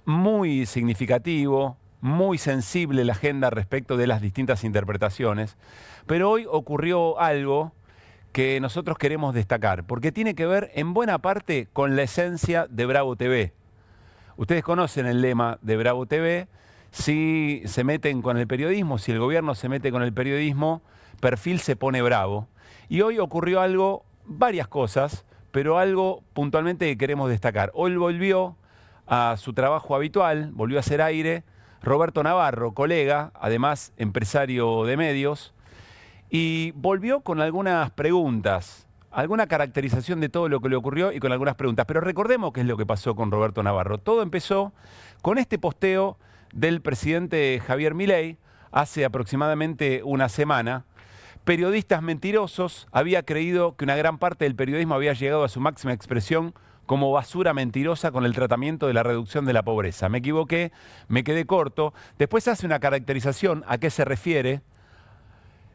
muy significativo, muy sensible la agenda respecto de las distintas interpretaciones, pero hoy ocurrió algo que nosotros queremos destacar, porque tiene que ver en buena parte con la esencia de Bravo TV. Ustedes conocen el lema de Bravo TV: si se meten con el periodismo, si el gobierno se mete con el periodismo, perfil se pone bravo. Y hoy ocurrió algo, varias cosas, pero algo puntualmente que queremos destacar. Hoy volvió a su trabajo habitual, volvió a hacer aire, Roberto Navarro, colega, además empresario de medios, y volvió con algunas preguntas, alguna caracterización de todo lo que le ocurrió y con algunas preguntas. Pero recordemos qué es lo que pasó con Roberto Navarro. Todo empezó con este posteo del presidente Javier Milei hace aproximadamente una semana. Periodistas mentirosos, había creído que una gran parte del periodismo había llegado a su máxima expresión como basura mentirosa con el tratamiento de la reducción de la pobreza. Me equivoqué, me quedé corto. Después hace una caracterización a qué se refiere.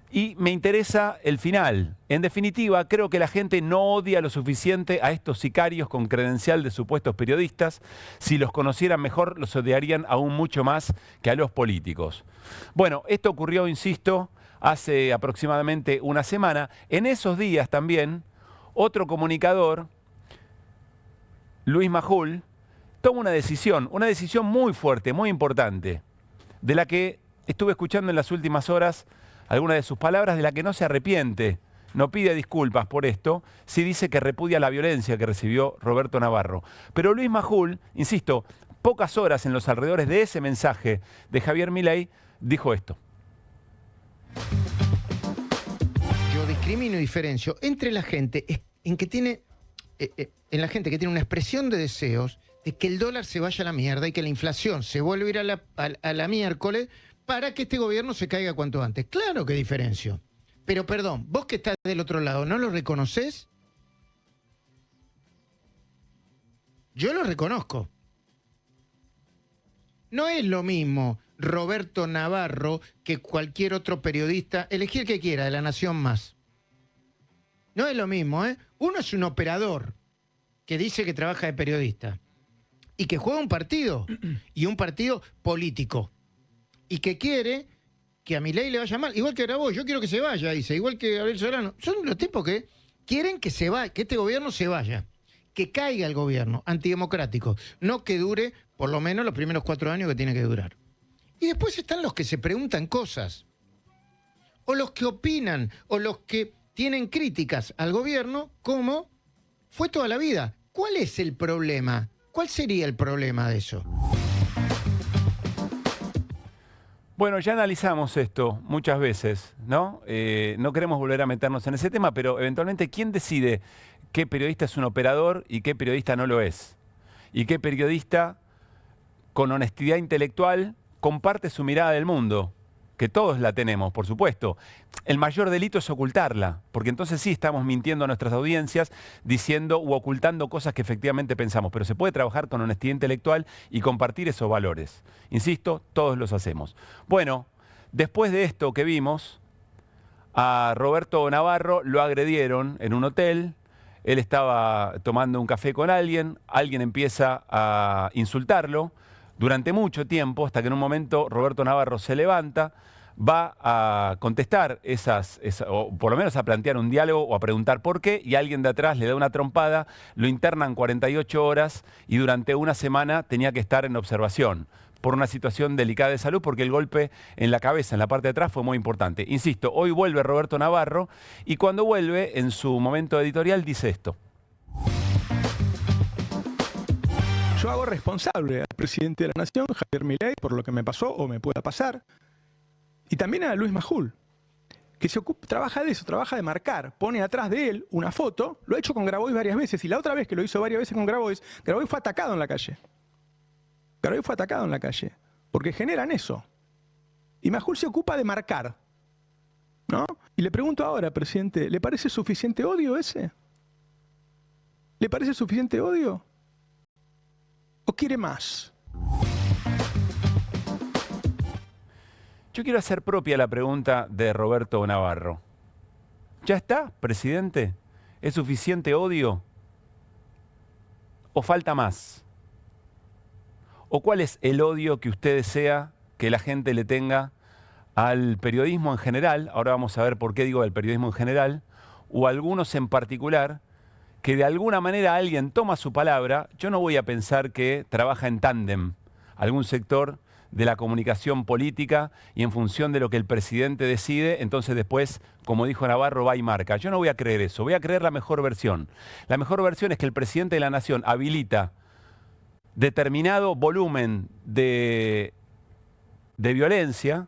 Y me interesa el final. En definitiva, creo que la gente no odia lo suficiente a estos sicarios con credencial de supuestos periodistas. Si los conocieran mejor, los odiarían aún mucho más que a los políticos. Bueno, esto ocurrió, insisto, hace aproximadamente una semana. En esos días también, otro comunicador, Luis Majul, toma una decisión muy fuerte, muy importante, de la que estuve escuchando en las últimas horas algunas de sus palabras, de la que no se arrepiente, no pide disculpas por esto, sí dice que repudia la violencia que recibió Roberto Navarro. Pero Luis Majul, insisto, pocas horas en los alrededores de ese mensaje de Javier Milei, dijo esto. Yo discrimino y diferencio entre la gente en la gente que tiene una expresión de deseos de que el dólar se vaya a la mierda y que la inflación se vuelva a ir a la miércoles para que este gobierno se caiga cuanto antes. Claro que diferencio. Pero perdón, vos que estás del otro lado, ¿no lo reconoces? Yo lo reconozco. No es lo mismo Roberto Navarro que cualquier otro periodista, elegí el que quiera, de La Nación Más. No es lo mismo, ¿eh? Uno es un operador que dice que trabaja de periodista y que juega un partido, y un partido político, y que quiere que a Milei le vaya mal, igual que Grabois. Yo quiero que se vaya, dice, igual que Gabriel Solano. Son los tipos que quieren que se vaya, que este gobierno se vaya, que caiga el gobierno antidemocrático, no que dure por lo menos los primeros 4 años que tiene que durar. Y después están los que se preguntan cosas, o los que opinan, o los que tienen críticas al gobierno, como fue toda la vida. ¿Cuál es el problema? ¿Cuál sería el problema de eso? Bueno, ya analizamos esto muchas veces, ¿no? No queremos volver a meternos en ese tema, pero eventualmente, ¿quién decide qué periodista es un operador y qué periodista no lo es? Y qué periodista, con honestidad intelectual, comparte su mirada del mundo, que todos la tenemos, por supuesto. El mayor delito es ocultarla, porque entonces sí estamos mintiendo a nuestras audiencias, diciendo u ocultando cosas que efectivamente pensamos, pero se puede trabajar con honestidad intelectual y compartir esos valores. Insisto, todos los hacemos. Bueno, después de esto que vimos, a Roberto Navarro lo agredieron en un hotel. Él estaba tomando un café con alguien empieza a insultarlo durante mucho tiempo, hasta que en un momento Roberto Navarro se levanta, va a contestar o por lo menos a plantear un diálogo o a preguntar por qué, y alguien de atrás le da una trompada, lo internan 48 horas y durante una semana tenía que estar en observación por una situación delicada de salud, porque el golpe en la cabeza, en la parte de atrás, fue muy importante. Insisto, hoy vuelve Roberto Navarro y cuando vuelve, en su momento editorial, dice esto. Yo hago responsable al presidente de la Nación, Javier Milei, por lo que me pasó o me pueda pasar. Y también a Luis Majul, que trabaja de eso, trabaja de marcar. Pone atrás de él una foto, lo ha hecho con Grabois varias veces, y la otra vez que lo hizo varias veces con Grabois fue atacado en la calle. Grabois fue atacado en la calle, porque generan eso. Y Majul se ocupa de marcar, ¿no? Y le pregunto ahora, presidente, ¿le parece suficiente odio ese? ¿Le parece suficiente odio? ¿O quiere más? Yo quiero hacer propia la pregunta de Roberto Navarro. ¿Ya está, presidente? ¿Es suficiente odio? ¿O falta más? ¿O cuál es el odio que usted desea que la gente le tenga al periodismo en general? Ahora vamos a ver por qué digo el periodismo en general, o algunos en particular, que de alguna manera alguien toma su palabra. Yo no voy a pensar que trabaja en tándem algún sector de la comunicación política y en función de lo que el presidente decide, entonces después, como dijo Navarro, va y marca. Yo no voy a creer eso, voy a creer la mejor versión. La mejor versión es que el presidente de la Nación habilita determinado volumen de violencia,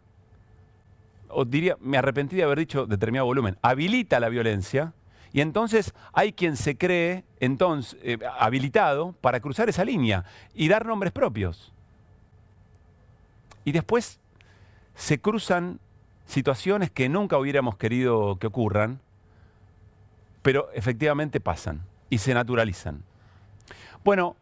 o diría, me arrepentí de haber dicho determinado volumen, habilita la violencia, y entonces hay quien se cree habilitado para cruzar esa línea y dar nombres propios. Y después se cruzan situaciones que nunca hubiéramos querido que ocurran, pero efectivamente pasan y se naturalizan. Bueno,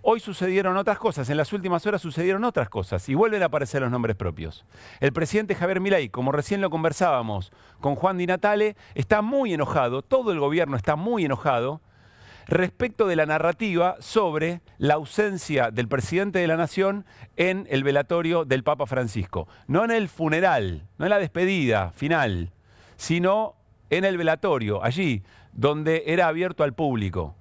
hoy sucedieron otras cosas, en las últimas horas sucedieron otras cosas y vuelven a aparecer los nombres propios. El presidente Javier Milei, como recién lo conversábamos con Juan Di Natale, está muy enojado, todo el gobierno está muy enojado respecto de la narrativa sobre la ausencia del presidente de la Nación en el velatorio del Papa Francisco. No en el funeral, no en la despedida final, sino en el velatorio, allí donde era abierto al público.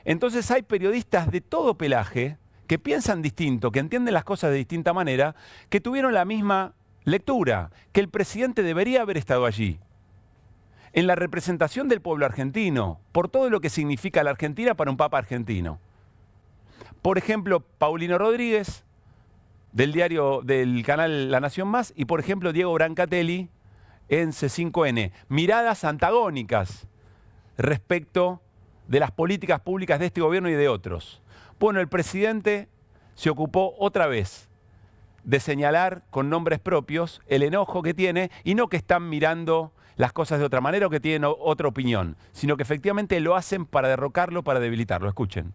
Entonces hay periodistas de todo pelaje que piensan distinto, que entienden las cosas de distinta manera, que tuvieron la misma lectura, que el presidente debería haber estado allí, en la representación del pueblo argentino, por todo lo que significa la Argentina para un papa argentino. Por ejemplo, Paulino Rodríguez, del canal La Nación Más, y por ejemplo Diego Brancatelli en C5N. Miradas antagónicas respecto de las políticas públicas de este gobierno y de otros. Bueno, el presidente se ocupó otra vez de señalar con nombres propios el enojo que tiene, y no que están mirando las cosas de otra manera o que tienen otra opinión, sino que efectivamente lo hacen para derrocarlo, para debilitarlo. Escuchen.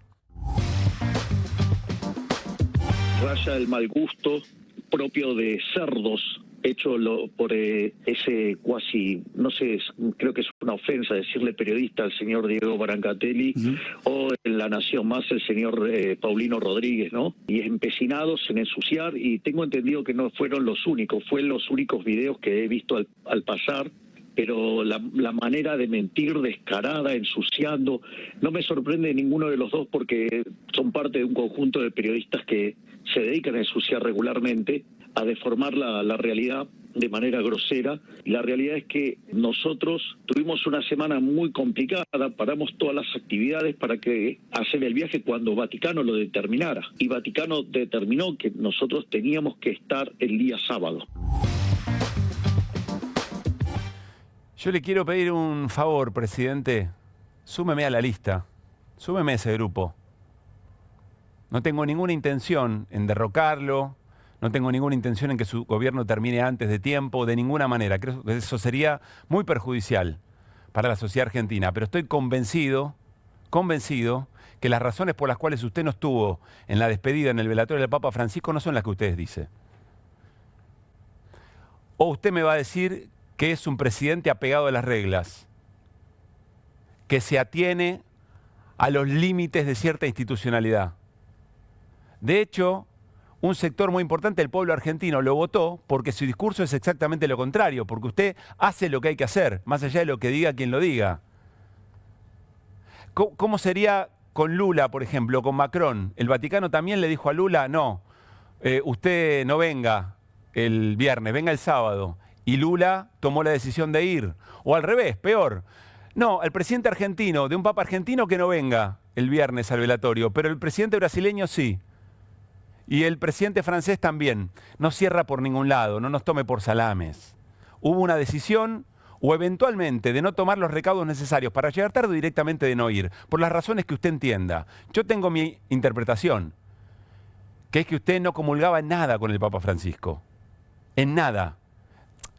Raya el mal gusto propio de cerdos, hecho por ese cuasi, no sé, creo que es una ofensa decirle periodista al señor Diego Brancatelli, o en La Nación Más el señor Paulino Rodríguez, ¿no? Y empecinados en ensuciar, y tengo entendido que no fueron los únicos, fueron los únicos videos que he visto al pasar. Pero la manera de mentir descarada, ensuciando, no me sorprende ninguno de los dos, porque son parte de un conjunto de periodistas que se dedican a ensuciar regularmente, a deformar la realidad de manera grosera. Y la realidad es que nosotros tuvimos una semana muy complicada, paramos todas las actividades para hacer el viaje cuando Vaticano lo determinara. Y Vaticano determinó que nosotros teníamos que estar el día sábado. Yo le quiero pedir un favor, presidente. Súmeme a la lista. Súmeme a ese grupo. No tengo ninguna intención en derrocarlo. No tengo ninguna intención en que su gobierno termine antes de tiempo, de ninguna manera. Creo que eso sería muy perjudicial para la sociedad argentina. Pero estoy convencido que las razones por las cuales usted no estuvo en la despedida, en el velatorio del Papa Francisco, no son las que ustedes dicen. O usted me va a decir que es un presidente apegado a las reglas, que se atiene a los límites de cierta institucionalidad. De hecho, un sector muy importante del pueblo argentino lo votó porque su discurso es exactamente lo contrario, porque usted hace lo que hay que hacer, más allá de lo que diga quien lo diga. ¿Cómo sería con Lula, por ejemplo, con Macron? El Vaticano también le dijo a Lula, no, usted no venga el viernes, venga el sábado. Y Lula tomó la decisión de ir. O al revés, peor. No, el presidente argentino, de un papa argentino, que no venga el viernes al velatorio, pero el presidente brasileño sí. Y el presidente francés también. No cierra por ningún lado, no nos tome por salames. Hubo una decisión, o eventualmente, de no tomar los recaudos necesarios para llegar tarde, o directamente de no ir, por las razones que usted entienda. Yo tengo mi interpretación, que es que usted no comulgaba en nada con el Papa Francisco. En nada.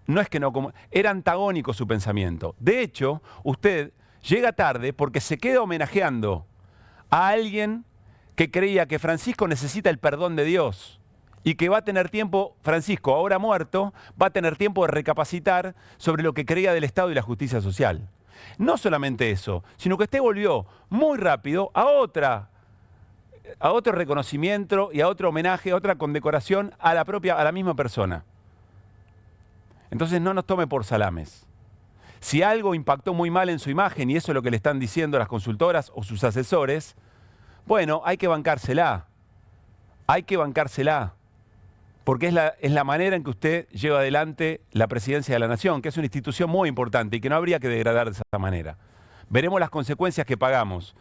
No es que no, era antagónico su pensamiento. De hecho, usted llega tarde porque se queda homenajeando a alguien que creía que Francisco necesita el perdón de Dios y que va a tener tiempo, Francisco, ahora muerto, va a tener tiempo de recapacitar sobre lo que creía del Estado y la justicia social. No solamente eso, sino que usted volvió muy rápido a otra a otro reconocimiento y a otro homenaje, a otra condecoración a la misma persona. Entonces no nos tome por salames. Si algo impactó muy mal en su imagen, y eso es lo que le están diciendo las consultoras o sus asesores, bueno, hay que bancársela. Hay que bancársela. Porque es la manera en que usted lleva adelante la presidencia de la Nación, que es una institución muy importante y que no habría que degradar de esa manera. Veremos las consecuencias que pagamos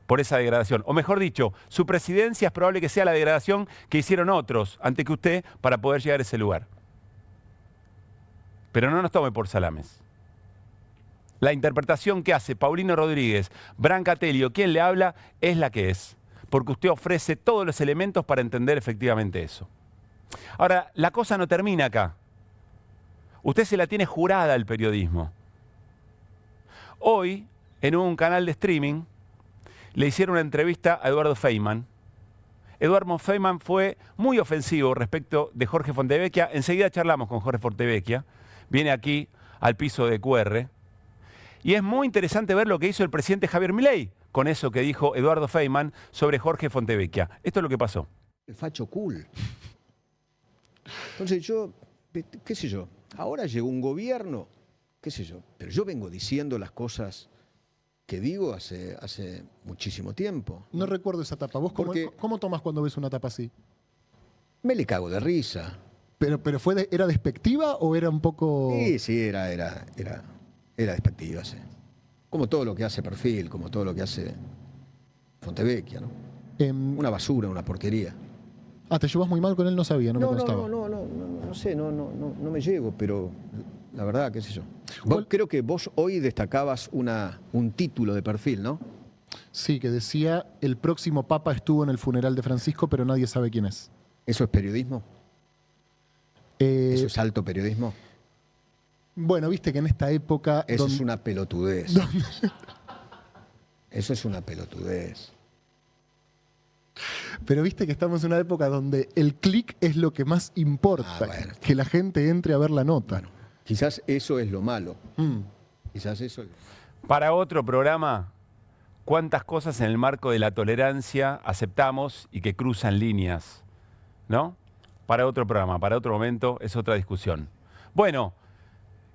por esa degradación. O mejor dicho, su presidencia es probable que sea la degradación que hicieron otros antes que usted para poder llegar a ese lugar. Pero no nos tome por salames. La interpretación que hace Paulino Rodríguez, Brancatelli o quien le habla es la que es. Porque usted ofrece todos los elementos para entender efectivamente eso. Ahora, la cosa no termina acá. Usted se la tiene jurada al periodismo. Hoy, en un canal de streaming, le hicieron una entrevista a Eduardo Feynman. Eduardo Feynman fue muy ofensivo respecto de Jorge Fontevecchia. Enseguida charlamos con Jorge Fontevecchia. Viene aquí al piso de QR. Y es muy interesante ver lo que hizo el presidente Javier Milei con eso que dijo Eduardo Feynman sobre Jorge Fontevecchia. Esto es lo que pasó. El facho cool. Entonces yo, qué sé yo, ahora llegó un gobierno, qué sé yo, pero yo vengo diciendo las cosas que digo hace muchísimo tiempo. No recuerdo esa tapa. ¿Vos cómo tomás cuando ves una tapa así? Me le cago de risa. ¿Pero era despectiva o era un poco...? Sí, era despectiva, sí. Como todo lo que hace Perfil, como todo lo que hace Fontevecchia, ¿no? Una basura, una porquería. Ah, ¿te llevas muy mal con él? No sabía, no me constaba. No sé, no me llevo, pero la verdad, qué sé yo. Creo que vos hoy destacabas un título de Perfil, ¿no? Sí, que decía, el próximo papa estuvo en el funeral de Francisco, pero nadie sabe quién es. ¿Eso es periodismo? ¿Eso es alto periodismo? Bueno, viste que en esta época... Eso es una pelotudez. Eso es una pelotudez. Pero viste que estamos en una época donde el clic es lo que más importa, bueno. Que la gente entre a ver la nota. Bueno, quizás eso es lo malo. Quizás eso es... Para otro programa, ¿cuántas cosas en el marco de la tolerancia aceptamos y que cruzan líneas? ¿No? Para otro programa, para otro momento, es otra discusión. Bueno,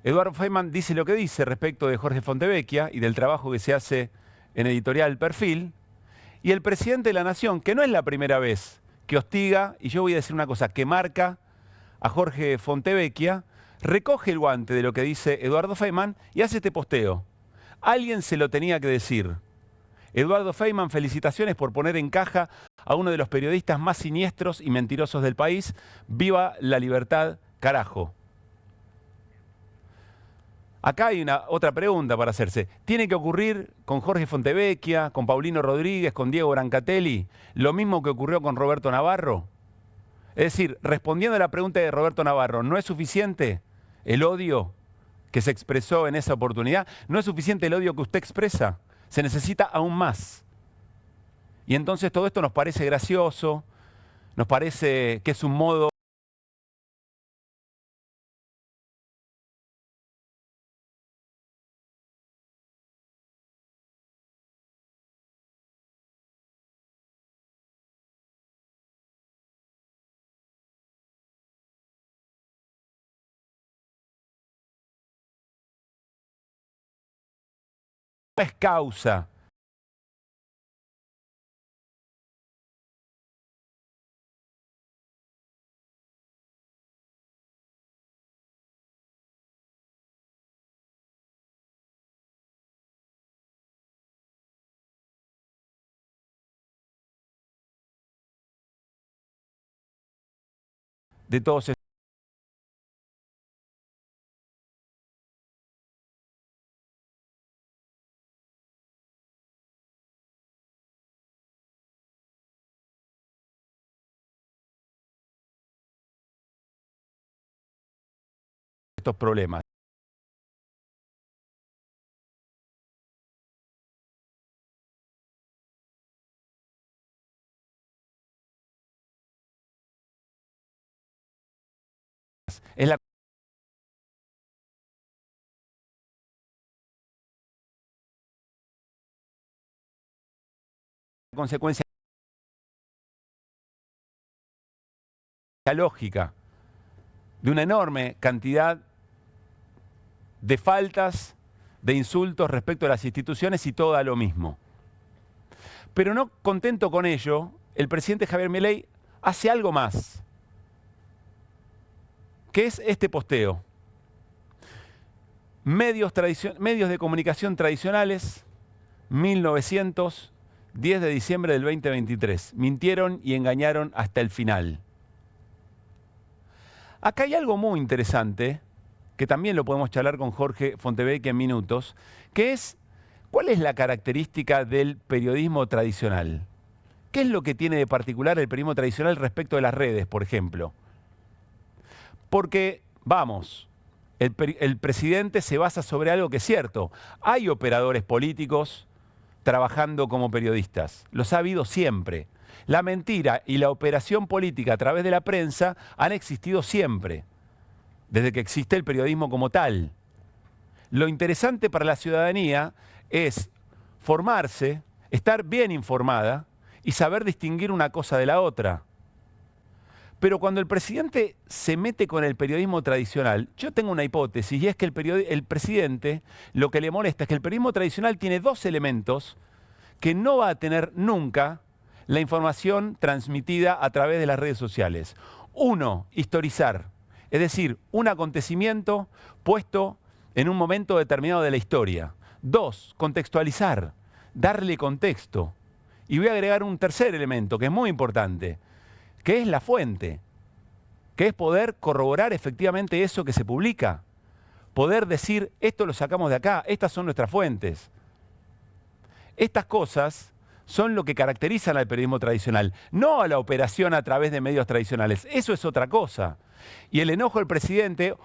Eduardo Feynman dice lo que dice respecto de Jorge Fontevecchia y del trabajo que se hace en Editorial Perfil. Y el presidente de la Nación, que no es la primera vez que hostiga, y yo voy a decir una cosa, que marca a Jorge Fontevecchia, recoge el guante de lo que dice Eduardo Feynman y hace este posteo. Alguien se lo tenía que decir. Eduardo Feynman, felicitaciones por poner en caja a uno de los periodistas más siniestros y mentirosos del país. ¡Viva la libertad, carajo! Acá hay otra pregunta para hacerse. ¿Tiene que ocurrir con Jorge Fontevecchia, con Paulino Rodríguez, con Diego Brancatelli, lo mismo que ocurrió con Roberto Navarro? Es decir, respondiendo a la pregunta de Roberto Navarro, ¿no es suficiente el odio que se expresó en esa oportunidad? ¿No es suficiente el odio que usted expresa? Se necesita aún más. Y entonces todo esto nos parece gracioso, nos parece que es un modo es causa. De todos estos problemas. Es la consecuencia lógica de una enorme cantidad de faltas, de insultos respecto a las instituciones y todo da lo mismo. Pero no contento con ello, el presidente Javier Milei hace algo más, que es este posteo. Medios de comunicación tradicionales, 10 de diciembre del 2023. Mintieron y engañaron hasta el final. Acá hay algo muy interesante, que también lo podemos charlar con Jorge Fontevecchia en minutos, que es, ¿cuál es la característica del periodismo tradicional? ¿Qué es lo que tiene de particular el periodismo tradicional respecto de las redes, por ejemplo? Porque, vamos, el presidente se basa sobre algo que es cierto. Hay operadores políticos trabajando como periodistas. Los ha habido siempre. La mentira y la operación política a través de la prensa han existido siempre, desde que existe el periodismo como tal. Lo interesante para la ciudadanía es formarse, estar bien informada y saber distinguir una cosa de la otra. Pero cuando el presidente se mete con el periodismo tradicional, yo tengo una hipótesis, y es que el presidente lo que le molesta es que el periodismo tradicional tiene dos elementos que no va a tener nunca la información transmitida a través de las redes sociales. Uno, historizar, es decir, un acontecimiento puesto en un momento determinado de la historia. Dos, contextualizar, darle contexto. Y voy a agregar un tercer elemento que es muy importante, que es la fuente, que es poder corroborar efectivamente eso que se publica. Poder decir, esto lo sacamos de acá, estas son nuestras fuentes. Estas cosas son lo que caracterizan al periodismo tradicional, no a la operación a través de medios tradicionales. Eso es otra cosa. Y el enojo del presidente,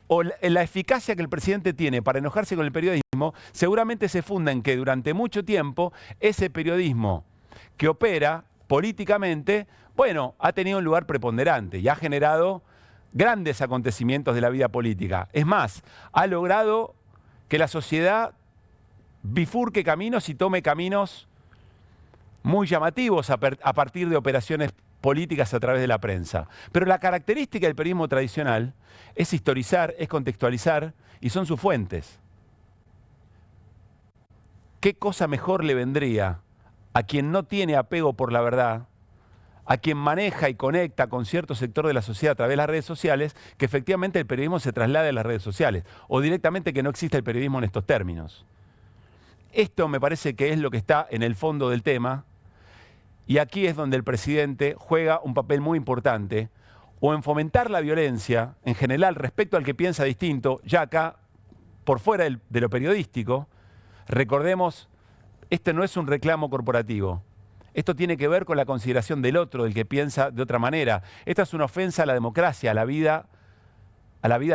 o la eficacia que el presidente tiene para enojarse con el periodismo, seguramente se funda en que durante mucho tiempo ese periodismo que opera políticamente, bueno, ha tenido un lugar preponderante y ha generado grandes acontecimientos de la vida política. Es más, ha logrado que la sociedad bifurque caminos y tome caminos muy llamativos a partir de operaciones políticas a través de la prensa. Pero la característica del periodismo tradicional es historizar, es contextualizar y son sus fuentes. ¿Qué cosa mejor le vendría a quien no tiene apego por la verdad, a quien maneja y conecta con cierto sector de la sociedad a través de las redes sociales, que efectivamente el periodismo se traslade a las redes sociales, o directamente que no exista el periodismo en estos términos? Esto me parece que es lo que está en el fondo del tema, y aquí es donde el presidente juega un papel muy importante, o en fomentar la violencia en general respecto al que piensa distinto, ya acá, por fuera de lo periodístico. Recordemos, esto no es un reclamo corporativo. Esto tiene que ver con la consideración del otro, del que piensa de otra manera. Esta es una ofensa a la democracia, a la vida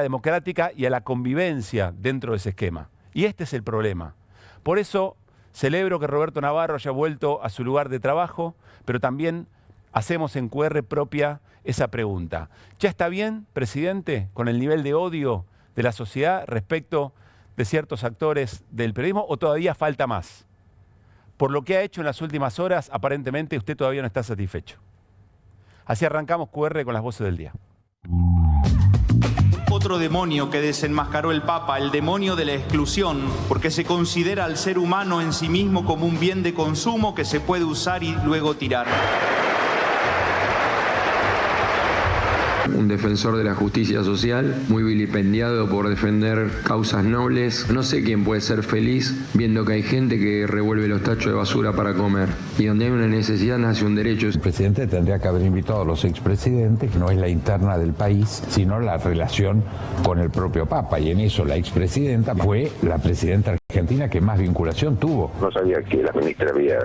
democrática y a la convivencia dentro de ese esquema. Y este es el problema. Por eso celebro que Roberto Navarro haya vuelto a su lugar de trabajo, pero también hacemos en QR propia esa pregunta. ¿Ya está bien, presidente, con el nivel de odio de la sociedad respecto de ciertos actores del periodismo, o todavía falta más? Por lo que ha hecho en las últimas horas, aparentemente usted todavía no está satisfecho. Así arrancamos QR con las voces del día. Otro demonio que desenmascaró el Papa, el demonio de la exclusión, porque se considera al ser humano en sí mismo como un bien de consumo que se puede usar y luego tirar. Un defensor de la justicia social, muy vilipendiado por defender causas nobles. No sé quién puede ser feliz viendo que hay gente que revuelve los tachos de basura para comer. Y donde hay una necesidad nace un derecho. El presidente tendría que haber invitado a los expresidentes, que no es la interna del país, sino la relación con el propio Papa. Y en eso la expresidenta fue la presidenta argentina que más vinculación tuvo. No sabía que la ministra había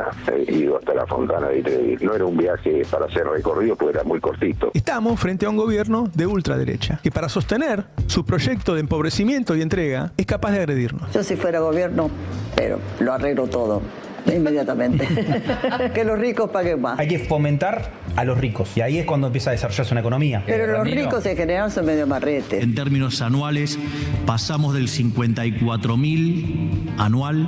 ido hasta la Fontana de Trevi. No era un viaje para hacer recorrido, porque era muy cortito. Estamos frente a un gobierno de ultraderecha, que para sostener su proyecto de empobrecimiento y entrega es capaz de agredirnos. Yo si fuera gobierno, pero lo arreglo todo inmediatamente. Que los ricos paguen más. Hay que fomentar a los ricos y ahí es cuando empieza a desarrollarse una economía. Pero los ricos en general son medio marretes. En términos anuales pasamos del 54.000 anual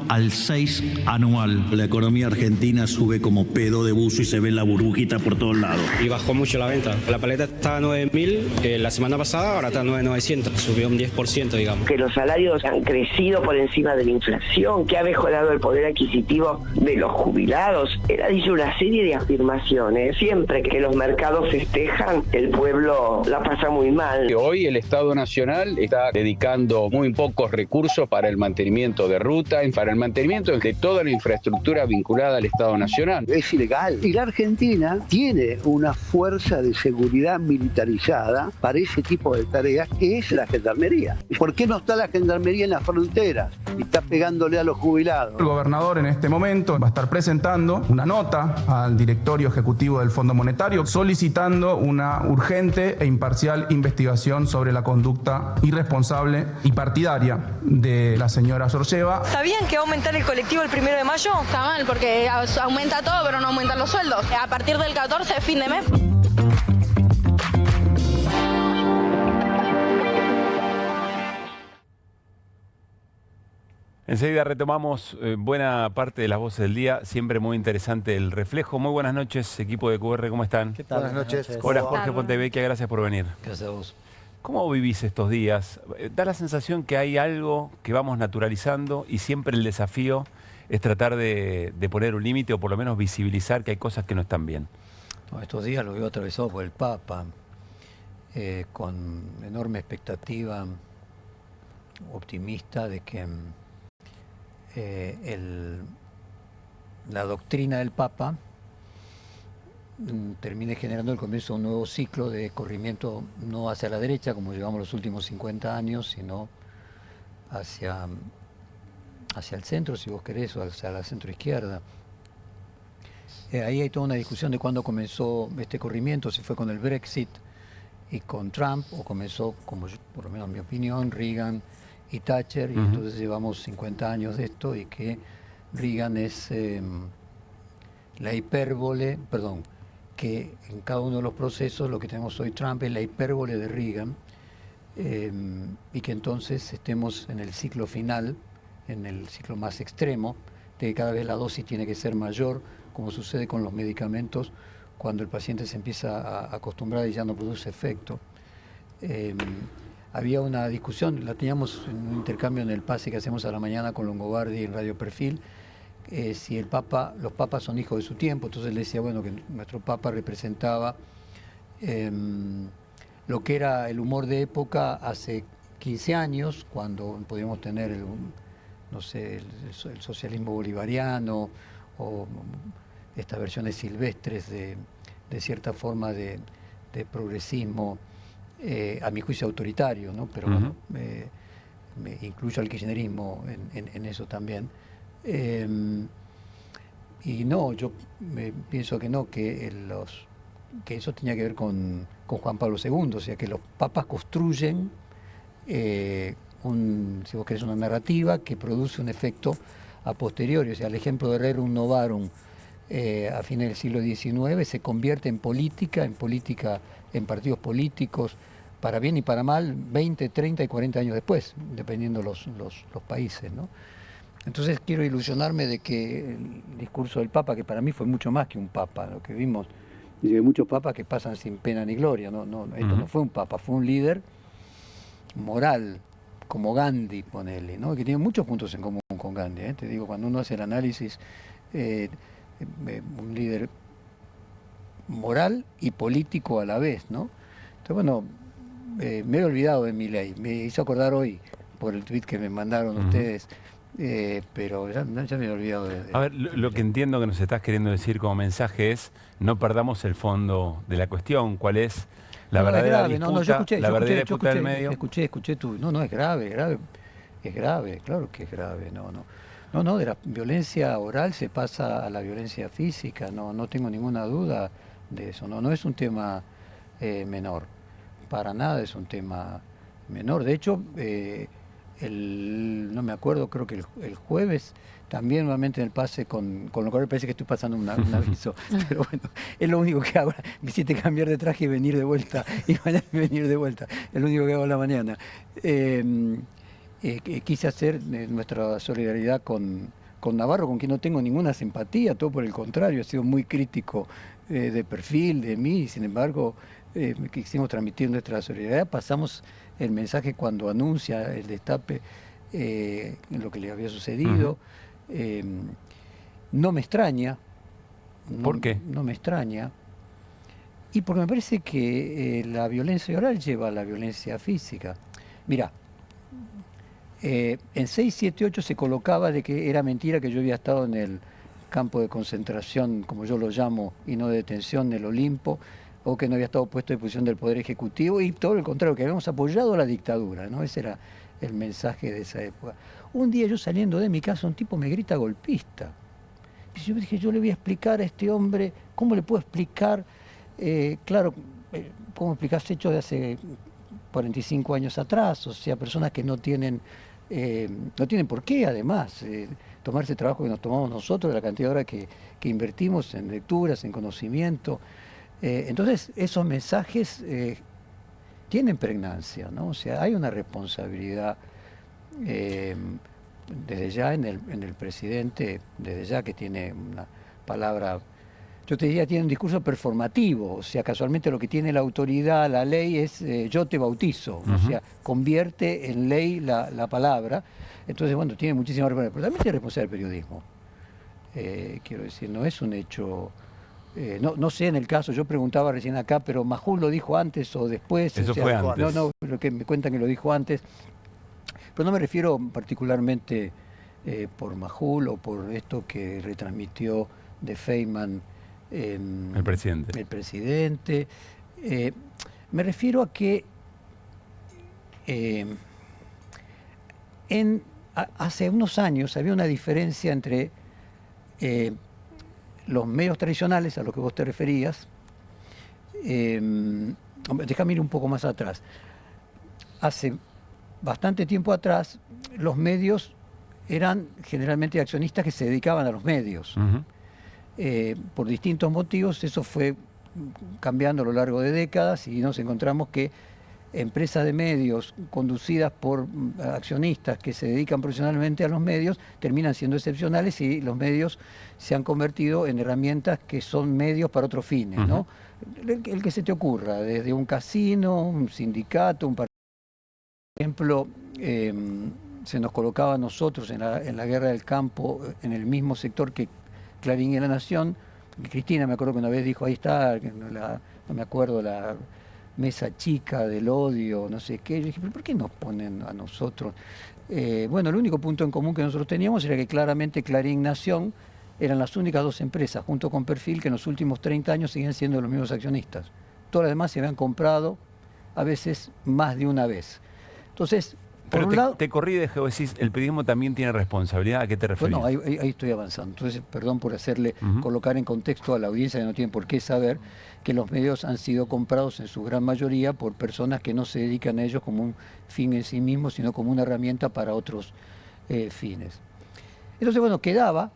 al 6 anual. La economía argentina sube como pedo de buzo y se ve la burbujita por todos lados. Y bajó mucho la venta. La paleta estaba a 9.000 la semana pasada, ahora está a 9.900. Subió un 10%, digamos. Que los salarios han crecido por encima de la inflación, que ha mejorado el poder adquisitivo de los jubilados. Él ha dicho una serie de afirmaciones. Siempre que los mercados festejan, el pueblo la pasa muy mal. Hoy el Estado Nacional está dedicando muy pocos recursos para el mantenimiento de ruta, para el mantenimiento de toda la infraestructura vinculada al Estado Nacional. Es ilegal. Y la Argentina tiene una fuerza de seguridad militarizada para ese tipo de tareas, que es la Gendarmería. ¿Por qué no está la Gendarmería en las fronteras y está pegándole a los jubilados? El gobernador en este momento va a estar presentando una nota al directorio ejecutivo del Fondo Monetario solicitando una urgente e imparcial investigación sobre la conducta irresponsable y partidaria de la señora Georgieva. ¿Sabían que va a aumentar el colectivo el 1 de mayo? Está mal, porque aumenta todo, pero no aumentan los sueldos. A partir del 14, fin de mes. Enseguida retomamos buena parte de las voces del día, siempre muy interesante el reflejo. Muy buenas noches, equipo de QR, ¿cómo están? ¿Qué tal? Buenas noches. Hola, Jorge Fontevecchia, gracias por venir. Gracias a vos. ¿Cómo vivís estos días? Da la sensación que hay algo que vamos naturalizando y siempre el desafío es tratar de poner un límite o por lo menos visibilizar que hay cosas que no están bien. No, estos días lo veo atravesado por el Papa, con enorme expectativa optimista de que la doctrina del Papa termine generando el comienzo de un nuevo ciclo de corrimiento no hacia la derecha, como llevamos los últimos 50 años, sino hacia el centro, si vos querés, o hacia la centroizquierda. Ahí hay toda una discusión de cuándo comenzó este corrimiento, si fue con el Brexit y con Trump, o comenzó, como yo, por lo menos en mi opinión, Reagan y Thatcher, y entonces llevamos 50 años de esto, y que Reagan es la hipérbole, perdón, que en cada uno de los procesos lo que tenemos hoy Trump es la hipérbole de Reagan, y que entonces estemos en el ciclo final, en el ciclo más extremo, de que cada vez la dosis tiene que ser mayor, como sucede con los medicamentos, cuando el paciente se empieza a acostumbrar y ya no produce efecto. Había una discusión, la teníamos en un intercambio en el pase que hacemos a la mañana con Longobardi en Radio Perfil, si los papas son hijos de su tiempo. Entonces él decía, bueno, que nuestro papa representaba lo que era el humor de época hace 15 años, cuando podíamos tener el socialismo bolivariano o estas versiones silvestres de cierta forma de progresismo, a mi juicio autoritario, ¿no? Pero bueno, me incluyo al kirchnerismo en eso también. Y no, yo pienso que no, que eso tenía que ver con Juan Pablo II, o sea, que los papas construyen si vos querés, una narrativa que produce un efecto a posteriori. O sea, el ejemplo de Rerum Novarum a fines del siglo XIX se convierte en política, en partidos políticos, para bien y para mal, 20, 30 y 40 años después, dependiendo los países, ¿no? Entonces quiero ilusionarme de que el discurso del Papa, que para mí fue mucho más que un Papa, lo que vimos, hay muchos papas que pasan sin pena ni gloria, esto no fue un Papa, fue un líder moral, como Gandhi, ponele, ¿no? Que tiene muchos puntos en común con Gandhi, te digo, cuando uno hace el análisis, un líder moral y político a la vez, ¿no? Entonces, bueno, me he olvidado de Milei, me hizo acordar hoy por el tweet que me mandaron ustedes, pero ya me he olvidado de... A ver, lo que entiendo que nos estás queriendo decir como mensaje es no perdamos el fondo de la cuestión, ¿cuál es la verdadera disputa, la verdadera disputa del medio? Escuché tú, no, es grave, claro que es grave, no, de la violencia oral se pasa a la violencia física, no tengo ninguna duda de eso, no es un tema menor, para nada es un tema menor. De hecho, no me acuerdo, creo que el jueves, también nuevamente en el pase, con lo cual me parece que estoy pasando un aviso, pero bueno, es lo único que hago, me hiciste cambiar de traje y venir de vuelta, y mañana venir de vuelta, es lo único que hago a la mañana. quise hacer nuestra solidaridad con Navarro, con quien no tengo ninguna simpatía, todo por el contrario, ha sido muy crítico de perfil de mí, y sin embargo quisimos transmitir nuestra solidaridad. Pasamos el mensaje cuando anuncia el destape lo que le había sucedido. No me extraña. ¿Por qué? No me extraña. Y porque me parece que la violencia oral lleva a la violencia física. Mira, en 678 se colocaba de que era mentira que yo había estado en el campo de concentración, como yo lo llamo, y no de detención, en el Olimpo, o que no había estado puesto a disposición del Poder Ejecutivo, y todo lo contrario, que habíamos apoyado a la dictadura, ¿no? Ese era el mensaje de esa época. Un día yo saliendo de mi casa, un tipo me grita golpista. Y yo dije, yo le voy a explicar a este hombre, ¿cómo le puedo explicar? ¿Cómo explicar hechos de hace 45 años atrás? O sea, personas que no tienen por qué, además, tomarse el trabajo que nos tomamos nosotros, la cantidad de horas que invertimos en lecturas, en conocimiento. Entonces, esos mensajes tienen pregnancia, ¿no? O sea, hay una responsabilidad desde ya en el presidente, desde ya que tiene una palabra, yo te diría, tiene un discurso performativo, o sea, casualmente lo que tiene la autoridad, la ley, es yo te bautizo, o sea, convierte en ley la palabra. Entonces, bueno, tiene muchísima responsabilidad, pero también tiene responsabilidad el periodismo. Quiero decir, no es un hecho... no sé en el caso, yo preguntaba recién acá, pero Majul lo dijo antes o después. Eso fue antes. No, pero que me cuentan que lo dijo antes. Pero no me refiero particularmente por Majul o por esto que retransmitió de Feynman el presidente. Me refiero a que hace unos años había una diferencia entre los medios tradicionales a los que vos te referías. Déjame ir un poco más atrás. Hace bastante tiempo atrás, los medios eran generalmente accionistas que se dedicaban a los medios. Por distintos motivos, eso fue cambiando a lo largo de décadas y nos encontramos que empresas de medios conducidas por accionistas que se dedican profesionalmente a los medios terminan siendo excepcionales y los medios se han convertido en herramientas que son medios para otros fines, ¿no? El que se te ocurra, desde un casino, un sindicato, un partido. Por ejemplo, se nos colocaba a nosotros en la guerra del campo, en el mismo sector que Clarín y La Nación. Cristina, me acuerdo que una vez dijo, ahí está, no me acuerdo, la mesa chica del odio, no sé qué. Yo dije, ¿pero por qué nos ponen a nosotros? Bueno, el único punto en común que nosotros teníamos era que claramente Clarín y Nación eran las únicas dos empresas, junto con Perfil, que en los últimos 30 años siguen siendo los mismos accionistas. Todas las demás se habían comprado a veces más de una vez. Entonces, por un lado... Te corrí de decís, el periodismo también tiene responsabilidad. ¿A qué te referís? Bueno, ahí estoy avanzando. Entonces, perdón por hacerle colocar en contexto a la audiencia que no tiene por qué saber que los medios han sido comprados en su gran mayoría por personas que no se dedican a ellos como un fin en sí mismo, sino como una herramienta para otros fines. Entonces, bueno, quedaba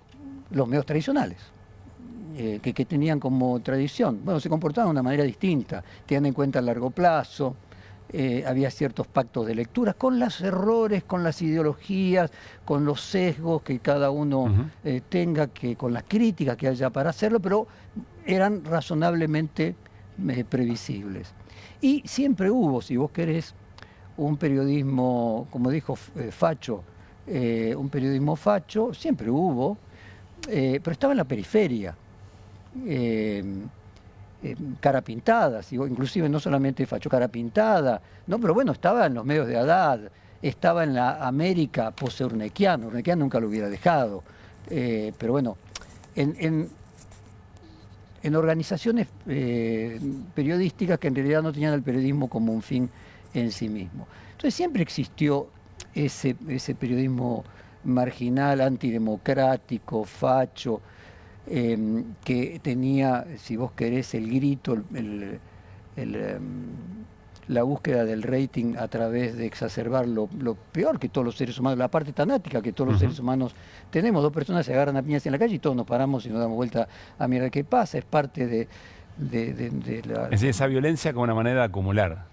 los medios tradicionales, que tenían como tradición. Bueno, se comportaban de una manera distinta, tenían en cuenta el largo plazo. Había ciertos pactos de lecturas con los errores, con las ideologías, con los sesgos que cada uno tenga, con las críticas que haya para hacerlo, pero eran razonablemente previsibles. Y siempre hubo, si vos querés, un periodismo, como dijo Facho, un periodismo facho, siempre hubo, pero estaba en la periferia. Cara pintada, inclusive no solamente Facho, cara pintada, no, pero bueno, estaba en los medios de Haddad, estaba en la América post-Urnequiano, Urnequiano nunca lo hubiera dejado, pero bueno, en organizaciones periodísticas que en realidad no tenían el periodismo como un fin en sí mismo. Entonces siempre existió ese periodismo marginal, antidemocrático, facho, que tenía, si vos querés, el grito, la búsqueda del rating a través de exacerbar lo peor que todos los seres humanos, la parte tanática que todos los seres humanos tenemos. Dos personas se agarran a piñas en la calle y todos nos paramos y nos damos vuelta a mirar qué pasa. Es parte Es decir, esa violencia como una manera de acumular.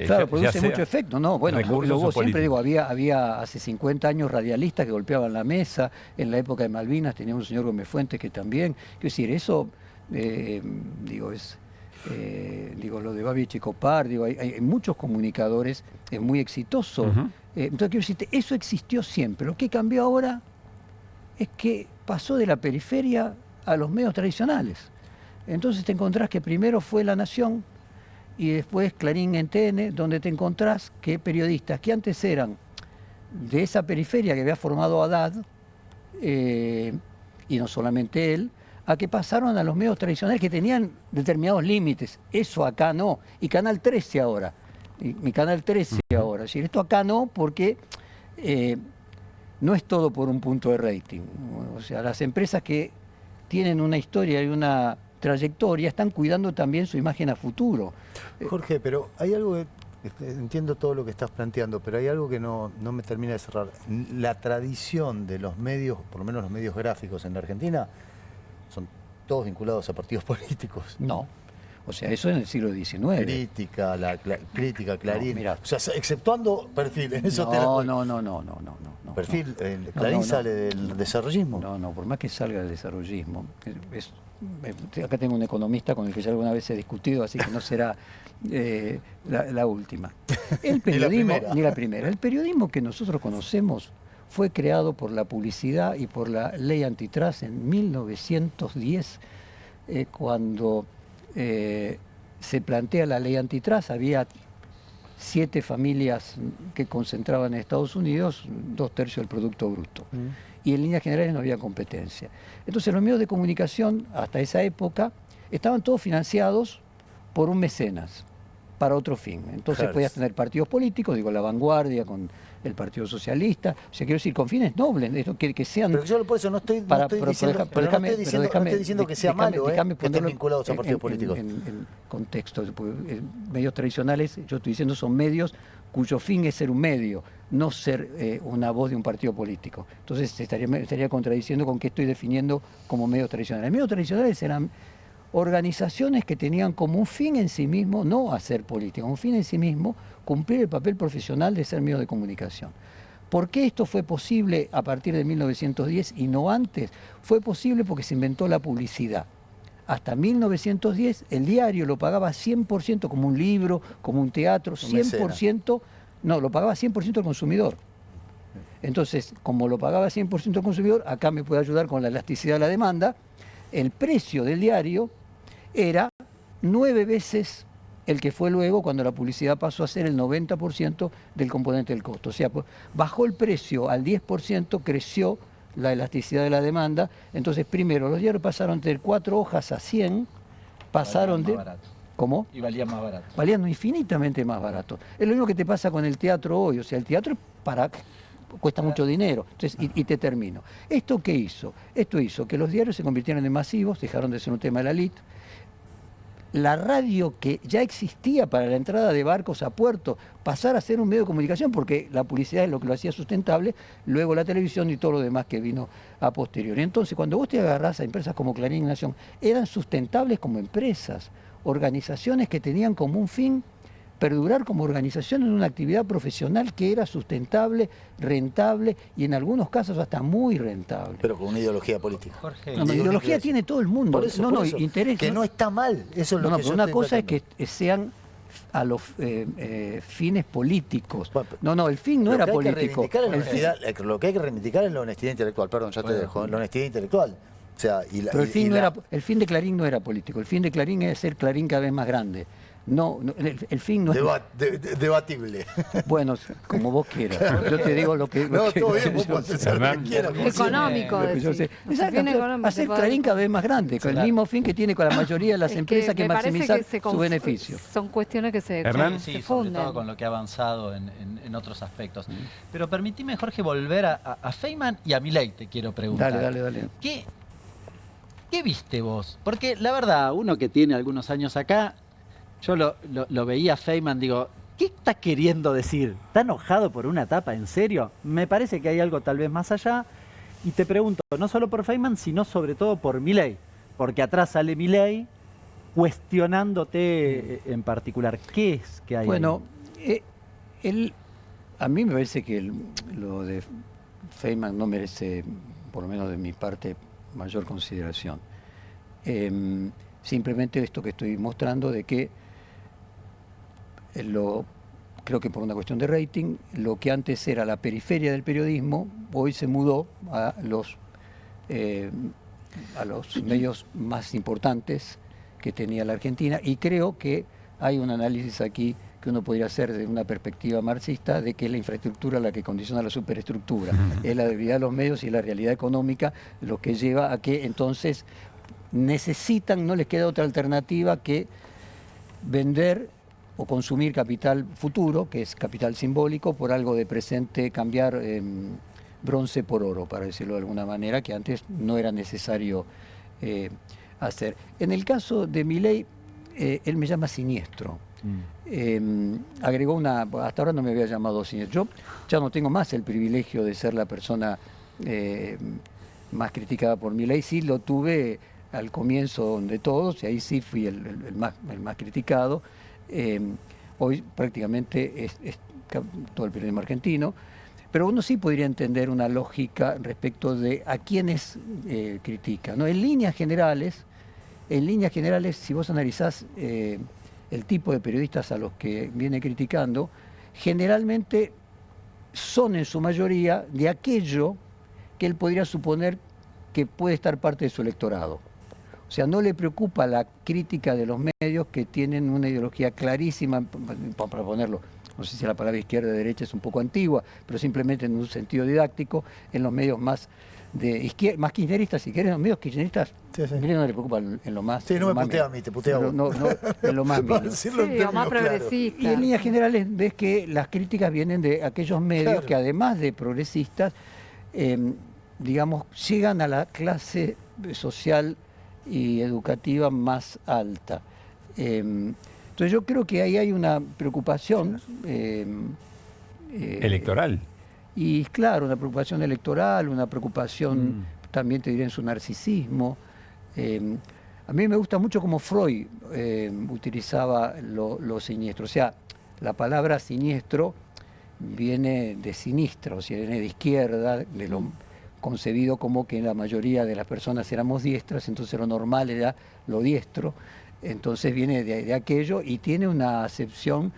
Claro, produce mucho efecto, ¿no? Bueno, luego siempre digo, había hace 50 años radialistas que golpeaban la mesa, en la época de Malvinas teníamos un señor Gómez Fuentes que también, quiero decir, eso, lo de Babi Checopar, hay muchos comunicadores muy exitosos. Entonces quiero decirte, eso existió siempre. Lo que cambió ahora es que pasó de la periferia a los medios tradicionales. Entonces te encontrás que primero fue La Nación y después Clarín en TN, donde te encontrás que periodistas que antes eran de esa periferia que había formado Haddad, y no solamente él, a que pasaron a los medios tradicionales que tenían determinados límites. Eso acá no. Y Canal 13 ahora. Y mi Canal 13 ahora. Es decir, esto acá no, porque no es todo por un punto de rating. O sea, las empresas que tienen una historia y una trayectoria están cuidando también su imagen a futuro. Jorge, pero hay algo que... Entiendo todo lo que estás planteando, pero hay algo que no me termina de cerrar. La tradición de los medios, por lo menos los medios gráficos en la Argentina, son todos vinculados a partidos políticos. No. O sea, eso en el siglo XIX. Crítica, Clarín. No, mira. O sea, exceptuando Perfil, en eso no. Perfil, Clarín sale del desarrollismo. No, por más que salga del desarrollismo. Acá tengo un economista con el que ya alguna vez he discutido, así que no será la última. El periodismo, ni la primera. El periodismo que nosotros conocemos fue creado por la publicidad y por la ley antitrust en 1910, cuando se plantea la ley antitrust. Había 7 familias que concentraban en Estados Unidos 2/3 del Producto Bruto. Y en líneas generales no había competencia. Entonces los medios de comunicación, hasta esa época, estaban todos financiados por un mecenas, para otro fin. Entonces podías tener partidos políticos, La Vanguardia con el Partido Socialista, o sea, quiero decir, con fines nobles, que sean... Pero yo por eso no estoy diciendo que sea malo, que estén vinculados a partidos políticos. En contexto, medios tradicionales, yo estoy diciendo, son medios cuyo fin es ser un medio, no ser una voz de un partido político. Entonces estaría contradiciendo con qué estoy definiendo como medios tradicionales. Medios tradicionales eran organizaciones que tenían como un fin en sí mismo, no hacer política, un fin en sí mismo, cumplir el papel profesional de ser medios de comunicación. ¿Por qué esto fue posible a partir de 1910 y no antes? Fue posible porque se inventó la publicidad. Hasta 1910 el diario lo pagaba 100% como un libro, como un teatro, 100%, no, lo pagaba 100% el consumidor. Entonces, como lo pagaba 100% el consumidor, acá me puede ayudar con la elasticidad de la demanda, el precio del diario era 9 veces el que fue luego cuando la publicidad pasó a ser el 90% del componente del costo. O sea, bajó el precio al 10%, creció la elasticidad de la demanda. Entonces, primero, los diarios pasaron de 4 hojas a 100, pasaron de... ¿Cómo? Y valían más barato. Valían infinitamente más barato. Es lo mismo que te pasa con el teatro hoy. O sea, el teatro cuesta mucho dinero. Entonces, y te termino. ¿Esto qué hizo? Esto hizo que los diarios se convirtieran en masivos, dejaron de ser un tema de la elite. La radio, que ya existía para la entrada de barcos a puerto, pasar a ser un medio de comunicación, porque la publicidad es lo que lo hacía sustentable, luego la televisión y todo lo demás que vino a posteriori. Entonces, cuando vos te agarrás a empresas como Clarín y Nación, eran sustentables como empresas, organizaciones que tenían como un fin perdurar como organización en una actividad profesional que era sustentable, rentable y en algunos casos hasta muy rentable. Pero con una ideología política. Jorge, no, ideología tiene todo el mundo. Por eso, interés. Que no está mal. Eso es lo que yo una cosa es que sean a los fines políticos. No, el fin no era político. Lo que hay que reivindicar es la honestidad intelectual. Perdón, ya te dejo. La honestidad intelectual. O sea, pero el fin de Clarín no era político. El fin de Clarín es ser Clarín cada vez más grande. No, el fin no es... Debatible. Bueno, como vos quieras. Yo te digo lo que... todo bien, vos podés hacer lo que quieras. Económico. Hacer Clarín cada vez más grande, con el mismo fin que tiene con la mayoría de las empresas, que maximizar su beneficio. Son cuestiones que se funden. Sobre todo con lo que ha avanzado en otros aspectos. Pero permitime, Jorge, volver a Feynman y a Milei, te quiero preguntar. Dale. ¿Qué viste vos? Porque la verdad, uno que tiene algunos años acá, yo lo veía a Feynman, digo, ¿qué está queriendo decir? ¿Está enojado por una etapa? ¿En serio? Me parece que hay algo tal vez más allá. Y te pregunto, no solo por Feynman, sino sobre todo por Milei. Porque atrás sale Milei cuestionándote en particular. ¿Qué es que hay Bueno, a mí me parece que lo de Feynman no merece, por lo menos de mi parte, mayor consideración. Simplemente esto que estoy mostrando de que creo que por una cuestión de rating, lo que antes era la periferia del periodismo, hoy se mudó a los medios más importantes que tenía la Argentina, y creo que hay un análisis aquí que uno podría hacer desde una perspectiva marxista de que es la infraestructura la que condiciona la superestructura. Es la debilidad de los medios y la realidad económica lo que lleva a que entonces necesitan, no les queda otra alternativa que vender o consumir capital futuro, que es capital simbólico, por algo de presente, cambiar bronce por oro, para decirlo de alguna manera, que antes no era necesario hacer. En el caso de Milei, él me llama siniestro. Agregó hasta ahora no me había llamado siniestro. Yo ya no tengo más el privilegio de ser la persona más criticada por Milei. Sí lo tuve al comienzo de todos, y ahí sí fui el más criticado. Hoy prácticamente es todo el periodismo argentino, pero uno sí podría entender una lógica respecto de a quiénes critica, ¿no? En líneas generales, si vos analizás el tipo de periodistas a los que viene criticando, generalmente son en su mayoría de aquello que él podría suponer que puede estar parte de su electorado. O sea, no le preocupa la crítica de los medios que tienen una ideología clarísima, para ponerlo, no sé si la palabra izquierda o derecha es un poco antigua, pero simplemente en un sentido didáctico, en los medios más de izquierda, más kirchneristas, si querés, los medios kirchneristas, Milei no le preocupa en lo más... Sí, no me putea a mí, te putea a vos. No, en lo más mínimo. Sí, o más progresista. Y en líneas generales ves que las críticas vienen de aquellos medios que además de progresistas, digamos, llegan a la clase social y educativa más alta. Entonces yo creo que ahí hay una preocupación electoral. Y claro, una preocupación electoral, una preocupación también te diré en su narcisismo. A mí me gusta mucho cómo Freud utilizaba lo siniestro. O sea, la palabra siniestro viene de sinistro, o sea, viene de izquierda, de lo concebido como que la mayoría de las personas éramos diestras, entonces lo normal era lo diestro, entonces viene de aquello y tiene una acepción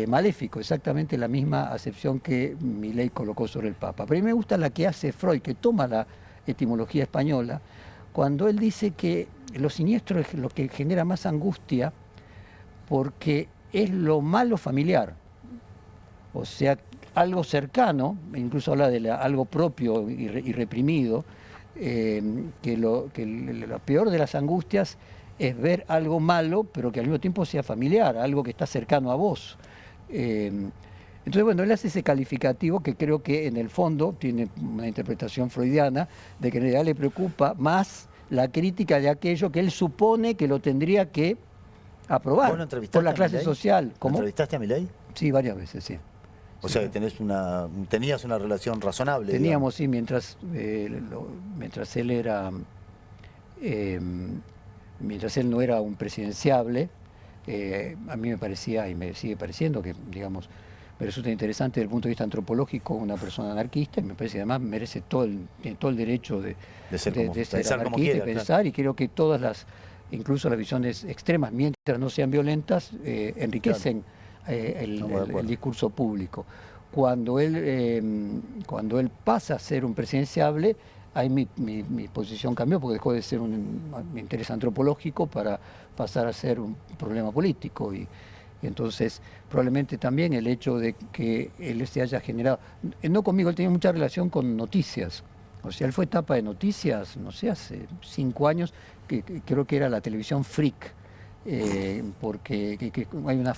maléfico, exactamente la misma acepción que Milei colocó sobre el Papa. Pero a mí me gusta la que hace Freud, que toma la etimología española, cuando él dice que lo siniestro es lo que genera más angustia porque es lo malo familiar, o sea, algo cercano, incluso habla de algo propio y reprimido, que lo peor de las angustias es ver algo malo, pero que al mismo tiempo sea familiar, algo que está cercano a vos. Entonces, bueno, él hace ese calificativo que creo que en el fondo tiene una interpretación freudiana, de que en realidad le preocupa más la crítica de aquello que él supone que lo tendría que aprobar por la clase social. ¿Cómo? ¿Entrevistaste a Milei? Sí, varias veces, sí. O sea, que tenías una relación razonable. Teníamos, sí, mientras él era... mientras él no era un presidenciable, a mí me parecía, y me sigue pareciendo, que, digamos, me resulta interesante desde el punto de vista antropológico una persona anarquista, y me parece que además merece tiene todo el derecho de ser anarquista y pensar, y creo que todas incluso las visiones extremas, mientras no sean violentas, enriquecen el discurso público. Cuando él pasa a ser un presidenciable, ahí mi posición cambió, porque dejó de ser un interés antropológico para pasar a ser un problema político. Y entonces, probablemente también el hecho de que él se haya generado... No conmigo, él tenía mucha relación con noticias. O sea, él fue tapa de noticias, no sé, hace 5 años, que creo que era la televisión Freak, porque hay una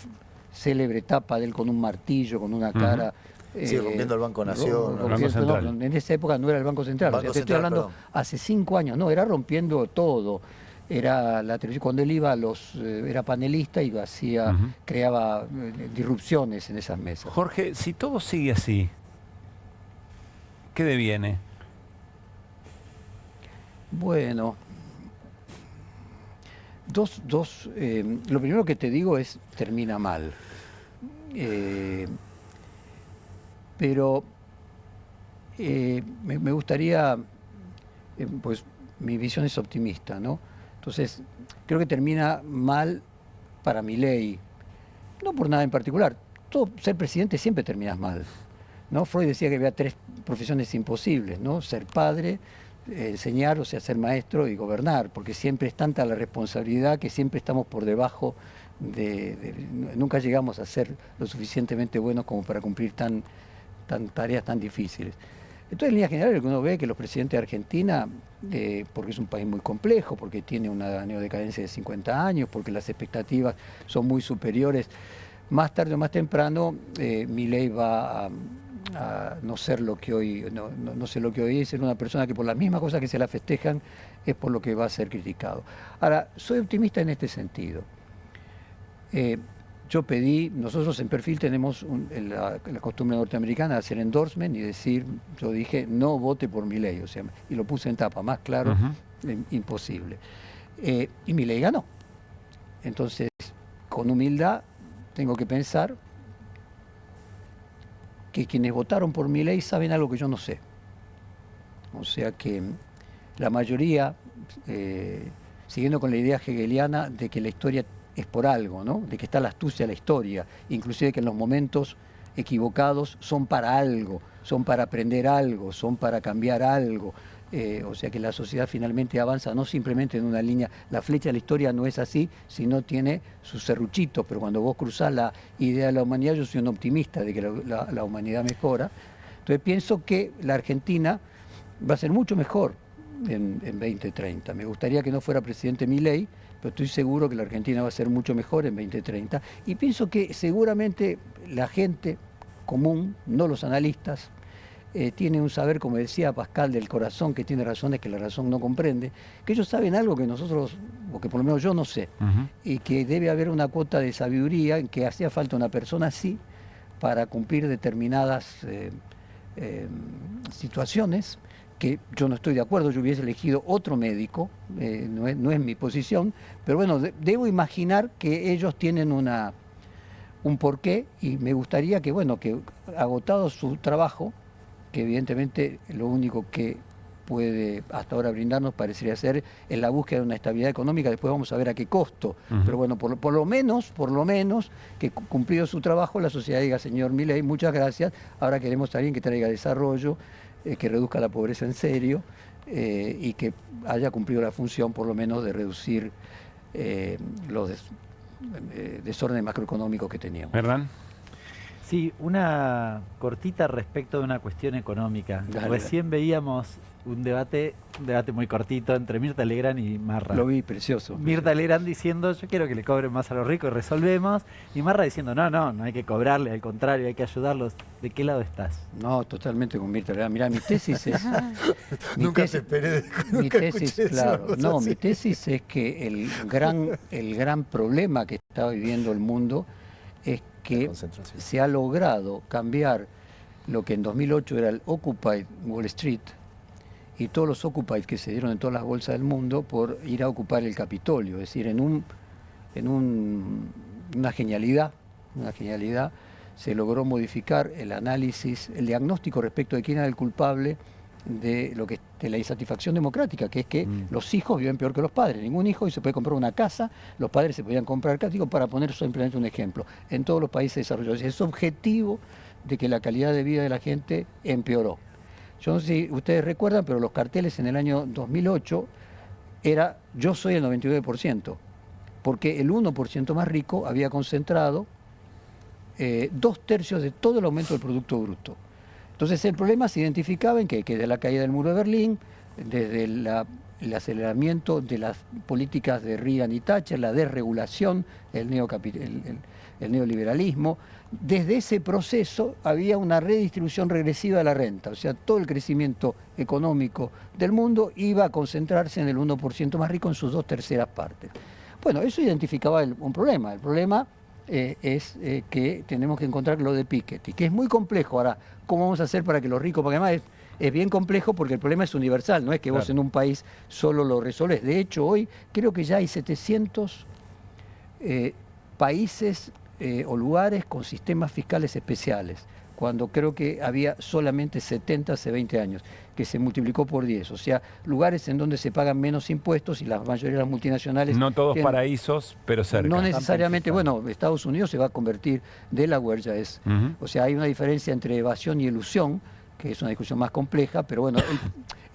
célebre tapa de él con un martillo, con una cara... Sí, rompiendo el Banco Nación. En esa época no era el Banco Central. O sea, te estoy hablando hace 5 años, no, era rompiendo todo. Era la televisión, cuando él iba era panelista y creaba disrupciones en esas mesas. Jorge, si todo sigue así, ¿qué deviene? Bueno, Lo primero que te digo es, termina mal. Pero me gustaría, pues mi visión es optimista, ¿no? Entonces, creo que termina mal para Milei, no por nada en particular. Ser presidente siempre terminas mal, ¿no? Freud decía que había 3 profesiones imposibles, ¿no? Ser padre, enseñar, o sea, ser maestro y gobernar, porque siempre es tanta la responsabilidad que siempre estamos por debajo nunca llegamos a ser lo suficientemente buenos como para cumplir tareas tan difíciles. Entonces, en línea general, lo que uno ve es que los presidentes de Argentina, porque es un país muy complejo, porque tiene una neodecadencia de 50 años, porque las expectativas son muy superiores, más tarde o más temprano, Milei va a no ser lo que hoy, no sé lo que hoy es, ser una persona que por las mismas cosas que se la festejan es por lo que va a ser criticado. Ahora, soy optimista en este sentido. Yo pedí, nosotros en Perfil tenemos la costumbre norteamericana de hacer endorsement y decir, yo dije, no vote por Milei, o sea, y lo puse en tapa, más claro, imposible. Y Milei ganó. Entonces, con humildad, tengo que pensar que quienes votaron por Milei saben algo que yo no sé. O sea que la mayoría, siguiendo con la idea hegeliana de que la historia es por algo, ¿no? De que está la astucia de la historia, inclusive que en los momentos equivocados son para algo, son para aprender algo, son para cambiar algo. O sea que la sociedad finalmente avanza no simplemente en una línea, la flecha de la historia no es así, sino tiene sus serruchitos, pero cuando vos cruzás la idea de la humanidad, yo soy un optimista de que la humanidad mejora. Entonces pienso que la Argentina va a ser mucho mejor en 2030. Me gustaría que no fuera presidente Milei, pero estoy seguro que la Argentina va a ser mucho mejor en 2030. Y pienso que seguramente la gente común, no los analistas, tiene un saber, como decía Pascal, del corazón, que tiene razones que la razón no comprende, que ellos saben algo que nosotros, o que por lo menos yo no sé, y que debe haber una cuota de sabiduría en que hacía falta una persona así para cumplir determinadas situaciones que yo no estoy de acuerdo, yo hubiese elegido otro médico, no es mi posición, pero bueno, debo imaginar que ellos tienen un porqué y me gustaría que, bueno, que agotado su trabajo, que evidentemente lo único que puede hasta ahora brindarnos parecería ser en la búsqueda de una estabilidad económica, después vamos a ver a qué costo, pero bueno, por lo menos, que cumplido su trabajo, la sociedad diga, señor Milei, muchas gracias, ahora queremos a alguien que traiga desarrollo, que reduzca la pobreza en serio y que haya cumplido la función por lo menos de reducir los desórdenes macroeconómicos que teníamos. ¿Hernán? Sí, una cortita respecto de una cuestión económica. Dale. Recién veíamos un debate muy cortito entre Mirta Legrand y Marra. Lo vi, precioso. Mirta Legrand diciendo, yo quiero que le cobren más a los ricos, resolvemos. Y Marra diciendo, no hay que cobrarle, al contrario, hay que ayudarlos. ¿De qué lado estás? No, totalmente con Mirta Legrand. Mirá, mi tesis es... Nunca te esperé. Mi tesis, claro. No, mi tesis es que el gran problema que está viviendo el mundo es que se ha logrado cambiar lo que en 2008 era el Occupy Wall Street y todos los Occupy que se dieron en todas las bolsas del mundo por ir a ocupar el Capitolio, es decir, una genialidad se logró modificar el análisis, el diagnóstico respecto de quién era el culpable de la insatisfacción democrática, que es que los hijos viven peor que los padres. Ningún hijo hoy se puede comprar una casa, los padres se podían comprar casa, para poner simplemente un ejemplo. En todos los países desarrollados es objetivo de que la calidad de vida de la gente empeoró. Yo no sé si ustedes recuerdan, pero los carteles en el año 2008 era yo soy el 99%, porque el 1% más rico había concentrado 2/3 de todo el aumento del Producto Bruto. Entonces el problema se identificaba en que desde la caída del muro de Berlín, desde el aceleramiento de las políticas de Reagan y Thatcher, la desregulación, el neoliberalismo, desde ese proceso había una redistribución regresiva de la renta, o sea, todo el crecimiento económico del mundo iba a concentrarse en el 1% más rico en sus 2/3 partes. Bueno, eso identificaba un problema. El problema es que tenemos que encontrar lo de Piketty, que es muy complejo. Ahora, ¿cómo vamos a hacer para que los ricos, porque además es bien complejo porque el problema es universal, no es que vos en un país solo lo resolvés. De hecho, hoy creo que ya hay 700 países o lugares con sistemas fiscales especiales, cuando creo que había solamente 70 hace 20 años, que se multiplicó por 10. O sea, lugares en donde se pagan menos impuestos y la mayoría de las multinacionales... No todos paraísos, pero cerca. No necesariamente, bueno, Estados Unidos se va a convertir, Delaware ya es. O sea, hay una diferencia entre evasión y elusión, que es una discusión más compleja, pero bueno,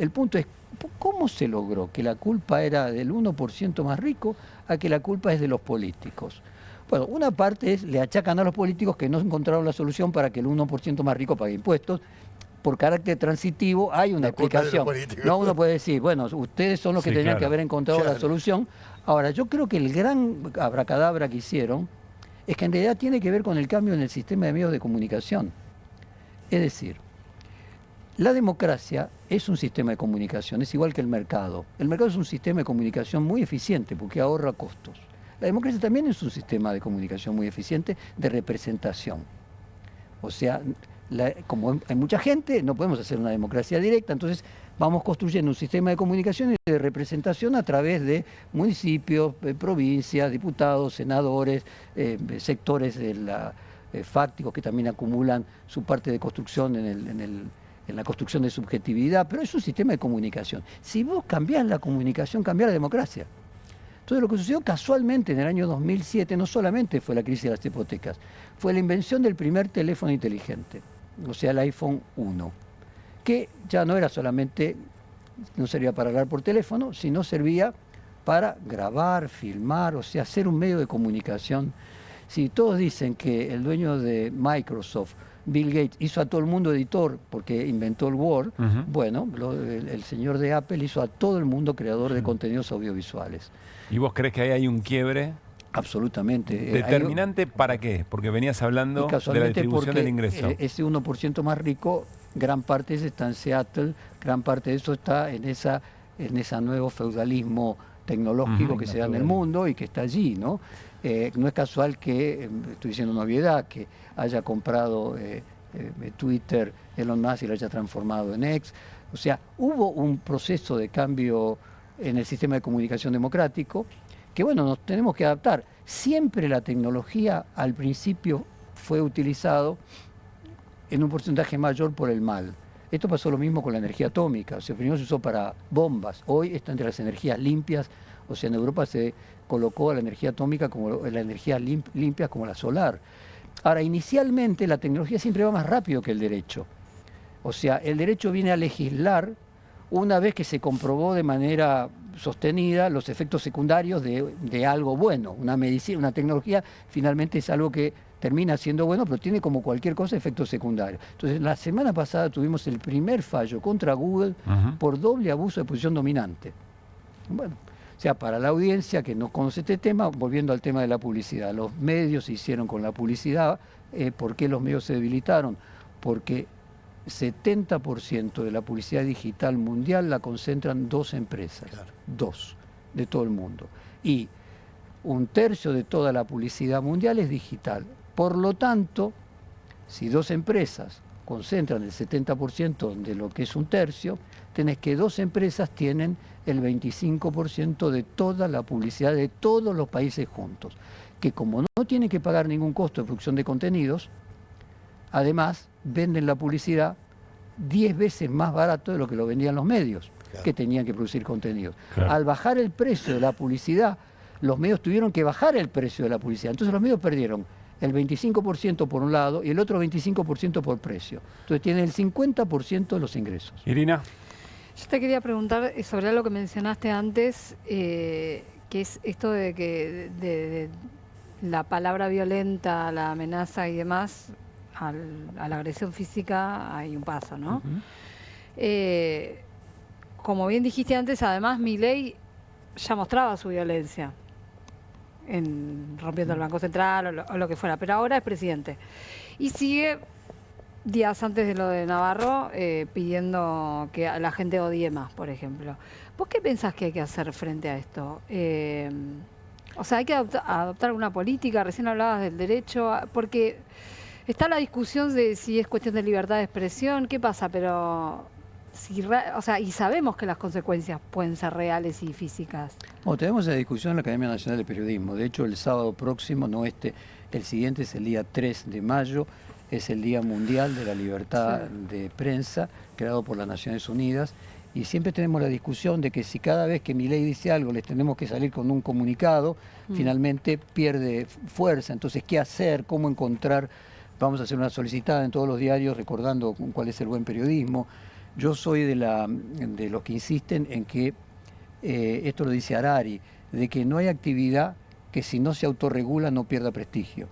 el punto es, ¿cómo se logró que la culpa era del 1% más rico a que la culpa es de los políticos? Bueno, una parte es, le achacan a los políticos que no encontraron la solución para que el 1% más rico pague impuestos. Por carácter transitivo hay una explicación. No, uno puede decir, bueno, ustedes son los que tenían que haber encontrado la solución. Ahora, yo creo que el gran abracadabra que hicieron es que en realidad tiene que ver con el cambio en el sistema de medios de comunicación. Es decir, la democracia es un sistema de comunicación, es igual que el mercado. El mercado es un sistema de comunicación muy eficiente porque ahorra costos. La democracia también es un sistema de comunicación muy eficiente de representación. O sea, como hay mucha gente, no podemos hacer una democracia directa, entonces vamos construyendo un sistema de comunicación y de representación a través de municipios, provincias, diputados, senadores, sectores fácticos que también acumulan su parte de construcción en la construcción de subjetividad, pero es un sistema de comunicación. Si vos cambiás la comunicación, cambiás la democracia. Entonces lo que sucedió casualmente en el año 2007 no solamente fue la crisis de las hipotecas, fue la invención del primer teléfono inteligente, o sea el iPhone 1, que ya no era solamente, no servía para hablar por teléfono, sino servía para grabar, filmar, o sea, ser un medio de comunicación. Si todos dicen que el dueño de Microsoft, Bill Gates, hizo a todo el mundo editor porque inventó el Word, bueno, el señor de Apple hizo a todo el mundo creador de contenidos audiovisuales. ¿Y vos crees que ahí hay un quiebre? Absolutamente. ¿Determinante para qué? Porque venías hablando de la distribución del ingreso. Ese 1% más rico, gran parte de eso está en Seattle, gran parte de eso está en ese nuevo feudalismo tecnológico que se da en el mundo y que está allí, ¿no? No es casual que, estoy diciendo una obviedad, que haya comprado Twitter Elon Musk y lo haya transformado en X. O sea, hubo un proceso de cambio en el sistema de comunicación democrático que, bueno, nos tenemos que adaptar. Siempre la tecnología al principio fue utilizado en un porcentaje mayor por el mal. Esto pasó lo mismo con la energía atómica. O sea, primero se usó para bombas, hoy está entre las energías limpias. O sea, en Europa se colocó a la energía atómica como la energía limpia como la solar. Ahora, inicialmente la tecnología siempre va más rápido que el derecho. O sea, el derecho viene a legislar una vez que se comprobó de manera sostenida los efectos secundarios de algo bueno. Una medicina, una tecnología, finalmente es algo que termina siendo bueno, pero tiene como cualquier cosa efectos secundarios. Entonces, la semana pasada tuvimos el primer fallo contra Google por doble abuso de posición dominante. Bueno, o sea, para la audiencia que no conoce este tema, volviendo al tema de la publicidad, los medios se hicieron con la publicidad. ¿Por qué los medios se debilitaron? Porque 70% de la publicidad digital mundial la concentran dos empresas, dos, de todo el mundo. Y 1/3 de toda la publicidad mundial es digital. Por lo tanto, si dos empresas concentran el 70% de lo que es 1/3, tenés que dos empresas tienen el 25% de toda la publicidad de todos los países juntos, que como no tienen que pagar ningún costo de producción de contenidos, además venden la publicidad 10 veces más barato de lo que lo vendían los medios, que tenían que producir contenidos. Al bajar el precio de la publicidad, los medios tuvieron que bajar el precio de la publicidad. Entonces los medios perdieron el 25% por un lado y el otro 25% por precio. Entonces tienen el 50% de los ingresos. Irina. Yo te quería preguntar sobre algo que mencionaste antes, que es esto de que de la palabra violenta, la amenaza y demás, a la agresión física hay un paso, ¿no? Como bien dijiste antes, además Milei ya mostraba su violencia en rompiendo el Banco Central o lo que fuera, pero ahora es presidente y sigue días antes de lo de Navarro pidiendo que a la gente odie más, por ejemplo. ¿Vos qué pensás que hay que hacer frente a esto? O sea, hay que adoptar alguna política. Recién hablabas del derecho, porque está la discusión de si es cuestión de libertad de expresión. ¿Qué pasa? Pero y sabemos que las consecuencias pueden ser reales y físicas. Bueno, tenemos la discusión en la Academia Nacional de Periodismo. De hecho, el sábado próximo, no este, el siguiente es el día 3 de mayo, es el Día Mundial de la Libertad de Prensa, creado por las Naciones Unidas. Y siempre tenemos la discusión de que si cada vez que Milei dice algo les tenemos que salir con un comunicado, finalmente pierde fuerza. Entonces, ¿qué hacer? ¿Cómo encontrar? Vamos a hacer una solicitada en todos los diarios recordando cuál es el buen periodismo. Yo soy de los que insisten en que, esto lo dice Harari, de que no hay actividad que si no se autorregula no pierda prestigio.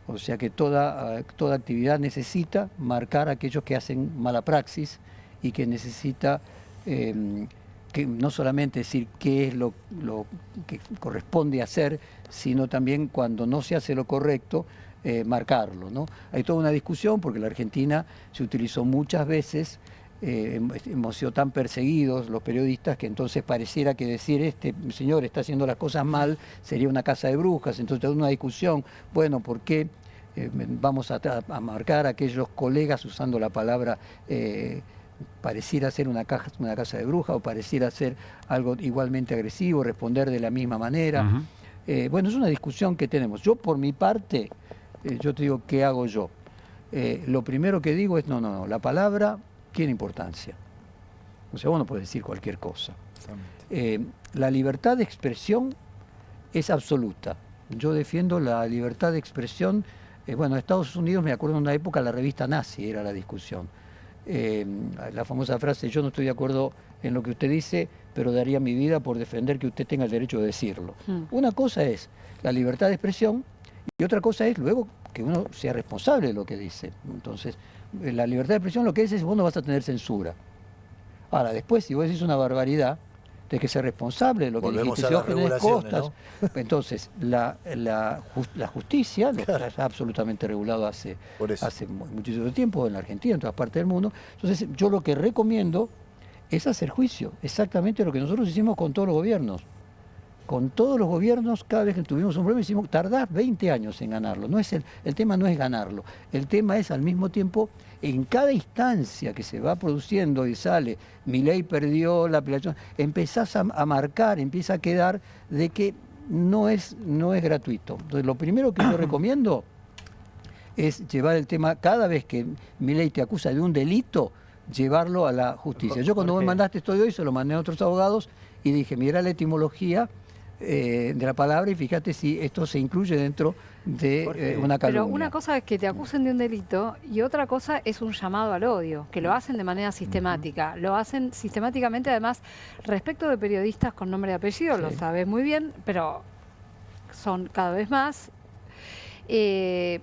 O sea que toda actividad necesita marcar a aquellos que hacen mala praxis y que necesita que no solamente decir qué es lo que corresponde hacer, sino también cuando no se hace lo correcto, marcarlo, ¿no? Hay toda una discusión porque la Argentina se utilizó muchas veces, hemos sido tan perseguidos los periodistas que entonces pareciera que decir este señor está haciendo las cosas mal sería una casa de brujas. Entonces toda una discusión, bueno, ¿por qué vamos a marcar a aquellos colegas usando la palabra pareciera ser una casa de brujas o pareciera ser algo igualmente agresivo, responder de la misma manera? Bueno, es una discusión que tenemos. Yo por mi parte, yo te digo, ¿qué hago yo? Lo primero que digo es, no, la palabra tiene importancia. O sea, vos no podés decir cualquier cosa. La libertad de expresión es absoluta. Yo defiendo la libertad de expresión. Bueno, en Estados Unidos, me acuerdo en una época, la revista Nazi era la discusión. La famosa frase, yo no estoy de acuerdo en lo que usted dice, pero daría mi vida por defender que usted tenga el derecho de decirlo. Una cosa es la libertad de expresión y otra cosa es luego que uno sea responsable de lo que dice. Entonces, la libertad de expresión lo que es vos no vas a tener censura. Ahora, después, si vos decís una barbaridad, tenés que ser responsable de lo que dijiste. Si vos generes costas, ¿no? Entonces, la justicia, lo que está absolutamente regulado hace muchísimo tiempo en la Argentina, en todas partes del mundo. Entonces, yo lo que recomiendo es hacer juicio, exactamente lo que nosotros hicimos con todos los gobiernos. Con todos los gobiernos, cada vez que tuvimos un problema, tardás 20 años en ganarlo. No es el tema no es ganarlo, el tema es al mismo tiempo, en cada instancia que se va produciendo y sale, Milei perdió la apelación, empezás a marcar, empieza a quedar de que no es gratuito. Entonces, lo primero que yo recomiendo es llevar el tema, cada vez que Milei te acusa de un delito, llevarlo a la justicia. Yo cuando vos mandaste esto de hoy, se lo mandé a otros abogados y dije, mira la etimología de la palabra y fíjate si esto se incluye dentro de una calumnia. Pero una cosa es que te acusen de un delito y otra cosa es un llamado al odio, que lo hacen de manera sistemática. Lo hacen sistemáticamente, además, respecto de periodistas con nombre y apellido, lo sabes muy bien, pero son cada vez más. Y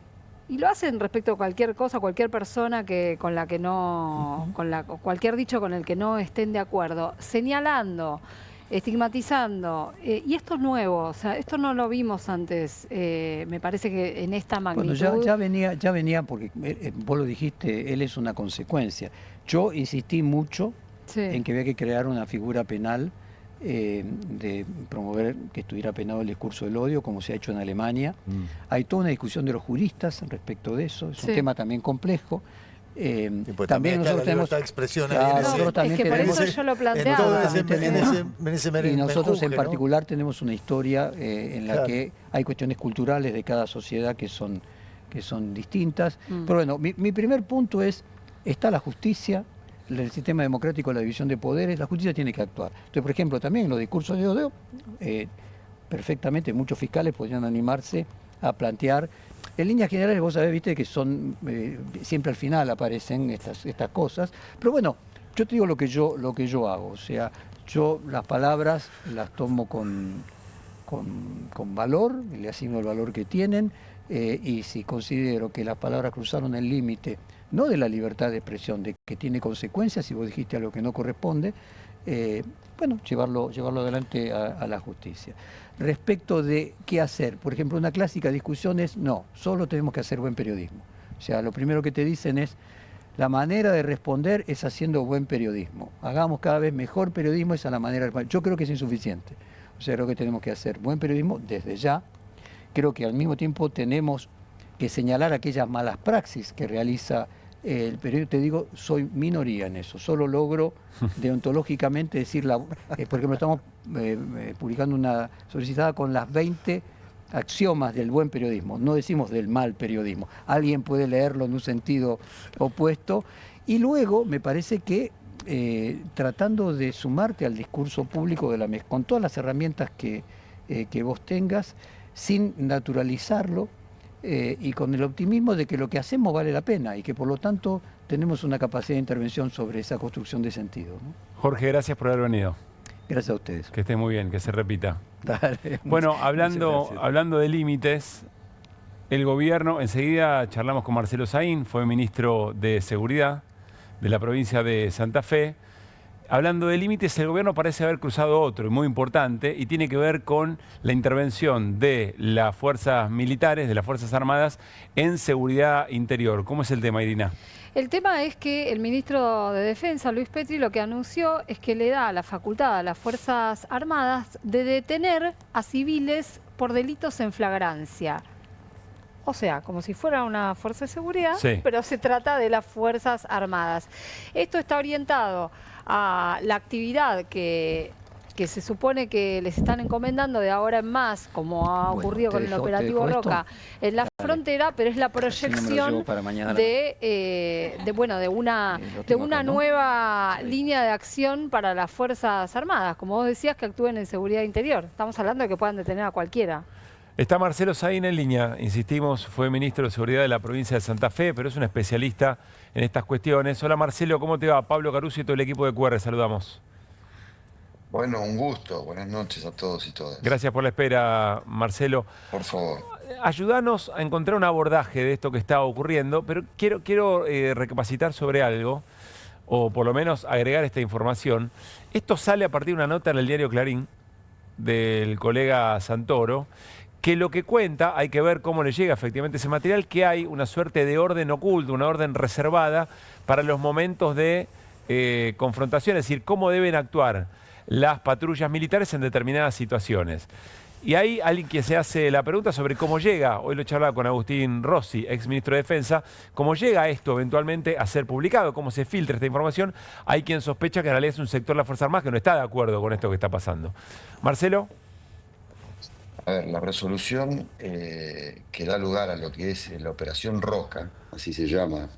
lo hacen respecto a cualquier cosa, cualquier persona con la que no, cualquier dicho con el que no estén de acuerdo, señalando, estigmatizando, y esto es nuevo, o sea, esto no lo vimos antes, me parece que en esta magnitud. Bueno, ya venía, porque vos lo dijiste, él es una consecuencia. Yo insistí mucho en que había que crear una figura penal de promover que estuviera penado el discurso del odio, como se ha hecho en Alemania. Hay toda una discusión de los juristas respecto de eso, es un tema también complejo. Pues también nosotros tenemos expresión nosotros también es que por eso yo lo planteaba. Y nosotros en particular tenemos una historia en la que hay cuestiones culturales de cada sociedad que son distintas. Pero bueno, mi primer punto es, está la justicia, el sistema democrático, la división de poderes, la justicia tiene que actuar. Entonces, por ejemplo, también en los discursos de odio, perfectamente muchos fiscales podrían animarse a plantear. En líneas generales, vos sabés, viste, que son siempre al final aparecen estas cosas. Pero bueno, yo te digo lo que yo hago. O sea, yo las palabras las tomo con valor, le asigno el valor que tienen, y si considero que las palabras cruzaron el límite, no de la libertad de expresión, de que tiene consecuencias si vos dijiste algo que no corresponde, bueno, llevarlo adelante a la justicia. Respecto de qué hacer, por ejemplo, una clásica discusión es, no, solo tenemos que hacer buen periodismo. O sea, lo primero que te dicen es, la manera de responder es haciendo buen periodismo. Hagamos cada vez mejor periodismo, esa es la manera de... Yo creo que es insuficiente. O sea, creo que tenemos que hacer buen periodismo desde ya. Creo que al mismo tiempo tenemos que señalar aquellas malas praxis que realiza el periodismo, te digo, soy minoría en eso. Solo logro deontológicamente decir, por ejemplo, estamos publicando una solicitada con las 20 axiomas del buen periodismo. No decimos del mal periodismo. Alguien puede leerlo en un sentido opuesto. Y luego me parece que tratando de sumarte al discurso público de la mesa, con todas las herramientas que vos tengas, sin naturalizarlo, y con el optimismo de que lo que hacemos vale la pena y que por lo tanto tenemos una capacidad de intervención sobre esa construcción de sentido, ¿no? Jorge, gracias por haber venido. Gracias a ustedes. Que esté muy bien, que se repita. Dale, bueno, hablando de límites, el gobierno, enseguida charlamos con Marcelo Saín, fue ministro de Seguridad de la provincia de Santa Fe. Hablando de límites, el gobierno parece haber cruzado otro, muy importante, y tiene que ver con la intervención de las fuerzas militares, de las Fuerzas Armadas, en seguridad interior. ¿Cómo es el tema, Irina? El tema es que el ministro de Defensa, Luis Petri, lo que anunció es que le da la facultad a las Fuerzas Armadas de detener a civiles por delitos en flagrancia. O sea, como si fuera una fuerza de seguridad, sí, pero se trata de las Fuerzas Armadas. Esto está orientado a la actividad que se supone que les están encomendando de ahora en más, como ha ocurrido con el operativo Roca en la frontera, pero es la proyección de una nueva línea de acción para las Fuerzas Armadas, como vos decías, que actúen en seguridad interior. Estamos hablando de que puedan detener a cualquiera. Está Marcelo Saín en línea, insistimos, fue ministro de Seguridad de la provincia de Santa Fe, pero es un especialista en estas cuestiones. Hola Marcelo, ¿cómo te va? Pablo Caruso y todo el equipo de QR, saludamos. Bueno, un gusto. Buenas noches a todos y todas. Gracias por la espera, Marcelo. Por favor. Ayúdanos a encontrar un abordaje de esto que está ocurriendo, pero quiero recapacitar sobre algo, o por lo menos agregar esta información. Esto sale a partir de una nota en el diario Clarín del colega Santoro, que lo que cuenta, hay que ver cómo le llega efectivamente ese material, que hay una suerte de orden oculto, una orden reservada para los momentos de confrontación, es decir, cómo deben actuar las patrullas militares en determinadas situaciones. Y hay alguien que se hace la pregunta sobre cómo llega, hoy lo charlaba con Agustín Rossi, ex ministro de Defensa, cómo llega esto eventualmente a ser publicado, cómo se filtra esta información. Hay quien sospecha que en realidad es un sector de las Fuerzas Armadas que no está de acuerdo con esto que está pasando. Marcelo. A ver, la resolución que da lugar a lo que es la operación Roca, así se llama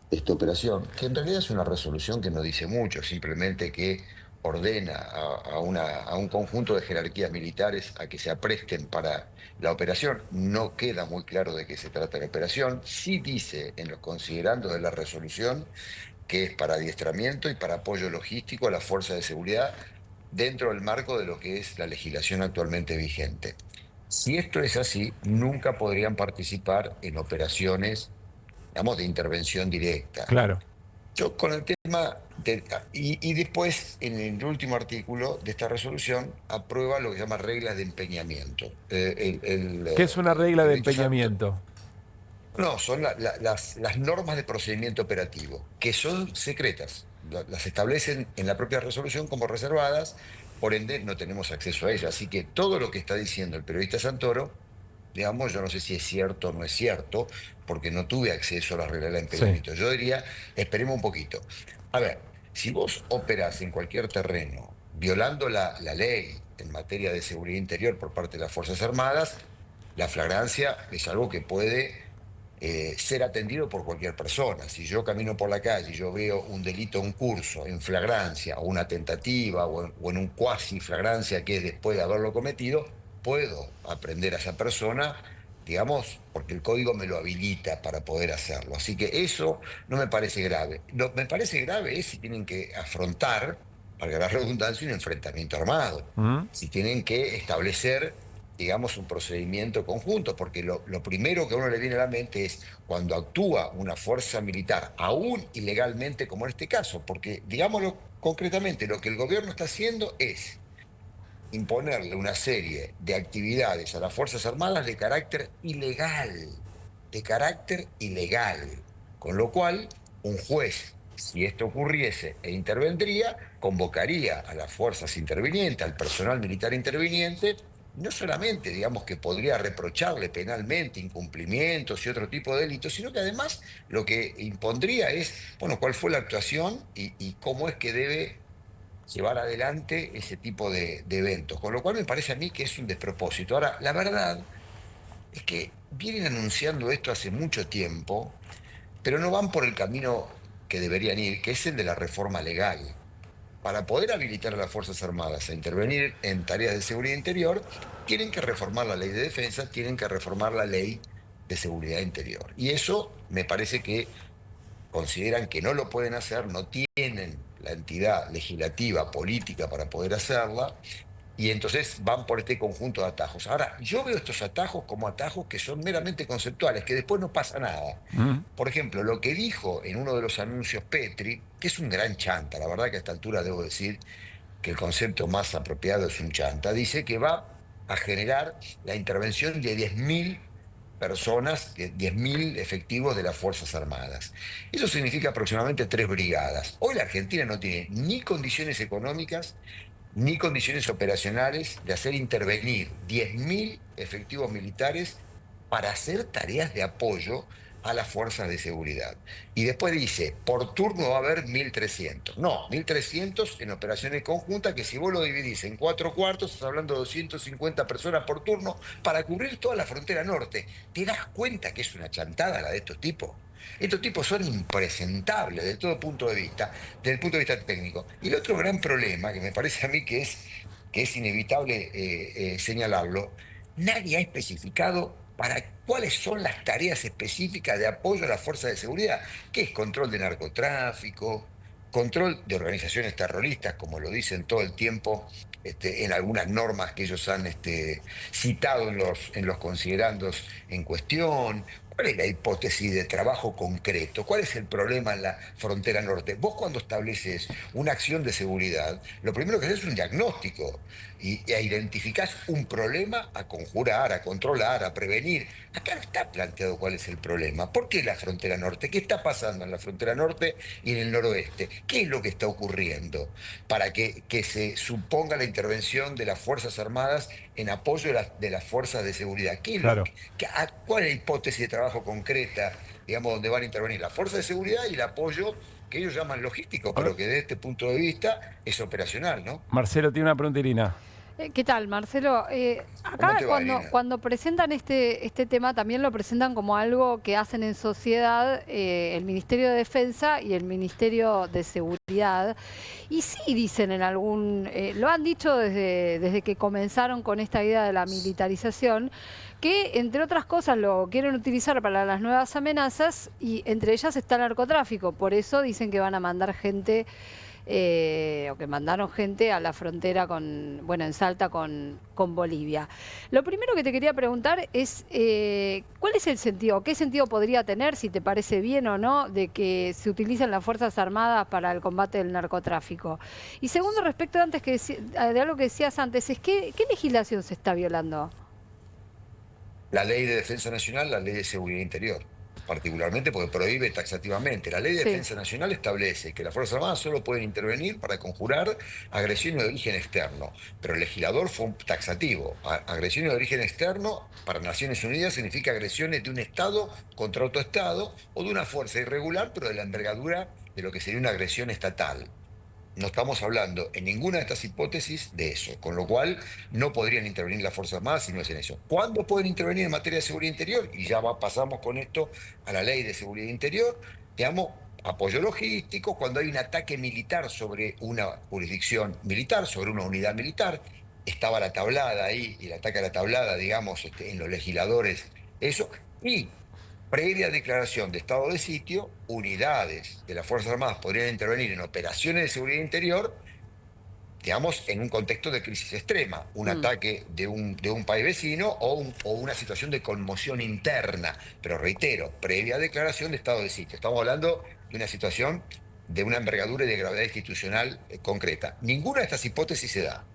esta operación, que en realidad es una resolución que no dice mucho, simplemente que ordena a un conjunto de jerarquías militares a que se apresten para la operación. No queda muy claro de qué se trata la operación. Sí dice en los considerandos de la resolución que es para adiestramiento y para apoyo logístico a las fuerzas de seguridad dentro del marco de lo que es la legislación actualmente vigente. Si esto es así, nunca podrían participar en operaciones, digamos, de intervención directa. Claro. Yo con el tema, y después, en el último artículo de esta resolución, aprueba lo que se llama reglas de empeñamiento. ¿Qué es una regla de empeñamiento? No, son las normas de procedimiento operativo, que son secretas. Las establecen en la propia resolución como reservadas, por ende no tenemos acceso a ellas. Así que todo lo que está diciendo el periodista Santoro, digamos, yo no sé si es cierto o no es cierto, porque no tuve acceso a las reglas de empeñamiento. Sí. Yo diría, esperemos un poquito. A ver, si vos operás en cualquier terreno, violando la ley en materia de seguridad interior por parte de las Fuerzas Armadas, la flagrancia es algo que puede ser atendido por cualquier persona. Si yo camino por la calle y yo veo un delito en curso, en flagrancia, o una tentativa, o en un cuasi flagrancia que es después de haberlo cometido, puedo aprender a esa persona, digamos, porque el código me lo habilita para poder hacerlo. Así que eso no me parece grave. Lo que me parece grave es si tienen que afrontar, para la redundancia, un enfrentamiento armado. Si tienen que establecer, digamos, un procedimiento conjunto, porque lo primero que a uno le viene a la mente es cuando actúa una fuerza militar, aún ilegalmente como en este caso, porque, digámoslo concretamente, lo que el gobierno está haciendo es imponerle una serie de actividades a las Fuerzas Armadas de carácter ilegal, con lo cual un juez, si esto ocurriese e intervendría, convocaría a las fuerzas intervinientes, al personal militar interviniente, no solamente, digamos, que podría reprocharle penalmente incumplimientos y otro tipo de delitos, sino que además lo que impondría es, bueno, cuál fue la actuación y cómo es que debe llevar adelante ese tipo de eventos. Con lo cual me parece a mí que es un despropósito. Ahora, la verdad es que vienen anunciando esto hace mucho tiempo, pero no van por el camino que deberían ir, que es el de la reforma legal. Para poder habilitar a las Fuerzas Armadas a intervenir en tareas de seguridad interior, tienen que reformar la ley de defensa, tienen que reformar la ley de seguridad interior. Y eso me parece que consideran que no lo pueden hacer, no tienen la entidad legislativa, política para poder hacerla, y entonces van por este conjunto de atajos. Ahora, yo veo estos atajos como atajos que son meramente conceptuales, que después no pasa nada. Por ejemplo, lo que dijo en uno de los anuncios Petri, que es un gran chanta, la verdad que a esta altura debo decir que el concepto más apropiado es un chanta, dice que va a generar la intervención de 10.000 personas, 10.000 efectivos de las Fuerzas Armadas. Eso significa aproximadamente 3 brigadas. Hoy la Argentina no tiene ni condiciones económicas ni condiciones operacionales de hacer intervenir 10.000 efectivos militares para hacer tareas de apoyo a las fuerzas de seguridad. Y después dice, por turno va a haber 1.300. No, 1.300 en operaciones conjuntas, que si vos lo dividís en 4 cuartos, estás hablando de 250 personas por turno para cubrir toda la frontera norte. ¿Te das cuenta que es una chantada la de estos tipos? Estos tipos son impresentables desde todo punto de vista, desde el punto de vista técnico. Y el otro gran problema, que me parece a mí que es inevitable señalarlo, nadie ha especificado para cuáles son las tareas específicas de apoyo a las fuerzas de seguridad, que es control de narcotráfico, control de organizaciones terroristas, como lo dicen todo el tiempo en algunas normas que ellos han citado en los considerandos en cuestión. ¿Cuál es la hipótesis de trabajo concreto? ¿Cuál es el problema en la frontera norte? Vos cuando estableces una acción de seguridad, lo primero que haces es un diagnóstico y identificás un problema a conjurar, a controlar, a prevenir. Acá no está planteado cuál es el problema. ¿Por qué la frontera norte? ¿Qué está pasando en la frontera norte y en el noroeste? ¿Qué es lo que está ocurriendo para que se suponga la intervención de las Fuerzas Armadas en apoyo de las fuerzas de seguridad? ¿Qué es ¿Cuál es la hipótesis de trabajo concreta, digamos, donde van a intervenir la fuerza de seguridad y el apoyo que ellos llaman logístico, pero que desde este punto de vista es operacional, ¿no? Marcelo tiene una pregunta, Irina. ¿Qué tal, Marcelo? Acá cuando presentan este tema también lo presentan como algo que hacen en sociedad el Ministerio de Defensa y el Ministerio de Seguridad. Y sí dicen en algún... lo han dicho desde que comenzaron con esta idea de la militarización, que entre otras cosas lo quieren utilizar para las nuevas amenazas y entre ellas está el narcotráfico. Por eso dicen que van a mandar gente... o que mandaron gente a la frontera en Salta con Bolivia. Lo primero que te quería preguntar es ¿cuál es el sentido? ¿Qué sentido podría tener, si te parece bien o no, de que se utilicen las Fuerzas Armadas para el combate del narcotráfico? Y segundo, respecto de algo que decías antes, es ¿qué legislación se está violando? La Ley de Defensa Nacional, la Ley de Seguridad Interior. Particularmente porque prohíbe taxativamente. La Ley de Defensa Nacional establece que las Fuerzas Armadas solo pueden intervenir para conjurar agresiones de origen externo, pero el legislador fue taxativo. Agresiones de origen externo para Naciones Unidas significa agresiones de un Estado contra otro Estado o de una fuerza irregular, pero de la envergadura de lo que sería una agresión estatal. No estamos hablando en ninguna de estas hipótesis de eso, con lo cual no podrían intervenir las Fuerzas Armadas si no es en eso. ¿Cuándo pueden intervenir en materia de seguridad interior? Y ya pasamos con esto a la Ley de Seguridad Interior. Digamos, apoyo logístico, cuando hay un ataque militar sobre una jurisdicción militar, sobre una unidad militar. Estaba la tablada ahí, y el ataque a la tablada, digamos, en los legisladores, eso. Y previa declaración de estado de sitio, unidades de las Fuerzas Armadas podrían intervenir en operaciones de seguridad interior, digamos, en un contexto de crisis extrema, un ataque de un país vecino o una situación de conmoción interna. Pero reitero, previa declaración de estado de sitio. Estamos hablando de una situación de una envergadura y de gravedad institucional concreta. Ninguna de estas hipótesis se da.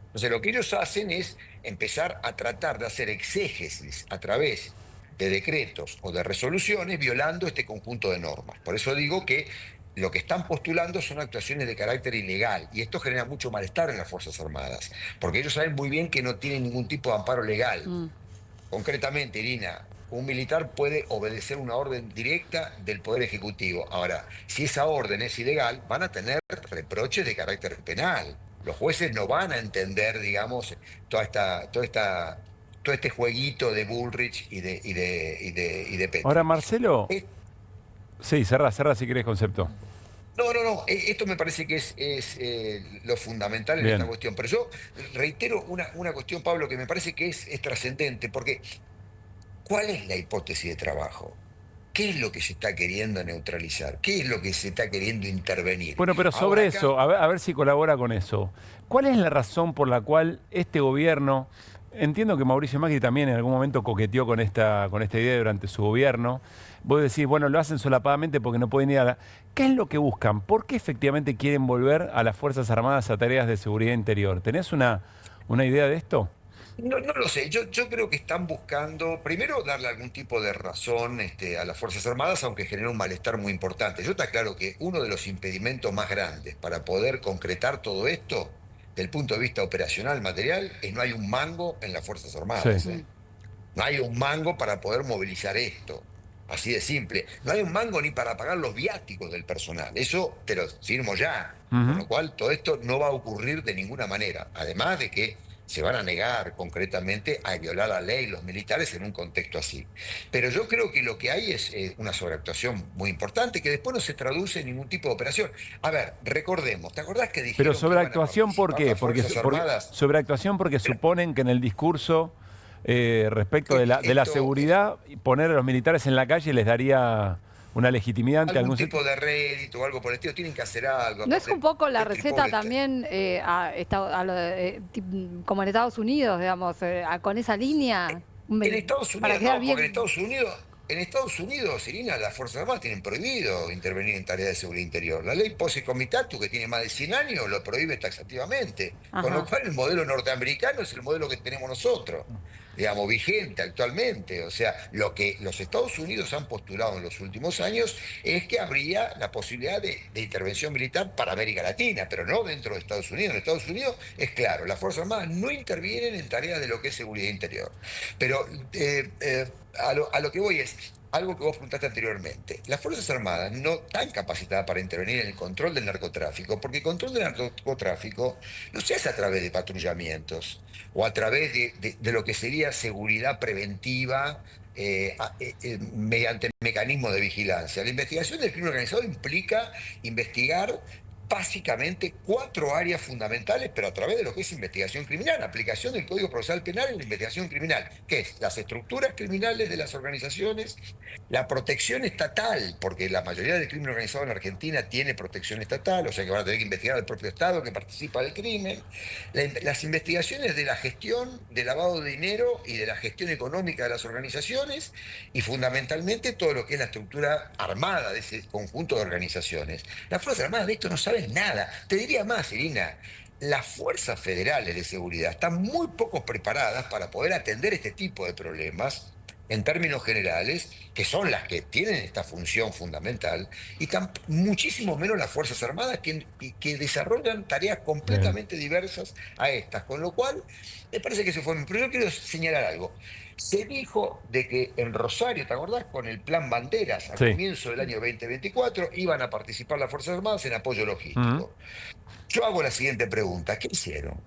Entonces, lo que ellos hacen es empezar a tratar de hacer exégesis a través de decretos o de resoluciones violando este conjunto de normas. Por eso digo que lo que están postulando son actuaciones de carácter ilegal, y esto genera mucho malestar en las Fuerzas Armadas, porque ellos saben muy bien que no tienen ningún tipo de amparo legal. Concretamente, Irina, un militar puede obedecer una orden directa del Poder Ejecutivo. Ahora, si esa orden es ilegal, van a tener reproches de carácter penal. Los jueces no van a entender, digamos, todo este jueguito de Bullrich y de Petri. Ahora, Marcelo... Sí, cerrá si querés concepto. No. Esto me parece que es lo fundamental en Bien. esta cuestión. Pero yo reitero una cuestión, Pablo, que me parece que es trascendente, porque ¿cuál es la hipótesis de trabajo? ¿Qué es lo que se está queriendo neutralizar? ¿Qué es lo que se está queriendo intervenir? Bueno, pero sobre eso, a ver si colabora con eso. ¿Cuál es la razón por la cual este gobierno, entiendo que Mauricio Macri también en algún momento coqueteó con esta idea durante su gobierno, vos decís, bueno, lo hacen solapadamente porque no pueden ir a la... ¿Qué es lo que buscan? ¿Por qué efectivamente quieren volver a las Fuerzas Armadas a tareas de seguridad interior? ¿Tenés una idea de esto? No lo sé, yo creo que están buscando, primero, darle algún tipo de razón a las Fuerzas Armadas, aunque genera un malestar muy importante. Yo está claro que uno de los impedimentos más grandes para poder concretar todo esto, desde el punto de vista operacional, material, es no hay un mango en las Fuerzas Armadas. Sí. No hay un mango para poder movilizar esto. Así de simple. No hay un mango ni para pagar los viáticos del personal. Eso te lo firmo ya. Con lo cual, todo esto no va a ocurrir de ninguna manera. Además de que se van a negar concretamente a violar la ley los militares en un contexto así. Pero yo creo que lo que hay es una sobreactuación muy importante que después no se traduce en ningún tipo de operación. A ver, recordemos, ¿te acordás que dijeron Pero que sobreactuación, ¿por qué? las Fuerzas Armadas? Sobreactuación porque suponen que en el discurso respecto de la seguridad, poner a los militares en la calle les daría una legitimidad ante algún tipo de rédito o algo por el estilo, tienen que hacer algo. ¿No es un poco la receta también como en Estados Unidos, digamos, con esa línea? En Estados Unidos para quedar no, bien. porque en Estados Unidos, Irina, las Fuerzas Armadas tienen prohibido intervenir en tareas de seguridad interior. La ley Posse Comitatus, que tiene más de 100 años, lo prohíbe taxativamente. Con lo cual el modelo norteamericano es el modelo que tenemos nosotros, digamos, vigente actualmente. O sea, lo que los Estados Unidos han postulado en los últimos años es que habría la posibilidad de intervención militar para América Latina, pero no dentro de Estados Unidos. En Estados Unidos es claro, las Fuerzas Armadas no intervienen en tareas de lo que es seguridad interior. Pero a lo que voy es algo que vos preguntaste anteriormente. Las Fuerzas Armadas no están capacitadas para intervenir en el control del narcotráfico, porque el control del narcotráfico no se hace a través de patrullamientos o a través de lo que sería seguridad preventiva mediante mecanismos de vigilancia. La investigación del crimen organizado implica investigar básicamente 4 áreas fundamentales, pero a través de lo que es investigación criminal, aplicación del Código Procesal Penal en la investigación criminal, que es las estructuras criminales de las organizaciones, la protección estatal, porque la mayoría del crimen organizado en Argentina tiene protección estatal, o sea que van a tener que investigar al propio Estado que participa del crimen, las investigaciones de la gestión de lavado de dinero y de la gestión económica de las organizaciones, y fundamentalmente todo lo que es la estructura armada de ese conjunto de organizaciones. Las Fuerzas Armadas de esto no saben nada. Te diría más, Irina, las fuerzas federales de seguridad están muy poco preparadas para poder atender este tipo de problemas en términos generales, que son las que tienen esta función fundamental, y muchísimo menos las Fuerzas Armadas que desarrollan tareas completamente diversas a estas, con lo cual me parece que se fue. Pero yo quiero señalar algo. Se dijo de que en Rosario, ¿te acordás? Con el Plan Banderas, al comienzo del año 2024, iban a participar las Fuerzas Armadas en apoyo logístico. Yo hago la siguiente pregunta. ¿Qué hicieron?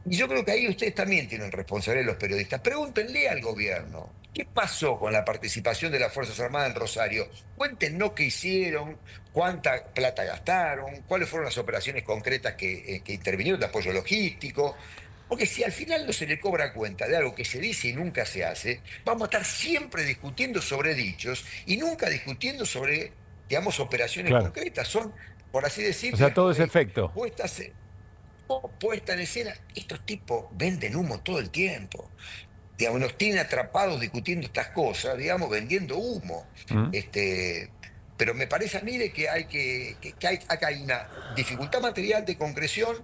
Y yo creo que ahí ustedes también tienen responsabilidad, los periodistas. Pregúntenle al gobierno, ¿qué pasó con la participación de las Fuerzas Armadas en Rosario? Cuéntenos qué hicieron, cuánta plata gastaron, cuáles fueron las operaciones concretas que intervinieron de apoyo logístico. Porque si al final no se le cobra cuenta de algo que se dice y nunca se hace, vamos a estar siempre discutiendo sobre dichos y nunca discutiendo sobre, digamos, operaciones concretas. Son, por así decirlo, o sea, todo ese efecto. Puesta en escena. Estos tipos venden humo todo el tiempo. Digamos, nos tienen atrapados discutiendo estas cosas, digamos, vendiendo humo. Pero me parece a mí de que acá hay una dificultad material de concreción,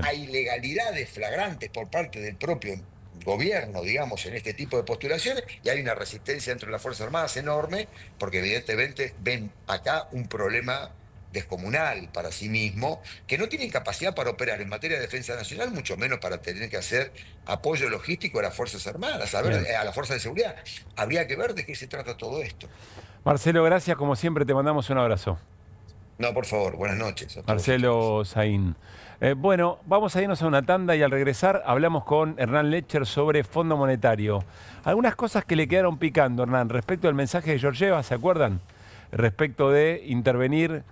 hay ilegalidades flagrantes por parte del propio gobierno, digamos, en este tipo de postulaciones, y hay una resistencia entre las Fuerzas Armadas enorme, porque evidentemente ven acá un problema descomunal para sí mismo, que no tienen capacidad para operar en materia de defensa nacional, mucho menos para tener que hacer apoyo logístico a las Fuerzas Armadas, a las Fuerzas de Seguridad. Habría que ver de qué se trata todo esto. Marcelo, gracias. Como siempre, te mandamos un abrazo. No, por favor, buenas noches. Marcelo Saín. Bueno, vamos a irnos a una tanda y al regresar hablamos con Hernán Lecher sobre Fondo Monetario. Algunas cosas que le quedaron picando, Hernán, respecto al mensaje de Georgieva, ¿se acuerdan? Respecto de intervenir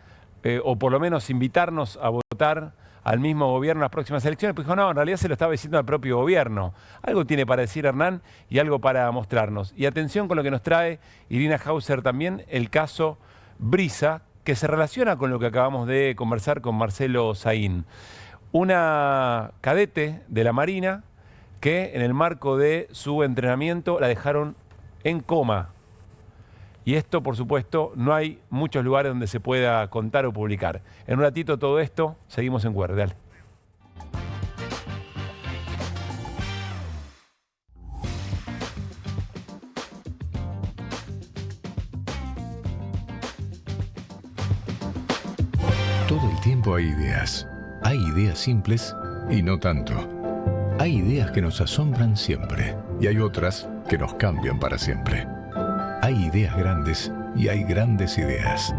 o por lo menos invitarnos a votar al mismo gobierno en las próximas elecciones. Pues dijo, no, en realidad se lo estaba diciendo al propio gobierno. Algo tiene para decir Hernán y algo para mostrarnos. Y atención con lo que nos trae Irina Hauser también, el caso Brisa, que se relaciona con lo que acabamos de conversar con Marcelo Saín. Una cadete de la Marina que en el marco de su entrenamiento la dejaron en coma. Y esto, por supuesto, no hay muchos lugares donde se pueda contar o publicar. En un ratito todo esto, seguimos en Cuerde. Dale. Todo el tiempo hay ideas. Hay ideas simples y no tanto. Hay ideas que nos asombran siempre y hay otras que nos cambian para siempre. Hay ideas grandes y hay grandes ideas.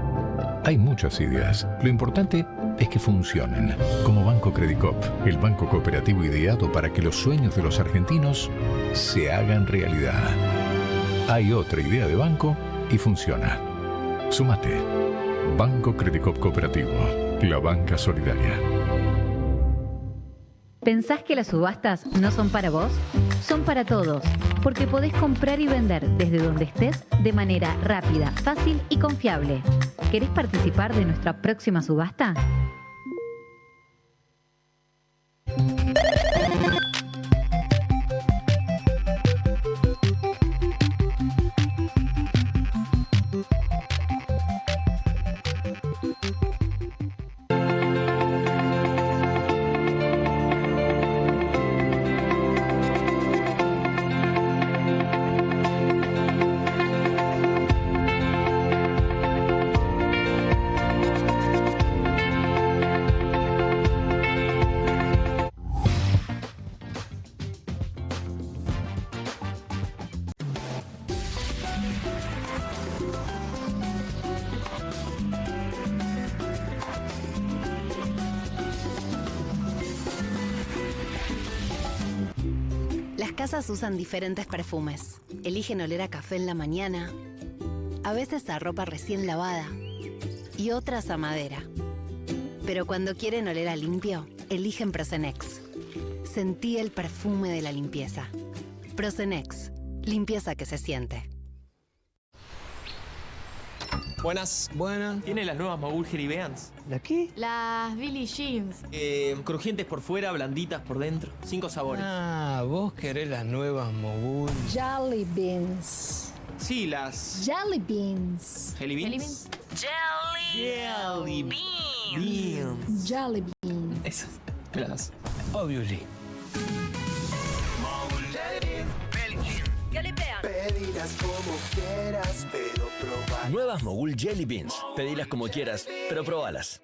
Hay muchas ideas. Lo importante es que funcionen. Como Banco Credicop, el banco cooperativo ideado para que los sueños de los argentinos se hagan realidad. Hay otra idea de banco y funciona. Súmate. Banco Credicop Cooperativo. La banca solidaria. ¿Pensás que las subastas no son para vos? Son para todos, porque podés comprar y vender desde donde estés de manera rápida, fácil y confiable. ¿Querés participar de nuestra próxima subasta? Las casas usan diferentes perfumes. Eligen oler a café en la mañana, a veces a ropa recién lavada y otras a madera. Pero cuando quieren oler a limpio, eligen Prosenex. Sentí el perfume de la limpieza. Prosenex, limpieza que se siente. Buenas. Buenas. ¿Tiene las nuevas Mogul Jelly Beans? ¿La qué? Las Billie Jeans. Crujientes por fuera, blanditas por dentro. 5 sabores. Ah, vos querés las nuevas Mogul. Jelly Beans. Sí, las... Jelly Beans. ¿Jelly Beans? Jelly Beans. Jelly Beans. Esas. Me las das. Obviously. Pedilas como quieras, pero proba. Nuevas Mogul Jelly Beans. Pedilas como quieras, pero probalas.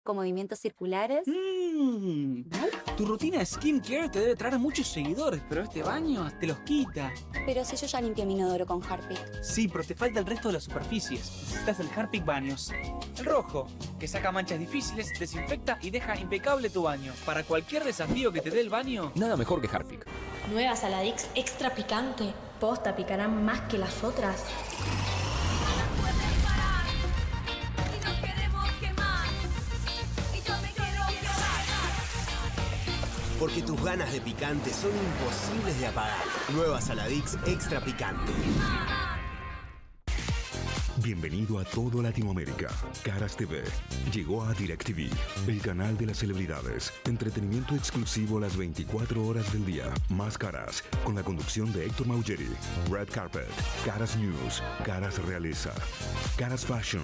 ¿Con movimientos circulares? Tu rutina de skincare te debe traer muchos seguidores, pero este baño te los quita. Pero si yo ya limpié mi inodoro con Harpic. Sí, pero te falta el resto de las superficies. Necesitas el Harpic Baños. El rojo, que saca manchas difíciles, desinfecta y deja impecable tu baño. Para cualquier desafío que te dé el baño... Nada mejor que Harpic. Nueva Saladix extra picante. Posta picarán más que las otras. Porque tus ganas de picante son imposibles de apagar. Nueva Saladix extra picante. Bienvenido a todo Latinoamérica. Caras TV llegó a DirecTV, el canal de las celebridades. Entretenimiento exclusivo las 24 horas del día. Más Caras, con la conducción de Héctor Maugeri. Red Carpet, Caras News, Caras Realeza, Caras Fashion,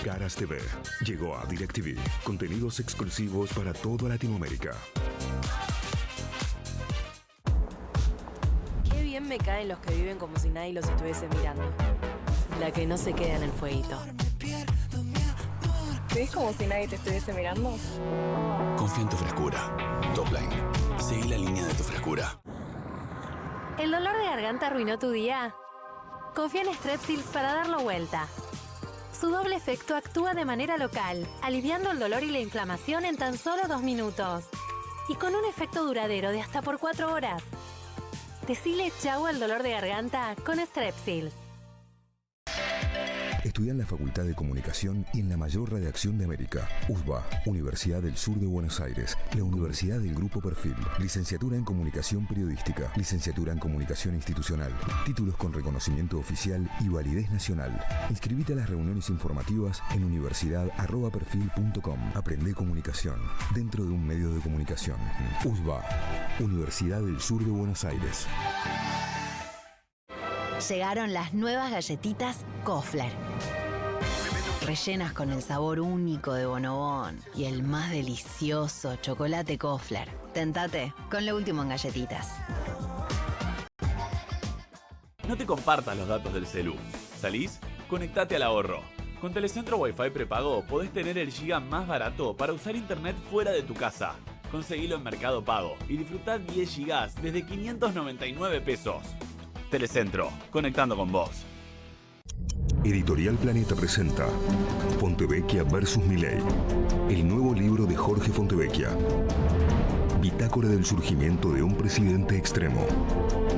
Caras TV. Llegó a DirecTV. Contenidos exclusivos para toda Latinoamérica. Qué bien me caen los que viven como si nadie los estuviese mirando. La que no se queda en el fueguito. ¿Ves como si nadie te estuviese mirando? Confía en tu frescura. Topline. Seguí la línea de tu frescura. ¿El dolor de garganta arruinó tu día? Confía en Strepsils para darlo vuelta. Su doble efecto actúa de manera local, aliviando el dolor y la inflamación en tan solo 2 minutos. Y con un efecto duradero de hasta por 4 horas. Decile chau al dolor de garganta con Strepsils. Estudia en la Facultad de Comunicación y en la mayor redacción de América. USBA, Universidad del Sur de Buenos Aires. La Universidad del Grupo Perfil. Licenciatura en Comunicación Periodística. Licenciatura en Comunicación Institucional. Títulos con reconocimiento oficial y validez nacional. Inscribite a las reuniones informativas en universidad@perfil.com. Aprende comunicación dentro de un medio de comunicación. USBA, Universidad del Sur de Buenos Aires. Llegaron las nuevas galletitas Kofler. Rellenas con el sabor único de Bonobón y el más delicioso chocolate Kofler. Tentate con lo último en galletitas. No te compartas los datos del celu. ¿Salís? Conectate al ahorro. Con Telecentro Wi-Fi prepago podés tener el giga más barato para usar internet fuera de tu casa. Conseguilo en Mercado Pago y disfrutá 10 gigas desde 599 pesos. Telecentro, conectando con vos. Editorial Planeta presenta Fontevecchia vs. Milei, el nuevo libro de Jorge Fontevecchia. Bitácora del surgimiento de un presidente extremo.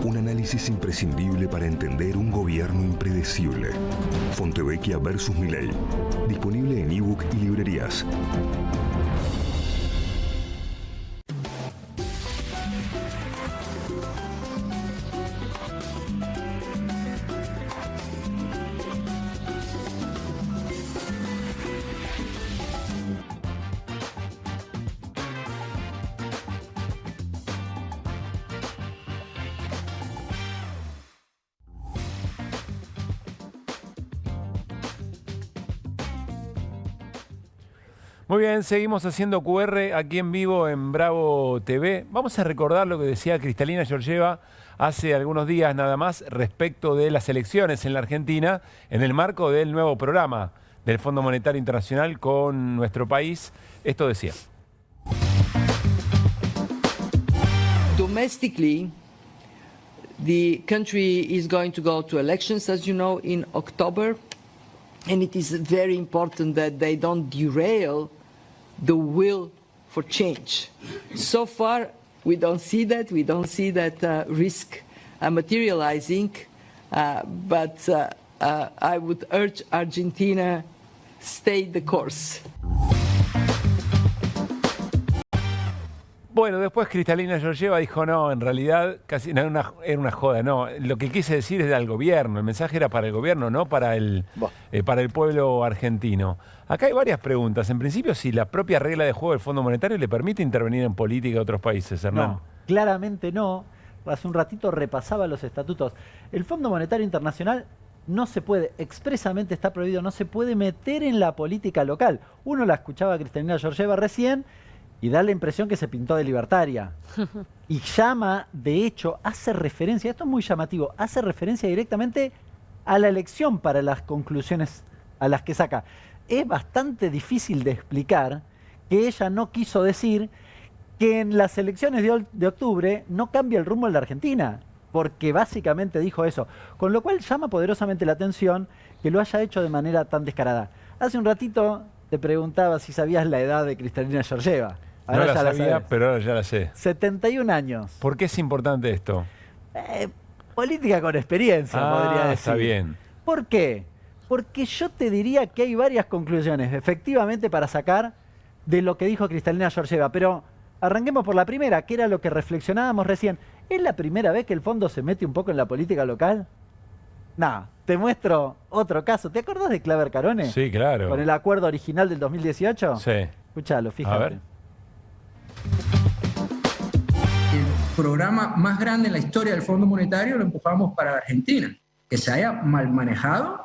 Un análisis imprescindible para entender un gobierno impredecible. Fontevecchia vs. Milei. Disponible en ebook y librerías. Muy bien, seguimos haciendo QR aquí en vivo en Bravo TV. Vamos a recordar lo que decía Cristalina Georgieva hace algunos días nada más respecto de las elecciones en la Argentina en el marco del nuevo programa del Fondo Monetario Internacional con nuestro país. Esto decía. Domestically, the country is going to go to elections, as you know, in October. And it is very important that they don't derail the will for change. So far, we don't see that. We don't see that risk materializing. But I would urge Argentina, stay the course. Bueno, después Cristalina Georgieva dijo, no, en realidad casi era una joda. No, lo que quise decir es al gobierno. El mensaje era para el gobierno, no para el pueblo argentino. Acá hay varias preguntas. En principio, si la propia regla de juego del Fondo Monetario le permite intervenir en política de otros países, Hernán. No, claramente no. Hace un ratito repasaba los estatutos. El Fondo Monetario Internacional no se puede, expresamente está prohibido, no se puede meter en la política local. Uno la escuchaba a Cristalina Georgieva recién, y da la impresión que se pintó de libertaria. Y llama, de hecho, hace referencia, esto es muy llamativo, hace referencia directamente a la elección para las conclusiones a las que saca. Es bastante difícil de explicar que ella no quiso decir que en las elecciones de octubre no cambia el rumbo en la Argentina, porque básicamente dijo eso. Con lo cual llama poderosamente la atención que lo haya hecho de manera tan descarada. Hace un ratito te preguntaba si sabías la edad de Cristalina Georgieva. Ahora no la sabía, pero ahora ya la sé. 71 años. ¿Por qué es importante esto? Política con experiencia, podría decir. Está bien. ¿Por qué? Porque yo te diría que hay varias conclusiones, efectivamente, para sacar de lo que dijo Cristalina Georgieva. Pero arranquemos por la primera, que era lo que reflexionábamos recién. ¿Es la primera vez que el fondo se mete un poco en la política local? No, te muestro otro caso. ¿Te acordás de Claver Carone? Sí, claro. Con el acuerdo original del 2018. Sí. Escuchalo, fíjate. A ver. El programa más grande en la historia del Fondo Monetario lo empujamos para Argentina. Que se haya mal manejado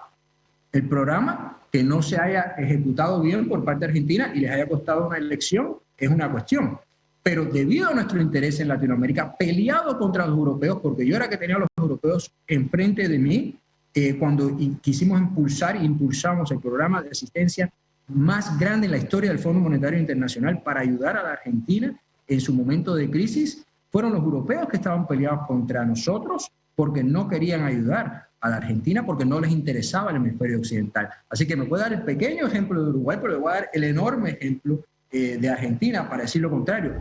el programa, que no se haya ejecutado bien por parte de Argentina y les haya costado una elección, es una cuestión. Pero debido a nuestro interés en Latinoamérica, peleado contra los europeos, porque yo era que tenía a los europeos enfrente de mí, cuando quisimos impulsar e impulsamos el programa de asistencia más grande en la historia del Fondo Monetario Internacional para ayudar a la Argentina en su momento de crisis, fueron los europeos que estaban peleados contra nosotros porque no querían ayudar a la Argentina, porque no les interesaba el hemisferio occidental. Así que me puedo dar el pequeño ejemplo de Uruguay, pero le voy a dar el enorme ejemplo de Argentina para decir lo contrario.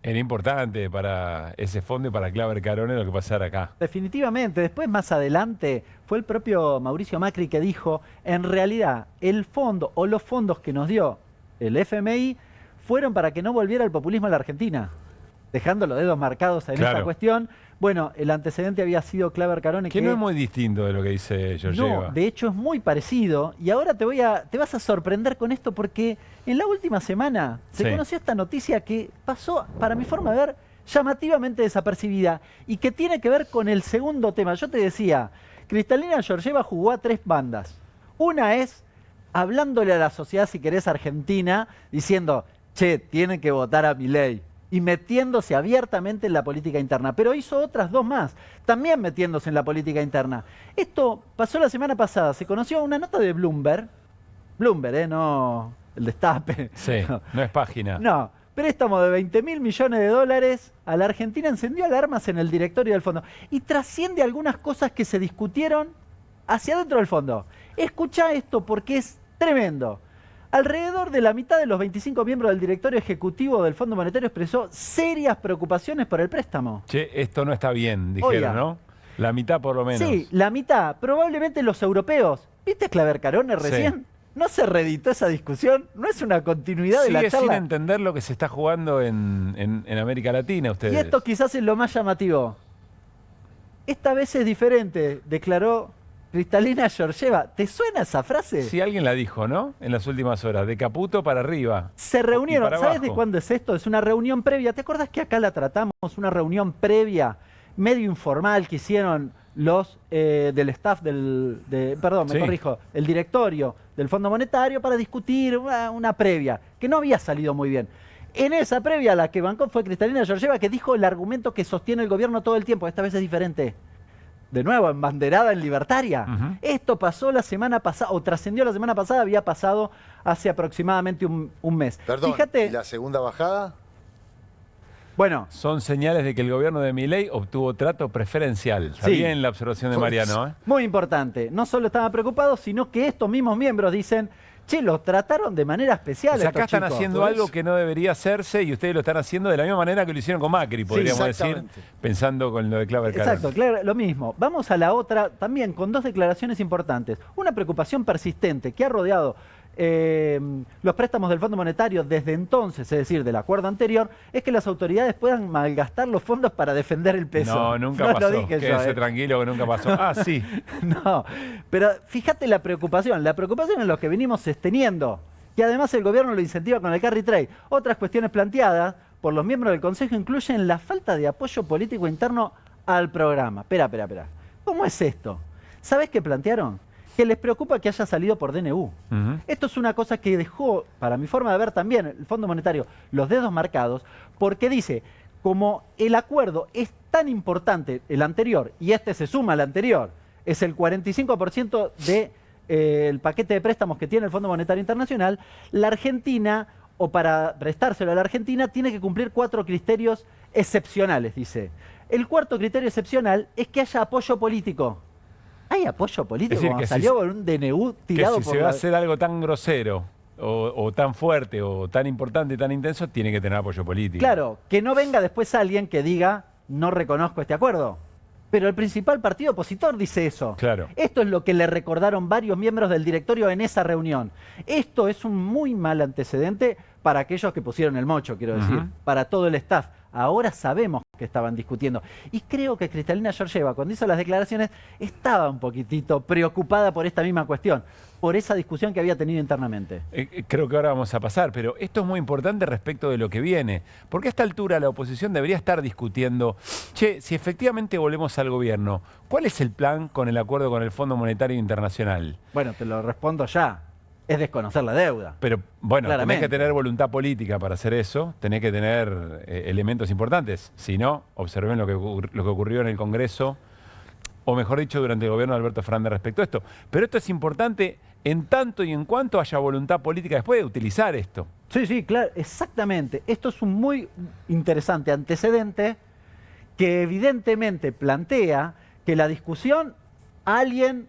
Era importante para ese fondo y para Claver Carone lo que pasara acá. Definitivamente. Después, más adelante, fue el propio Mauricio Macri que dijo, en realidad, el fondo o los fondos que nos dio el FMI fueron para que no volviera el populismo a la Argentina, dejando los dedos marcados en esta cuestión. Bueno, el antecedente había sido Claver Carone. Que no es muy distinto de lo que dice Georgieva. No, de hecho es muy parecido. Y ahora te vas a sorprender con esto porque en la última semana se conoció esta noticia que pasó, para mi forma de ver, llamativamente desapercibida y que tiene que ver con el segundo tema. Yo te decía, Cristalina Georgieva jugó a 3 bandas. Una es hablándole a la sociedad, si querés, argentina, diciendo, che, tienen que votar a Milei. Y metiéndose abiertamente en la política interna. Pero hizo otras 2 más, también metiéndose en la política interna. Esto pasó la semana pasada. Se conoció una nota de Bloomberg. Bloomberg, no el Destape. Sí, no es página. No, préstamo de 20.000 millones de dólares a la Argentina encendió alarmas en el directorio del fondo. Y trasciende algunas cosas que se discutieron hacia adentro del fondo. Escuchá esto porque es tremendo. Alrededor de la mitad de los 25 miembros del directorio ejecutivo del Fondo Monetario expresó serias preocupaciones por el préstamo. Che, esto no está bien, dijeron, ¿no? La mitad por lo menos. Sí, la mitad. Probablemente los europeos. ¿Viste Claver Carone recién? Sí. ¿No se reeditó esa discusión? ¿No es una continuidad de la charla? Sigue sin entender lo que se está jugando en América Latina, ustedes. Y esto quizás es lo más llamativo. Esta vez es diferente, declaró Cristalina Georgieva. ¿Te suena esa frase? Sí, alguien la dijo, ¿no? En las últimas horas, de Caputo para arriba. Se reunieron, ¿sabes de cuándo es esto? Es una reunión previa. ¿Te acuerdas que acá la tratamos? Una reunión previa, medio informal, que hicieron los del staff el directorio del Fondo Monetario para discutir una previa, que no había salido muy bien. En esa previa la que bancó fue Cristalina Georgieva, que dijo el argumento que sostiene el gobierno todo el tiempo. Esta vez es diferente. De nuevo, embanderada en libertaria. Esto pasó la semana pasada, o trascendió la semana pasada, había pasado hace aproximadamente un mes. Perdón, fíjate, ¿y la segunda bajada? Bueno. Son señales de que el gobierno de Milei obtuvo trato preferencial. Está bien la observación de Mariano, ¿eh? Muy importante. No solo estaban preocupados, sino que estos mismos miembros dicen, che, los trataron de manera especial. O sea, acá están haciendo algo que no debería hacerse y ustedes lo están haciendo de la misma manera que lo hicieron con Macri, podríamos decir, pensando con lo de Claver Carone. Exacto, claro, lo mismo. Vamos a la otra, también con 2 declaraciones importantes. Una preocupación persistente que ha rodeado los préstamos del Fondo Monetario desde entonces, es decir, del acuerdo anterior, es que las autoridades puedan malgastar los fondos para defender el peso. No, nunca pasó. Quédese tranquilo que nunca pasó. Ah, sí. No, pero fíjate la preocupación es lo que venimos sosteniendo, que además el gobierno lo incentiva con el carry trade. Otras cuestiones planteadas por los miembros del Consejo incluyen la falta de apoyo político interno al programa. Espera. ¿Cómo es esto? ¿Sabés qué plantearon? Que les preocupa que haya salido por DNU. Esto es una cosa que dejó, para mi forma de ver también, el Fondo Monetario, los dedos marcados, porque dice, como el acuerdo es tan importante, el anterior, y este se suma al anterior, es el 45% del paquete de préstamos que tiene el Fondo Monetario Internacional, la Argentina, o para prestárselo a la Argentina, tiene que cumplir 4 criterios excepcionales, dice. El cuarto criterio excepcional es que haya apoyo político. ¿Hay apoyo político? Es decir, que salió por un DNU tirado por... si se va a hacer algo tan grosero o tan fuerte o tan importante y tan intenso, tiene que tener apoyo político. Claro, que no venga después alguien que diga, no reconozco este acuerdo. Pero el principal partido opositor dice eso. Claro. Esto es lo que le recordaron varios miembros del directorio en esa reunión. Esto es un muy mal antecedente para aquellos que pusieron el mocho, quiero decir, para todo el staff. Ahora sabemos que estaban discutiendo. Y creo que Cristalina Georgieva, cuando hizo las declaraciones, estaba un poquitito preocupada por esta misma cuestión, por esa discusión que había tenido internamente. Creo que ahora vamos a pasar, pero esto es muy importante respecto de lo que viene. Porque a esta altura la oposición debería estar discutiendo, che, si efectivamente volvemos al gobierno, ¿cuál es el plan con el acuerdo con el Fondo Monetario Internacional? Bueno, te lo respondo ya. Es desconocer la deuda. Pero bueno, tenés que tener voluntad política para hacer eso, tenés que tener elementos importantes. Si no, observen lo que ocurrió en el Congreso o mejor dicho, durante el gobierno de Alberto Fernández respecto a esto. Pero esto es importante en tanto y en cuanto haya voluntad política después de utilizar esto. Sí, sí, claro, exactamente. Esto es un muy interesante antecedente que evidentemente plantea que la discusión, alguien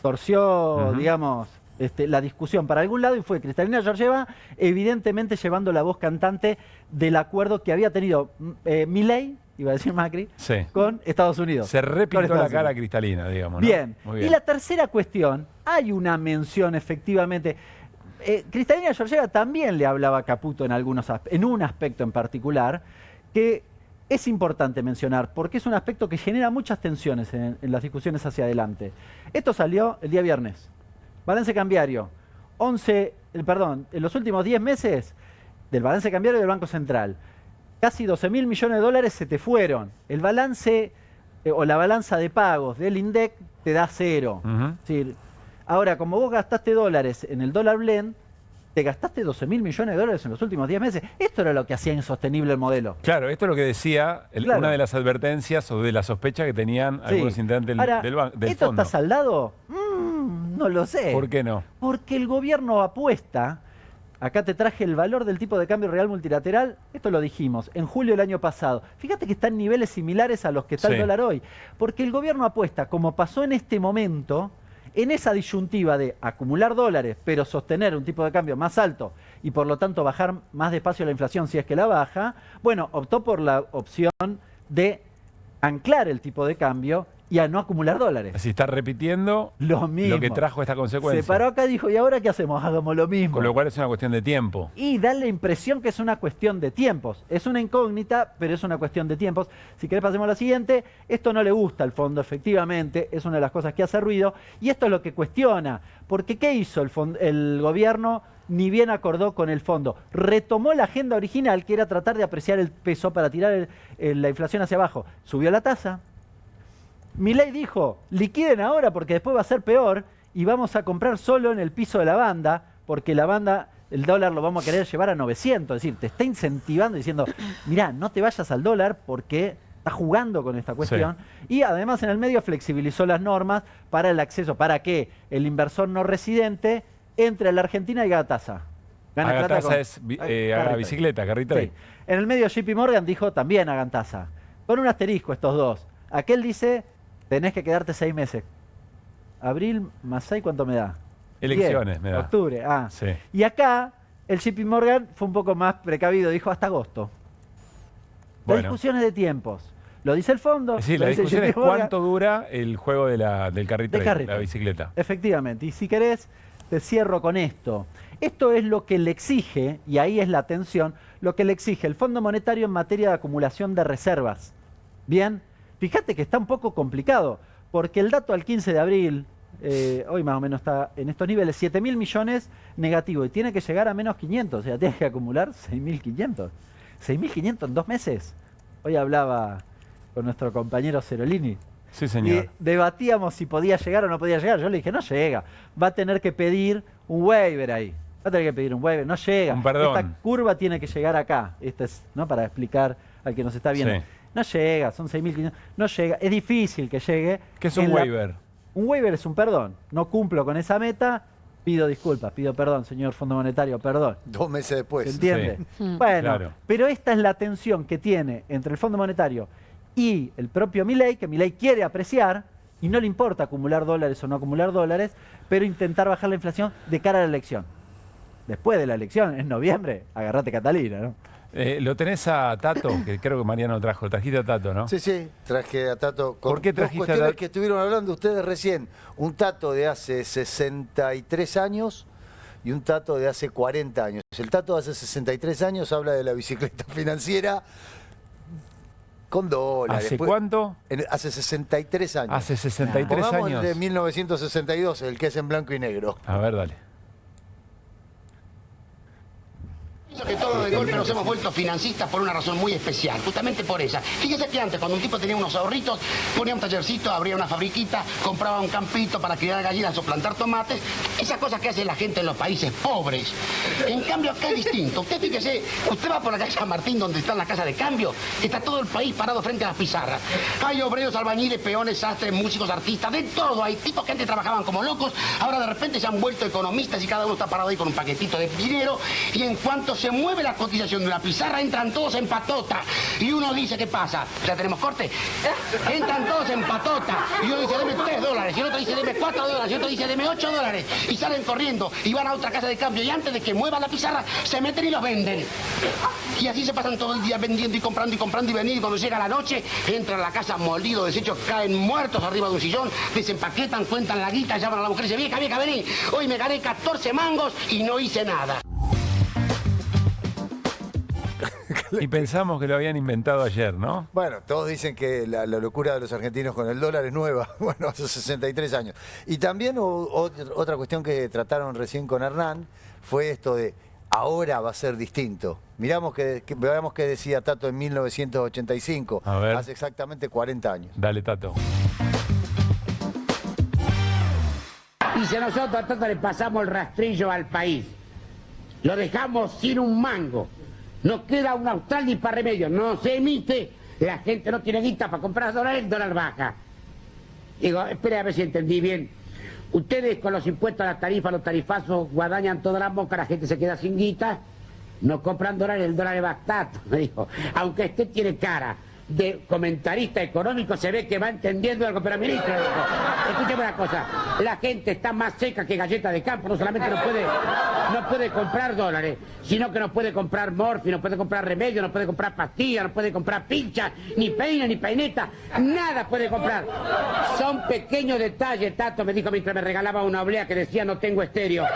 torció, digamos, la discusión para algún lado y fue Cristalina Georgieva, evidentemente llevando la voz cantante del acuerdo que había tenido Milei, iba a decir Macri, sí, con Estados Unidos. Se repintó la cara a Cristalina, digamos, ¿no? Bien. Muy bien. Y la tercera cuestión, hay una mención efectivamente. Cristalina Georgieva también le hablaba a Caputo en un aspecto en particular, que es importante mencionar, porque es un aspecto que genera muchas tensiones en las discusiones hacia adelante. Esto salió el día viernes. Balance cambiario. En los últimos 10 meses del balance cambiario del Banco Central, casi 12.000 millones de dólares se te fueron. El balance o la balanza de pagos del INDEC te da 0. Es decir, ahora, como vos gastaste dólares en el dólar blend, te gastaste 12.000 millones de dólares en los últimos 10 meses. Esto era lo que hacía insostenible el modelo. Claro, esto es lo que decía una de las advertencias o de la sospecha que tenían algunos integrantes del ¿esto fondo. está saldado? No lo sé. ¿Por qué no? Porque el gobierno apuesta. Acá te traje el valor del tipo de cambio real multilateral. Esto lo dijimos en julio del año pasado. Fíjate que está en niveles similares a los que está el dólar hoy. Porque el gobierno apuesta, como pasó en este momento, en esa disyuntiva de acumular dólares, pero sostener un tipo de cambio más alto y por lo tanto bajar más despacio la inflación si es que la baja, bueno, optó por la opción de anclar el tipo de cambio y a no acumular dólares. Así está repitiendo lo mismo. Lo que trajo esta consecuencia. Se paró acá y dijo, ¿y ahora qué hacemos? Hagamos lo mismo. Con lo cual es una cuestión de tiempo. Y da la impresión que es una cuestión de tiempos. Es una incógnita, pero es una cuestión de tiempos. Si querés pasemos a la siguiente. Esto no le gusta al fondo, efectivamente. Es una de las cosas que hace ruido. Y esto es lo que cuestiona. Porque ¿qué hizo el gobierno? Ni bien acordó con el fondo. Retomó la agenda original, que era tratar de apreciar el peso para tirar la inflación hacia abajo. Subió la tasa. Milei dijo, liquiden ahora porque después va a ser peor y vamos a comprar solo en el piso de la banda, porque la banda, el dólar lo vamos a querer llevar a 900. Es decir, te está incentivando diciendo, mirá, no te vayas al dólar porque está jugando con esta cuestión. Sí. Y además en el medio flexibilizó las normas para el acceso, para que el inversor no residente entre a la Argentina y haga tasa. Haga tasa es haga bicicleta, carrito. Sí. En el medio JP Morgan dijo, también hagan tasa. Con un asterisco estos dos. Aquel dice, tenés que quedarte 6 meses. Abril más 6, ¿cuánto me da? Elecciones, 10, me da. Octubre, Sí. Y acá el JP Morgan fue un poco más precavido, dijo hasta agosto. Bueno. La discusión es de tiempos. Lo dice el fondo. Sí, la discusión es cuánto dura el juego del carrito, la bicicleta. Efectivamente. Y si querés, te cierro con esto. Esto es lo que le exige, y ahí es la tensión, lo que le exige el Fondo Monetario en materia de acumulación de reservas. Bien. Fíjate que está un poco complicado, porque el dato al 15 de abril, hoy más o menos está en estos niveles, 7.000 millones negativo, y tiene que llegar a menos 500, o sea, tiene que acumular 6.500. 6.500 en 2 meses. Hoy hablaba con nuestro compañero Cerolini. Sí, señor. Y debatíamos si podía llegar o no podía llegar. Yo le dije, no llega. Va a tener que pedir un waiver ahí. Va a tener que pedir un waiver. No llega. Un perdón. Esta curva tiene que llegar acá. Esta es, ¿no? Para explicar al que nos está viendo. Sí. No llega, son 6.500. No llega. Es difícil que llegue. ¿Qué es un waiver? Un waiver es un perdón. No cumplo con esa meta. Pido disculpas, pido perdón, señor Fondo Monetario, perdón. 2 meses después. ¿Se entiende? Sí. Bueno, claro. Pero esta es la tensión que tiene entre el Fondo Monetario y el propio Milei, que Milei quiere apreciar y no le importa acumular dólares o no acumular dólares, pero intentar bajar la inflación de cara a la elección. Después de la elección, en noviembre, agarrate Catalina, ¿no? Lo tenés a Tato, que creo que Mariano trajo. Trajiste a Tato, ¿no? Sí, sí, traje a Tato. Con ¿Por qué trajiste dos cuestiones que estuvieron hablando ustedes recién? Un Tato de hace 63 años y un Tato de hace 40 años. El Tato de hace 63 años habla de la bicicleta financiera con dólares. ¿Hace cuánto? Hace 63 años. Hace 63 años. De 1962, el que es en blanco y negro. A ver, dale. Que todos de golpe nos hemos vuelto financistas por una razón muy especial, justamente por esa. Fíjese que antes, cuando un tipo tenía unos ahorritos, ponía un tallercito, abría una fabriquita, compraba un campito para criar gallinas o plantar tomates, esas cosas que hace la gente en los países pobres. En cambio, acá es distinto. Usted fíjese, usted va por la calle San Martín, donde está la casa de cambio, está todo el país parado frente a las pizarras. Hay obreros, albañiles, peones, sastres, músicos, artistas, de todo. Hay tipos que antes trabajaban como locos, ahora de repente se han vuelto economistas y cada uno está parado ahí con un paquetito de dinero, y en cuanto se mueve la cotización de una pizarra, entran todos en patota. Y uno dice, ¿qué pasa? ¿Ya tenemos corte? Entran todos en patota. Y uno dice, deme $3. Y el otro dice, deme $4. Y otro dice, deme $8. Y salen corriendo y van a otra casa de cambio. Y antes de que mueva la pizarra, se meten y los venden. Y así se pasan todo el día vendiendo y comprando y vendiendo. Y cuando llega la noche, entran a la casa molidos, deshechos, caen muertos arriba de un sillón, desempaquetan, cuentan la guita, llaman a la mujer y dicen, vieja, vieja, vení. Hoy me gané 14 mangos y no hice nada. Y pensamos que lo habían inventado ayer, ¿no? Bueno, todos dicen que la locura de los argentinos con el dólar es nueva. Bueno, hace 63 años. Y también otra cuestión que trataron recién con Hernán fue esto de ahora va a ser distinto. Veamos qué decía Tato en 1985, hace exactamente 40 años. Dale, Tato. Y si nosotros a Tato le pasamos el rastrillo al país, lo dejamos sin un mango, no queda un austral ni para remedio, no se emite, la gente no tiene guita para comprar dólares, el dólar baja. Digo, espere a ver si entendí bien. Ustedes con los impuestos a la tarifa, los tarifazos, guadañan toda la boca, la gente se queda sin guita, no compran dólares, el dólar es bastante, me dijo. Aunque usted tiene cara de comentarista económico, se ve que va entendiendo algo, pero ministro, escúcheme una cosa, la gente está más seca que galleta de campo, no solamente no puede comprar dólares, sino que no puede comprar morfi, no puede comprar remedio, no puede comprar pastillas, no puede comprar pinchas, ni peine, ni peineta, nada puede comprar. Son pequeños detalles, Tato me dijo mientras me regalaba una oblea que decía no tengo estéreo.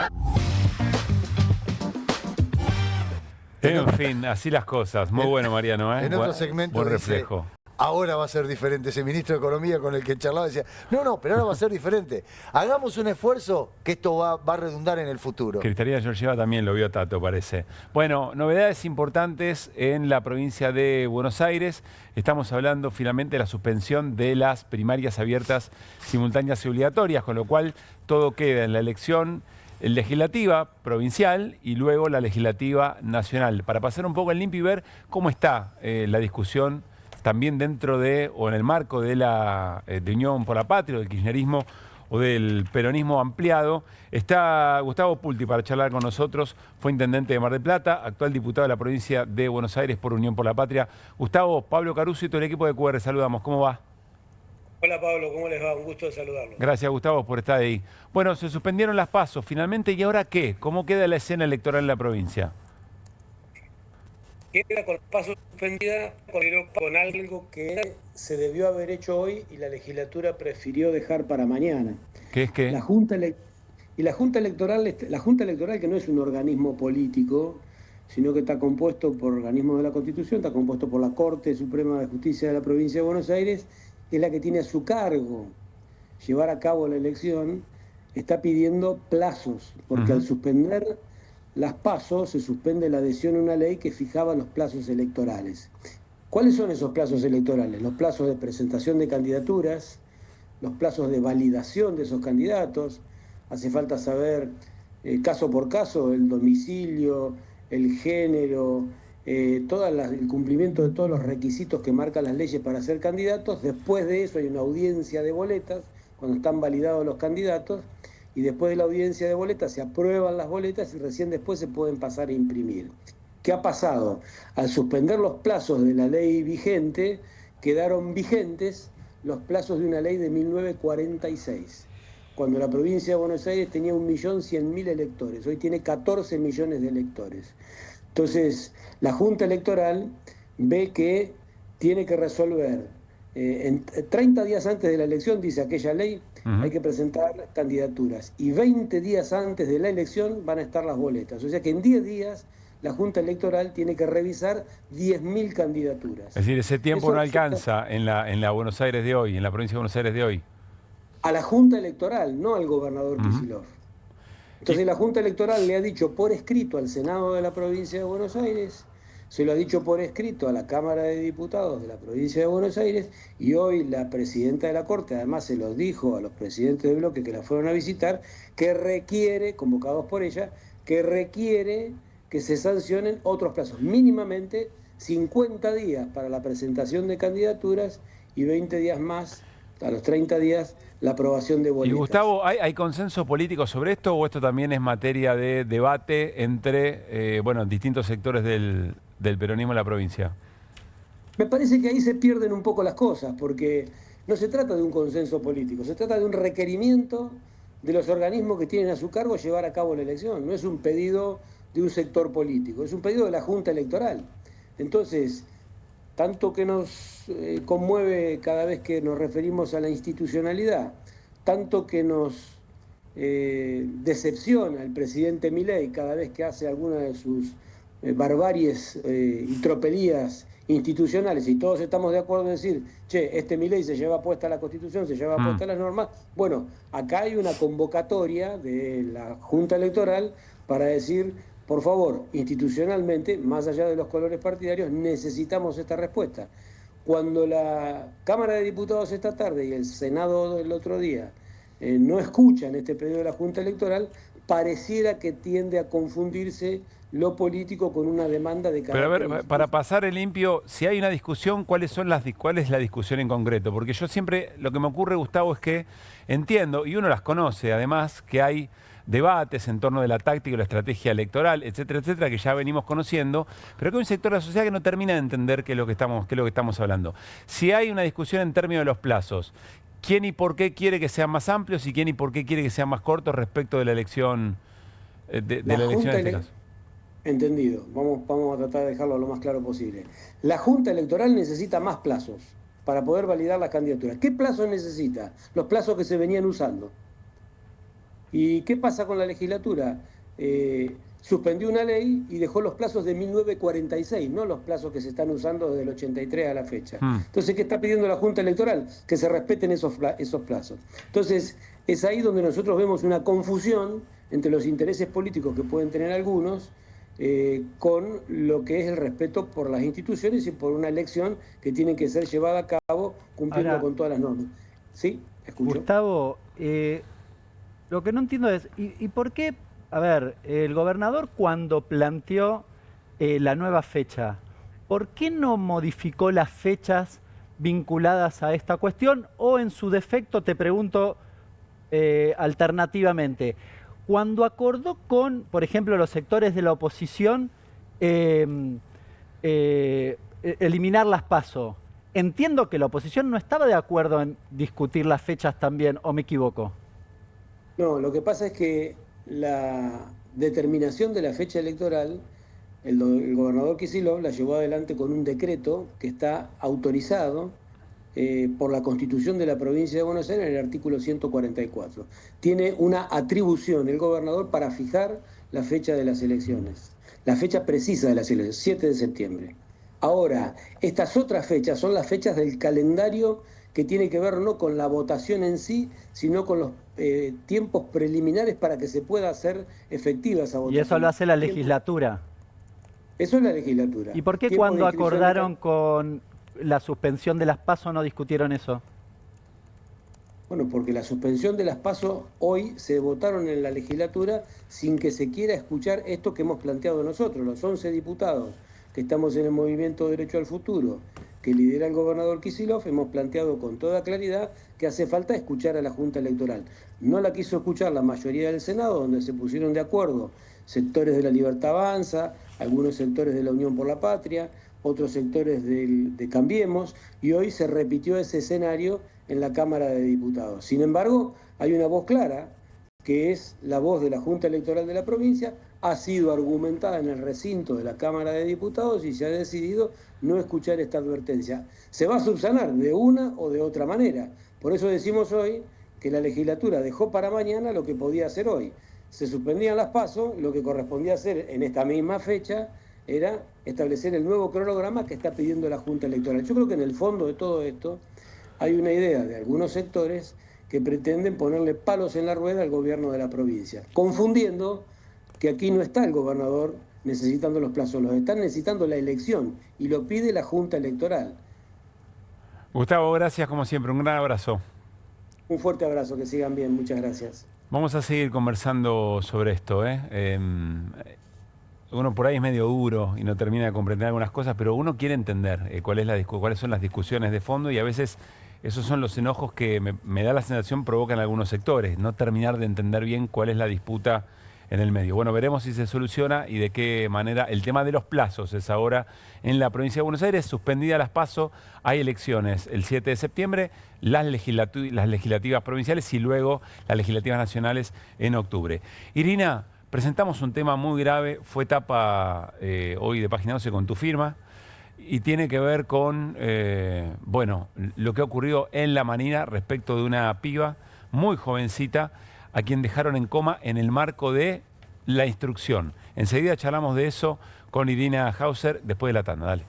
En fin, así las cosas. Muy bueno, Mariano, ¿eh? En otro segmento buen dice, reflejo. ahora va a ser diferente. Ese ministro de Economía con el que charlaba decía, no, pero ahora va a ser diferente. Hagamos un esfuerzo que esto va a redundar en el futuro. Cristalina Georgieva también lo vio Tato, parece. Bueno, novedades importantes en la provincia de Buenos Aires. Estamos hablando finalmente de la suspensión de las primarias abiertas simultáneas y obligatorias, con lo cual todo queda en la elección legislativa provincial y luego la legislativa nacional. Para pasar un poco en limpio y ver cómo está la discusión también dentro de o en el marco de la de Unión por la Patria, del kirchnerismo o del peronismo ampliado. Está Gustavo Pulti para charlar con nosotros, fue intendente de Mar del Plata, actual diputado de la provincia de Buenos Aires por Unión por la Patria. Gustavo, Pablo Caruso y todo el equipo de QR, saludamos. ¿Cómo va? Hola Pablo, ¿cómo les va? Un gusto de saludarlos. Gracias Gustavo por estar ahí. Bueno, se suspendieron las PASO finalmente, ¿y ahora qué? ¿Cómo queda la escena electoral en la provincia? Queda con las PASO suspendida con algo que se debió haber hecho hoy y la legislatura prefirió dejar para mañana. ¿Qué es qué? La Junta Electoral, que no es un organismo político, sino que está compuesto por organismos de la Constitución, está compuesto por la Corte Suprema de Justicia de la provincia de Buenos Aires, que es la que tiene a su cargo llevar a cabo la elección, está pidiendo plazos, porque al suspender las PASO se suspende la adhesión a una ley que fijaba los plazos electorales. ¿Cuáles son esos plazos electorales? Los plazos de presentación de candidaturas, los plazos de validación de esos candidatos. Hace falta saber caso por caso el domicilio, el género, el cumplimiento de todos los requisitos que marcan las leyes para ser candidatos. Después de eso hay una audiencia de boletas, cuando están validados los candidatos, y después de la audiencia de boletas se aprueban las boletas y recién después se pueden pasar a imprimir. ¿Qué ha pasado? Al suspender los plazos de la ley vigente, quedaron vigentes los plazos de una ley de 1946, cuando la provincia de Buenos Aires tenía 1.100.000 electores, hoy tiene 14 millones de electores. Entonces, la Junta Electoral ve que tiene que resolver, 30 días antes de la elección, dice aquella ley, hay que presentar candidaturas, y 20 días antes de la elección van a estar las boletas. O sea que en 10 días la Junta Electoral tiene que revisar 10.000 candidaturas. Es decir, ese tiempo no alcanza en la Buenos Aires de hoy, en la provincia de Buenos Aires de hoy. A la Junta Electoral, no al gobernador Kicillof. Entonces la Junta Electoral le ha dicho por escrito al Senado de la Provincia de Buenos Aires, se lo ha dicho por escrito a la Cámara de Diputados de la Provincia de Buenos Aires, y hoy la Presidenta de la Corte además se los dijo a los presidentes de bloque que la fueron a visitar, que requiere, convocados por ella, que requiere que se sancionen otros plazos, mínimamente 50 días para la presentación de candidaturas y 20 días más, a los 30 días, la aprobación de boletas. Y Gustavo, ¿hay consenso político sobre esto o esto también es materia de debate entre distintos sectores del peronismo en la provincia? Me parece que ahí se pierden un poco las cosas, porque no se trata de un consenso político, se trata de un requerimiento de los organismos que tienen a su cargo llevar a cabo la elección. No es un pedido de un sector político, es un pedido de la Junta Electoral. Entonces, tanto que nos conmueve cada vez que nos referimos a la institucionalidad, tanto que nos decepciona el presidente Milei cada vez que hace alguna de sus barbaries y tropelías institucionales, y todos estamos de acuerdo en decir, che, este Milei se lleva puesta la Constitución, se lleva puesta las normas. Bueno, acá hay una convocatoria de la Junta Electoral para decir, por favor, institucionalmente, más allá de los colores partidarios, necesitamos esta respuesta. Cuando la Cámara de Diputados esta tarde y el Senado el otro día no escuchan este pedido de la Junta Electoral, pareciera que tiende a confundirse lo político con una demanda de carácter. Pero a ver, para pasar el limpio, si hay una discusión, ¿cuál es la discusión en concreto? Porque yo siempre, lo que me ocurre, Gustavo, es que entiendo, y uno las conoce además, que hay debates en torno de la táctica y la estrategia electoral, etcétera, etcétera, que ya venimos conociendo, pero que hay un sector de la sociedad que no termina de entender qué es lo que estamos hablando. Si hay una discusión en términos de los plazos, ¿quién y por qué quiere que sean más amplios y quién y por qué quiere que sean más cortos respecto de la elección de la elección en este caso? Entendido. Vamos a tratar de dejarlo lo más claro posible. La Junta Electoral necesita más plazos para poder validar las candidaturas. ¿Qué plazos necesita? Los plazos que se venían usando. ¿Y qué pasa con la legislatura? Suspendió una ley y dejó los plazos de 1946, no los plazos que se están usando desde el 83 a la fecha. Entonces, ¿qué está pidiendo la Junta Electoral? Que se respeten esos plazos. Entonces, es ahí donde nosotros vemos una confusión entre los intereses políticos que pueden tener algunos con lo que es el respeto por las instituciones y por una elección que tiene que ser llevada a cabo cumpliendo ahora con todas las normas. ¿Sí? ¿Escucho? Gustavo, lo que no entiendo es, ¿y por qué? A ver, el gobernador cuando planteó la nueva fecha, ¿por qué no modificó las fechas vinculadas a esta cuestión? O en su defecto, te pregunto alternativamente, cuando acordó con, por ejemplo, los sectores de la oposición eliminar las PASO, entiendo que la oposición no estaba de acuerdo en discutir las fechas también, ¿o me equivoco? No, lo que pasa es que la determinación de la fecha electoral, el gobernador Kicillof la llevó adelante con un decreto que está autorizado por la Constitución de la Provincia de Buenos Aires en el artículo 144. Tiene una atribución el gobernador para fijar la fecha de las elecciones, la fecha precisa de las elecciones, 7 de septiembre. Ahora, estas otras fechas son las fechas del calendario que tiene que ver no con la votación en sí, sino con los tiempos preliminares para que se pueda hacer efectiva esa votación. Y eso lo hace la legislatura. Eso es la legislatura. ¿Y por qué cuando acordaron con la suspensión de las PASO no discutieron eso? Bueno, porque la suspensión de las PASO hoy se votaron en la legislatura sin que se quiera escuchar esto que hemos planteado nosotros, los 11 diputados que estamos en el movimiento Derecho al Futuro, que lidera el gobernador Kicillof, hemos planteado con toda claridad que hace falta escuchar a la Junta Electoral. No la quiso escuchar la mayoría del Senado, donde se pusieron de acuerdo sectores de la Libertad Avanza, algunos sectores de la Unión por la Patria, otros sectores de Cambiemos, y hoy se repitió ese escenario en la Cámara de Diputados. Sin embargo, hay una voz clara, que es la voz de la Junta Electoral de la provincia, ha sido argumentada en el recinto de la Cámara de Diputados y se ha decidido no escuchar esta advertencia. Se va a subsanar de una o de otra manera. Por eso decimos hoy que la legislatura dejó para mañana lo que podía hacer hoy. Se suspendían las PASO, lo que correspondía hacer en esta misma fecha era establecer el nuevo cronograma que está pidiendo la Junta Electoral. Yo creo que en el fondo de todo esto hay una idea de algunos sectores que pretenden ponerle palos en la rueda al gobierno de la provincia, confundiendo que aquí no está el gobernador necesitando los plazos, los están necesitando la elección y lo pide la Junta Electoral. Gustavo, gracias como siempre, un gran abrazo. Un fuerte abrazo, que sigan bien, muchas gracias. Vamos a seguir conversando sobre esto, uno por ahí es medio duro y no termina de comprender algunas cosas, pero uno quiere entender cuáles son las discusiones de fondo y a veces esos son los enojos que me da la sensación provocan algunos sectores, no terminar de entender bien cuál es la disputa en el medio. Bueno, veremos si se soluciona y de qué manera. El tema de los plazos es ahora en la provincia de Buenos Aires, suspendida las PASO, hay elecciones el 7 de septiembre, las legislativas provinciales y luego las legislativas nacionales en octubre. Irina, presentamos un tema muy grave, fue tapa hoy de Página 12 con tu firma y tiene que ver con, lo que ocurrió en La Manina respecto de una piba muy jovencita a quien dejaron en coma en el marco de la instrucción. Enseguida charlamos de eso con Irina Hauser después de la tanda. Dale.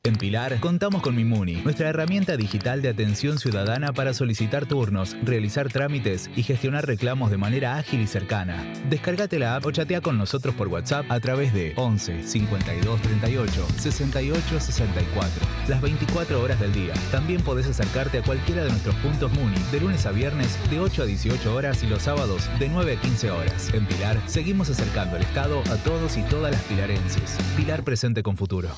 En Pilar contamos con Mimuni, nuestra herramienta digital de atención ciudadana para solicitar turnos, realizar trámites y gestionar reclamos de manera ágil y cercana. Descárgate la app o chatea con nosotros por WhatsApp a través de 11 52 38 68 64. Las 24 horas del día. También podés acercarte a cualquiera de nuestros puntos Muni de lunes a viernes de 8 a 18 horas y los sábados de 9 a 15 horas. En Pilar seguimos acercando el Estado a todos y todas las pilarenses. Pilar presente con futuro.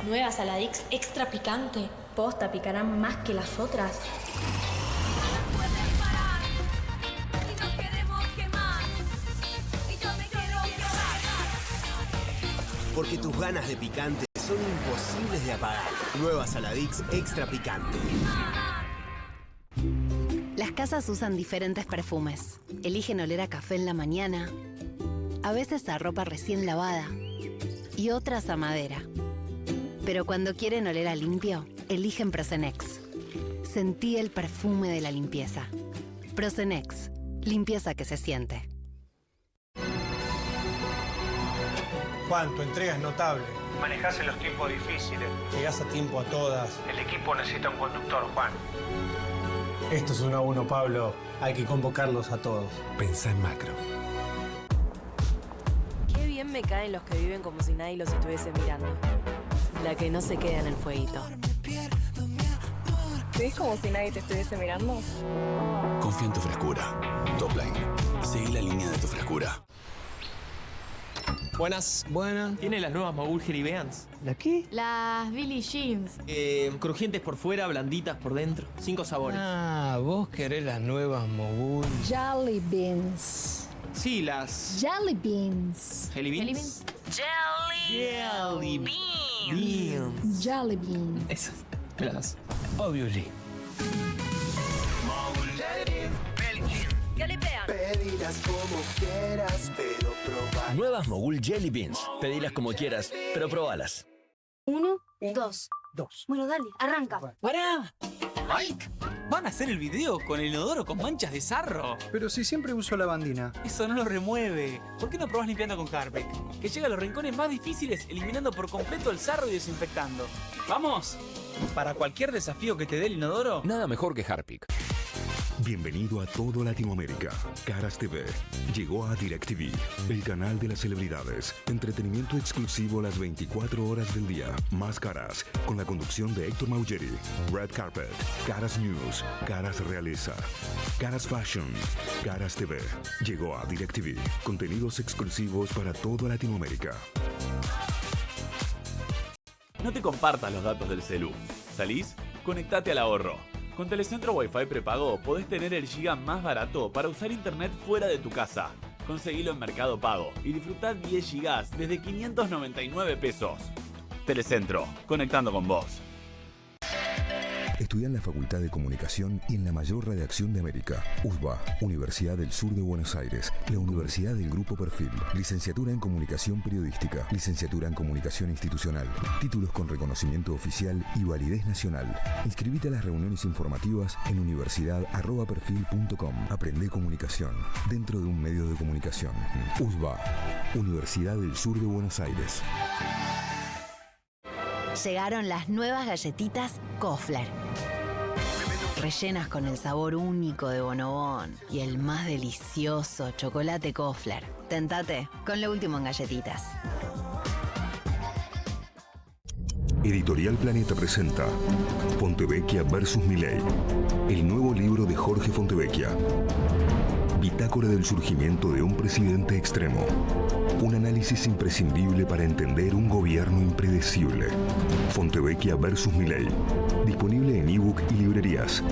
Nueva Saladix extra picante. Posta, picarán más que las otras. Porque tus ganas de picante son imposibles de apagar. Nueva Saladix extra picante. Las casas usan diferentes perfumes. Eligen oler a café en la mañana, a veces a ropa recién lavada y otras a madera. Pero cuando quieren oler a limpio, eligen Prosenex. Sentí el perfume de la limpieza. Prosenex, limpieza que se siente. Juan, tu entrega es notable. Manejás en los tiempos difíciles. Llegás a tiempo a todas. El equipo necesita un conductor, Juan. Esto es 1 a 1, Pablo. Hay que convocarlos a todos. Pensá en macro. Qué bien me caen los que viven como si nadie los estuviese mirando. La que no se queda en el fueguito. ¿Ves como si nadie te estuviese mirando? Confía en tu frescura. Topline. Seguí la línea de tu frescura. Buenas. Buenas. ¿Tiene las nuevas Mogul Jerry Beans? ¿La qué? Las Billie Jeans. Crujientes por fuera, blanditas por dentro. 5 sabores. Ah, vos querés las nuevas Mogul. Jelly Beans. Sí, las... Jelly Beans. ¿Jelly Beans? Jelly Beans. Jelly Beans. Esas. Me las das. Obviously. Pedilas como quieras, pero probar. Nuevas Mogul Jelly Beans. Pedilas como quieras, pero probalas. 1, 2. Bueno, dale, arranca. ¡Pará! Mike, van a hacer el video con el inodoro con manchas de sarro. Pero si siempre uso lavandina. Eso no lo remueve. ¿Por qué no probás limpiando con Harpic? Que llega a los rincones más difíciles, eliminando por completo el sarro y desinfectando. ¡Vamos! Para cualquier desafío que te dé el inodoro, nada mejor que Harpic. Bienvenido a todo Latinoamérica. Caras TV llegó a DirecTV, el canal de las celebridades. Entretenimiento exclusivo las 24 horas del día. Más Caras, con la conducción de Héctor Maugeri. Red Carpet, Caras News, Caras Realeza, Caras Fashion, Caras TV. Llegó a DirecTV. Contenidos exclusivos para toda Latinoamérica. No te compartas los datos del celu. ¿Salís? Conectate al ahorro. Con Telecentro Wi-Fi prepago podés tener el giga más barato para usar internet fuera de tu casa. Conseguilo en Mercado Pago y disfrutá 10 gigas desde 599 pesos. Telecentro, conectando con vos. Estudia en la Facultad de Comunicación y en la mayor redacción de América. USBA, Universidad del Sur de Buenos Aires. La Universidad del Grupo Perfil. Licenciatura en Comunicación Periodística. Licenciatura en Comunicación Institucional. Títulos con reconocimiento oficial y validez nacional. Inscribite a las reuniones informativas en universidad@perfil.com. Aprende comunicación dentro de un medio de comunicación. USBA, Universidad del Sur de Buenos Aires. Llegaron las nuevas galletitas Kofler. Rellenas con el sabor único de Bonobón y el más delicioso chocolate Kofler. Tentate con lo último en galletitas. Editorial Planeta presenta Fontevecchia vs. Milei, el nuevo libro de Jorge Fontevecchia. Bitácora del surgimiento de un presidente extremo. Un análisis imprescindible para entender un gobierno impredecible. Fontevecchia vs. Milei. Disponible en ebook y librerías.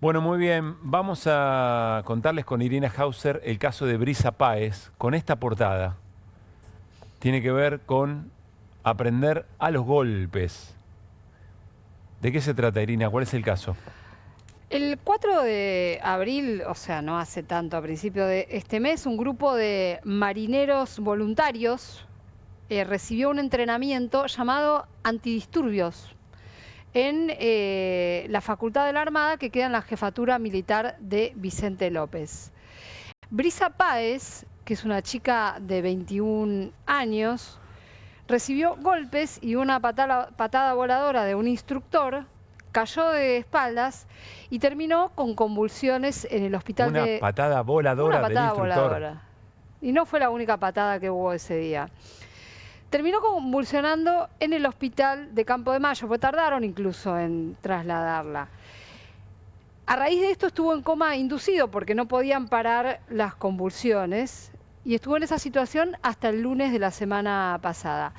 Bueno, muy bien. Vamos a contarles con Irina Hauser el caso de Brisa Páez con esta portada. Tiene que ver con aprender a los golpes. ¿De qué se trata, Irina? ¿Cuál es el caso? El 4 de abril, o sea, no hace tanto, a principio de este mes, un grupo de marineros voluntarios recibió un entrenamiento llamado antidisturbios en la Facultad de la Armada, que queda en la Jefatura Militar de Vicente López. Brisa Páez, que es una chica de 21 años, recibió golpes y una patada voladora de un instructor, cayó de espaldas y terminó con convulsiones en el hospital Una patada voladora del instructor. Voladora. Y no fue la única patada que hubo ese día. Terminó convulsionando en el hospital de Campo de Mayo, porque tardaron incluso en trasladarla. A raíz de esto estuvo en coma inducido porque no podían parar las convulsiones y estuvo en esa situación hasta el lunes de la semana pasada.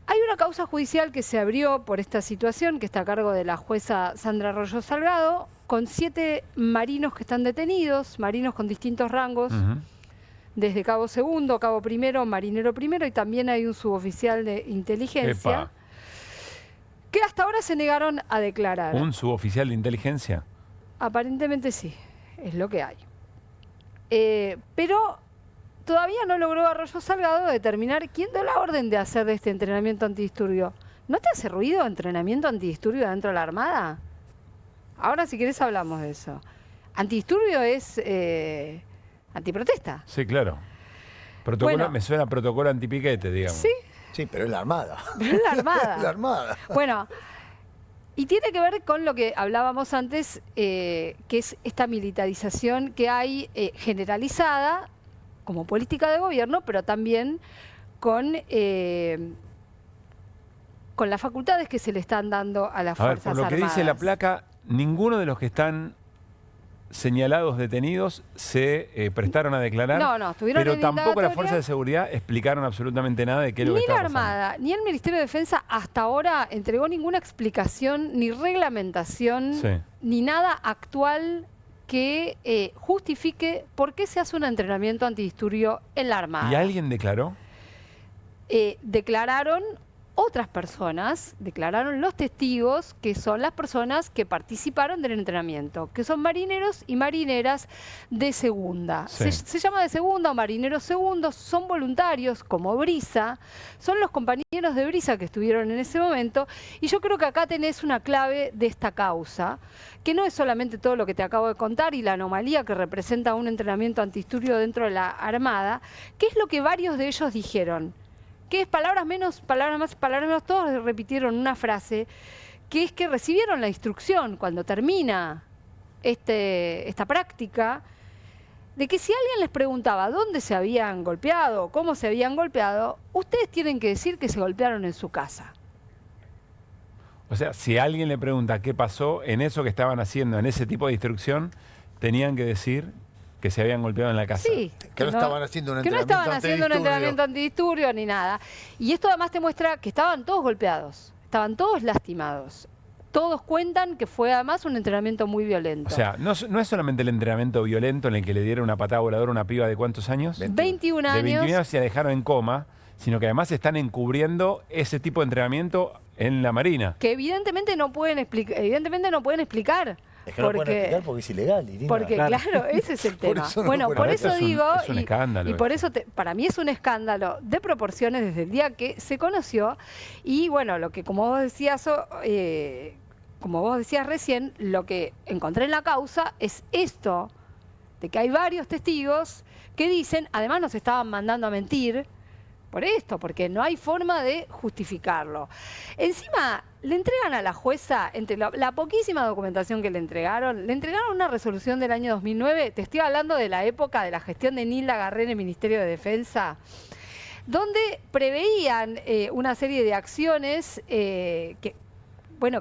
Hay una causa judicial que se abrió por esta situación, que está a cargo de la jueza Sandra Arroyo Salgado, con 7 marinos que están detenidos, marinos con distintos rangos. Desde cabo segundo, cabo primero, marinero primero, y también hay un suboficial de inteligencia. Que hasta ahora se negaron a declarar. ¿Un suboficial de inteligencia? Aparentemente sí, es lo que hay. Pero todavía no logró Arroyo Salgado determinar quién dio la orden de hacer de este entrenamiento antidisturbio. ¿No te hace ruido entrenamiento antidisturbio dentro de la Armada? Ahora, si querés, hablamos de eso. Antidisturbio es antiprotesta. Sí, claro. Protocolo, Bueno. me suena a protocolo antipiquete, digamos. Sí. Sí, pero es la Armada. Pero es la Armada. La Armada. Bueno, y tiene que ver con lo que hablábamos antes, que es esta militarización que hay generalizada como política de gobierno, pero también con las facultades que se le están dando a las A ver, Fuerzas por lo que Armadas. dice la placa, ninguno de los que están señalados detenidos se prestaron a declarar, No, estuvieron pero en tampoco las indagatoria. fuerzas de seguridad explicaron absolutamente nada de qué es lo que Ni la estaba pasando. Armada, ni el Ministerio de Defensa hasta ahora entregó ninguna explicación, ni reglamentación, Sí. ni nada actual que justifique por qué se hace un entrenamiento antidisturbio en la Armada. ¿Y alguien declaró? declararon otras personas, declararon los testigos, que son las personas que participaron del entrenamiento, que son marineros y marineras de segunda. Sí. Se llama de segunda o marineros segundos, son voluntarios como Brisa, son los compañeros de Brisa que estuvieron en ese momento, y yo creo que acá tenés una clave de esta causa, que no es solamente todo lo que te acabo de contar y la anomalía que representa un entrenamiento antidisturbio dentro de la Armada, que es lo que varios de ellos dijeron. Que es palabras menos, palabras más, palabras menos, todos repitieron una frase, que es que recibieron la instrucción cuando termina esta práctica, de que si alguien les preguntaba dónde se habían golpeado, cómo se habían golpeado, ustedes tienen que decir que se golpearon en su casa. O sea, si alguien le pregunta qué pasó en eso que estaban haciendo, en ese tipo de instrucción, tenían que decir que se habían golpeado en la casa. Sí. Que no estaban haciendo un que no entrenamiento estaban haciendo un entrenamiento antidisturbio ni nada. Y esto además te muestra que estaban todos golpeados, estaban todos lastimados. Todos cuentan que fue además un entrenamiento muy violento. O sea, no es solamente el entrenamiento violento en el que le dieron una patada voladora a una piba de ¿cuántos años? 21 años. De 21 años se dejaron en coma, sino que además están encubriendo ese tipo de entrenamiento en la Marina. Que evidentemente no pueden explicar. Es que no pueden explicar porque es ilegal, Irina. Porque claro, ese es el tema. Por eso digo, es un escándalo, y por eso para mí es un escándalo de proporciones desde el día que se conoció. Y bueno, lo que como vos decías recién, lo que encontré en la causa es esto, de que hay varios testigos que dicen, además nos estaban mandando a mentir por esto, porque no hay forma de justificarlo. Encima, le entregan a la jueza, entre la poquísima documentación que le entregaron una resolución del año 2009, te estoy hablando de la época de la gestión de Nilda Garré en el Ministerio de Defensa, donde preveían una serie de acciones que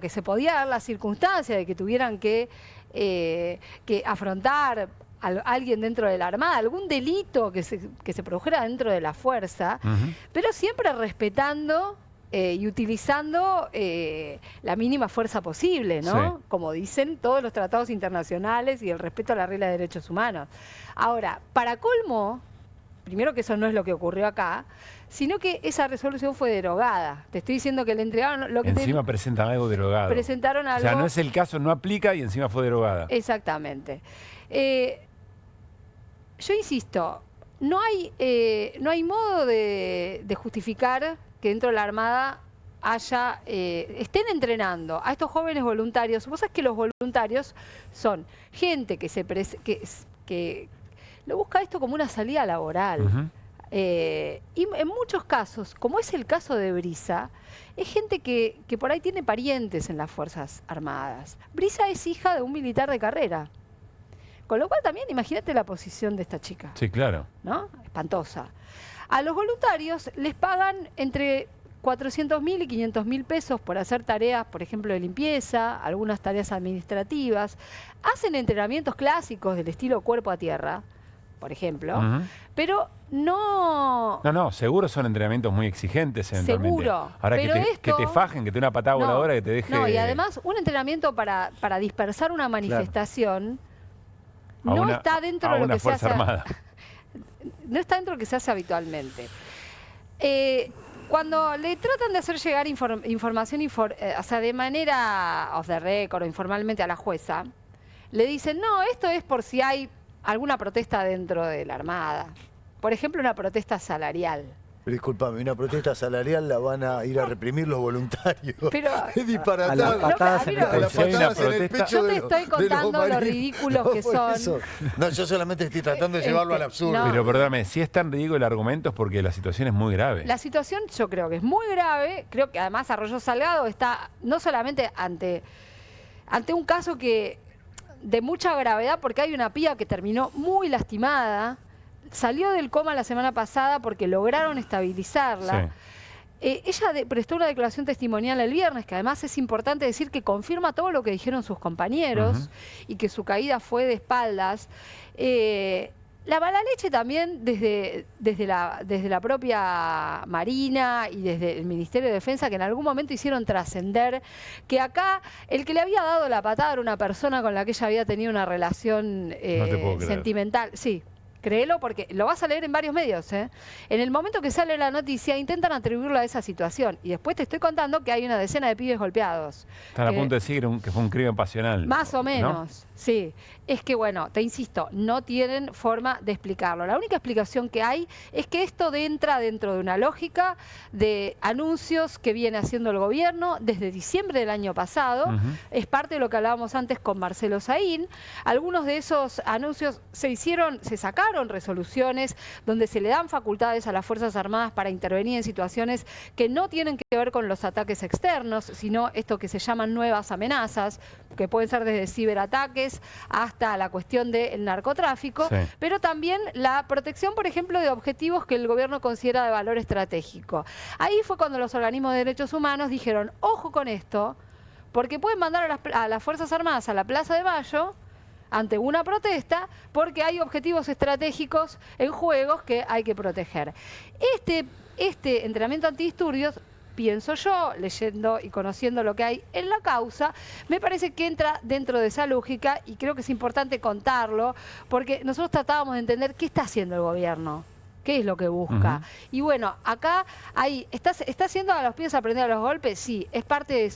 se podía dar la circunstancia de que tuvieran que afrontar a alguien dentro de la Armada, algún delito que se produjera dentro de la fuerza, pero siempre respetando y utilizando la mínima fuerza posible, ¿no? Sí. Como dicen todos los tratados internacionales y el respeto a la regla de derechos humanos. Ahora, para colmo, primero que eso no es lo que ocurrió acá, sino que esa resolución fue derogada. Te estoy diciendo que le entregaron lo que encima presentan algo derogado. presentaron algo. O sea, no es el caso, no aplica y encima fue derogada. Exactamente. Yo insisto, no hay modo de justificar que dentro de la Armada estén entrenando a estos jóvenes voluntarios. Vos sabés que los voluntarios son gente que lo busca esto como una salida laboral. Y en muchos casos, como es el caso de Brisa, es gente que por ahí tiene parientes en las Fuerzas Armadas. Brisa es hija de un militar de carrera. Con lo cual también imagínate la posición de esta chica. Sí, claro. ¿No? Espantosa. A los voluntarios les pagan entre 400.000 y 500.000 pesos por hacer tareas, por ejemplo, de limpieza, algunas tareas administrativas. Hacen entrenamientos clásicos del estilo cuerpo a tierra, por ejemplo, pero no... No, seguro son entrenamientos muy exigentes eventualmente. Seguro. Ahora pero que te fajen, que te dé una patada voladora, que te deje... No, y además un entrenamiento para dispersar una manifestación está dentro de lo que se hace... Armada. No está dentro de lo que se hace habitualmente. Cuando le tratan de hacer llegar información, o sea, de manera off the record o informalmente a la jueza, le dicen, no, esto es por si hay alguna protesta dentro de la Armada. Por ejemplo, una protesta salarial. Pero disculpame, una protesta salarial la van a ir a reprimir los voluntarios. Pero, es disparatado. A las patadas en el pecho. Yo te estoy contando lo ridículos que son. No, yo solamente estoy tratando de llevarlo al absurdo. No. Pero perdóname, si es tan ridículo el argumento es porque la situación es muy grave. La situación yo creo que es muy grave. Creo que además Arroyo Salgado está no solamente ante un caso de mucha gravedad, porque hay una piba que terminó muy lastimada. Salió del coma la semana pasada porque lograron estabilizarla. Sí. Ella prestó una declaración testimonial el viernes, que además es importante decir que confirma todo lo que dijeron sus compañeros y que su caída fue de espaldas. La mala leche también desde la propia Marina y desde el Ministerio de Defensa, que en algún momento hicieron trascender que acá el que le había dado la patada era una persona con la que ella había tenido una relación sentimental. Sí. Créelo porque lo vas a leer en varios medios. En el momento que sale la noticia intentan atribuirlo a esa situación. Y después te estoy contando que hay una decena de pibes golpeados. Están a punto de decir que fue un crimen pasional. Más o menos, ¿no? sí. Es que bueno, te insisto, no tienen forma de explicarlo. La única explicación que hay es que esto entra dentro de una lógica de anuncios que viene haciendo el gobierno desde diciembre del año pasado. Es parte de lo que hablábamos antes con Marcelo Saín. Algunos de esos anuncios se sacaron resoluciones donde se le dan facultades a las Fuerzas Armadas para intervenir en situaciones que no tienen que ver con los ataques externos, sino esto que se llaman nuevas amenazas, que pueden ser desde ciberataques hasta la cuestión del narcotráfico, pero también la protección, por ejemplo, de objetivos que el gobierno considera de valor estratégico. Ahí fue cuando los organismos de derechos humanos dijeron, ojo con esto, porque pueden mandar a las Fuerzas Armadas a la Plaza de Mayo ante una protesta, porque hay objetivos estratégicos en juegos que hay que proteger. Este entrenamiento antidisturbios, pienso yo, leyendo y conociendo lo que hay en la causa, me parece que entra dentro de esa lógica y creo que es importante contarlo, porque nosotros tratábamos de entender qué está haciendo el gobierno. ¿Qué es lo que busca? Y bueno, acá ¿está haciendo a los pibes aprender a los golpes? Sí, es parte de eso.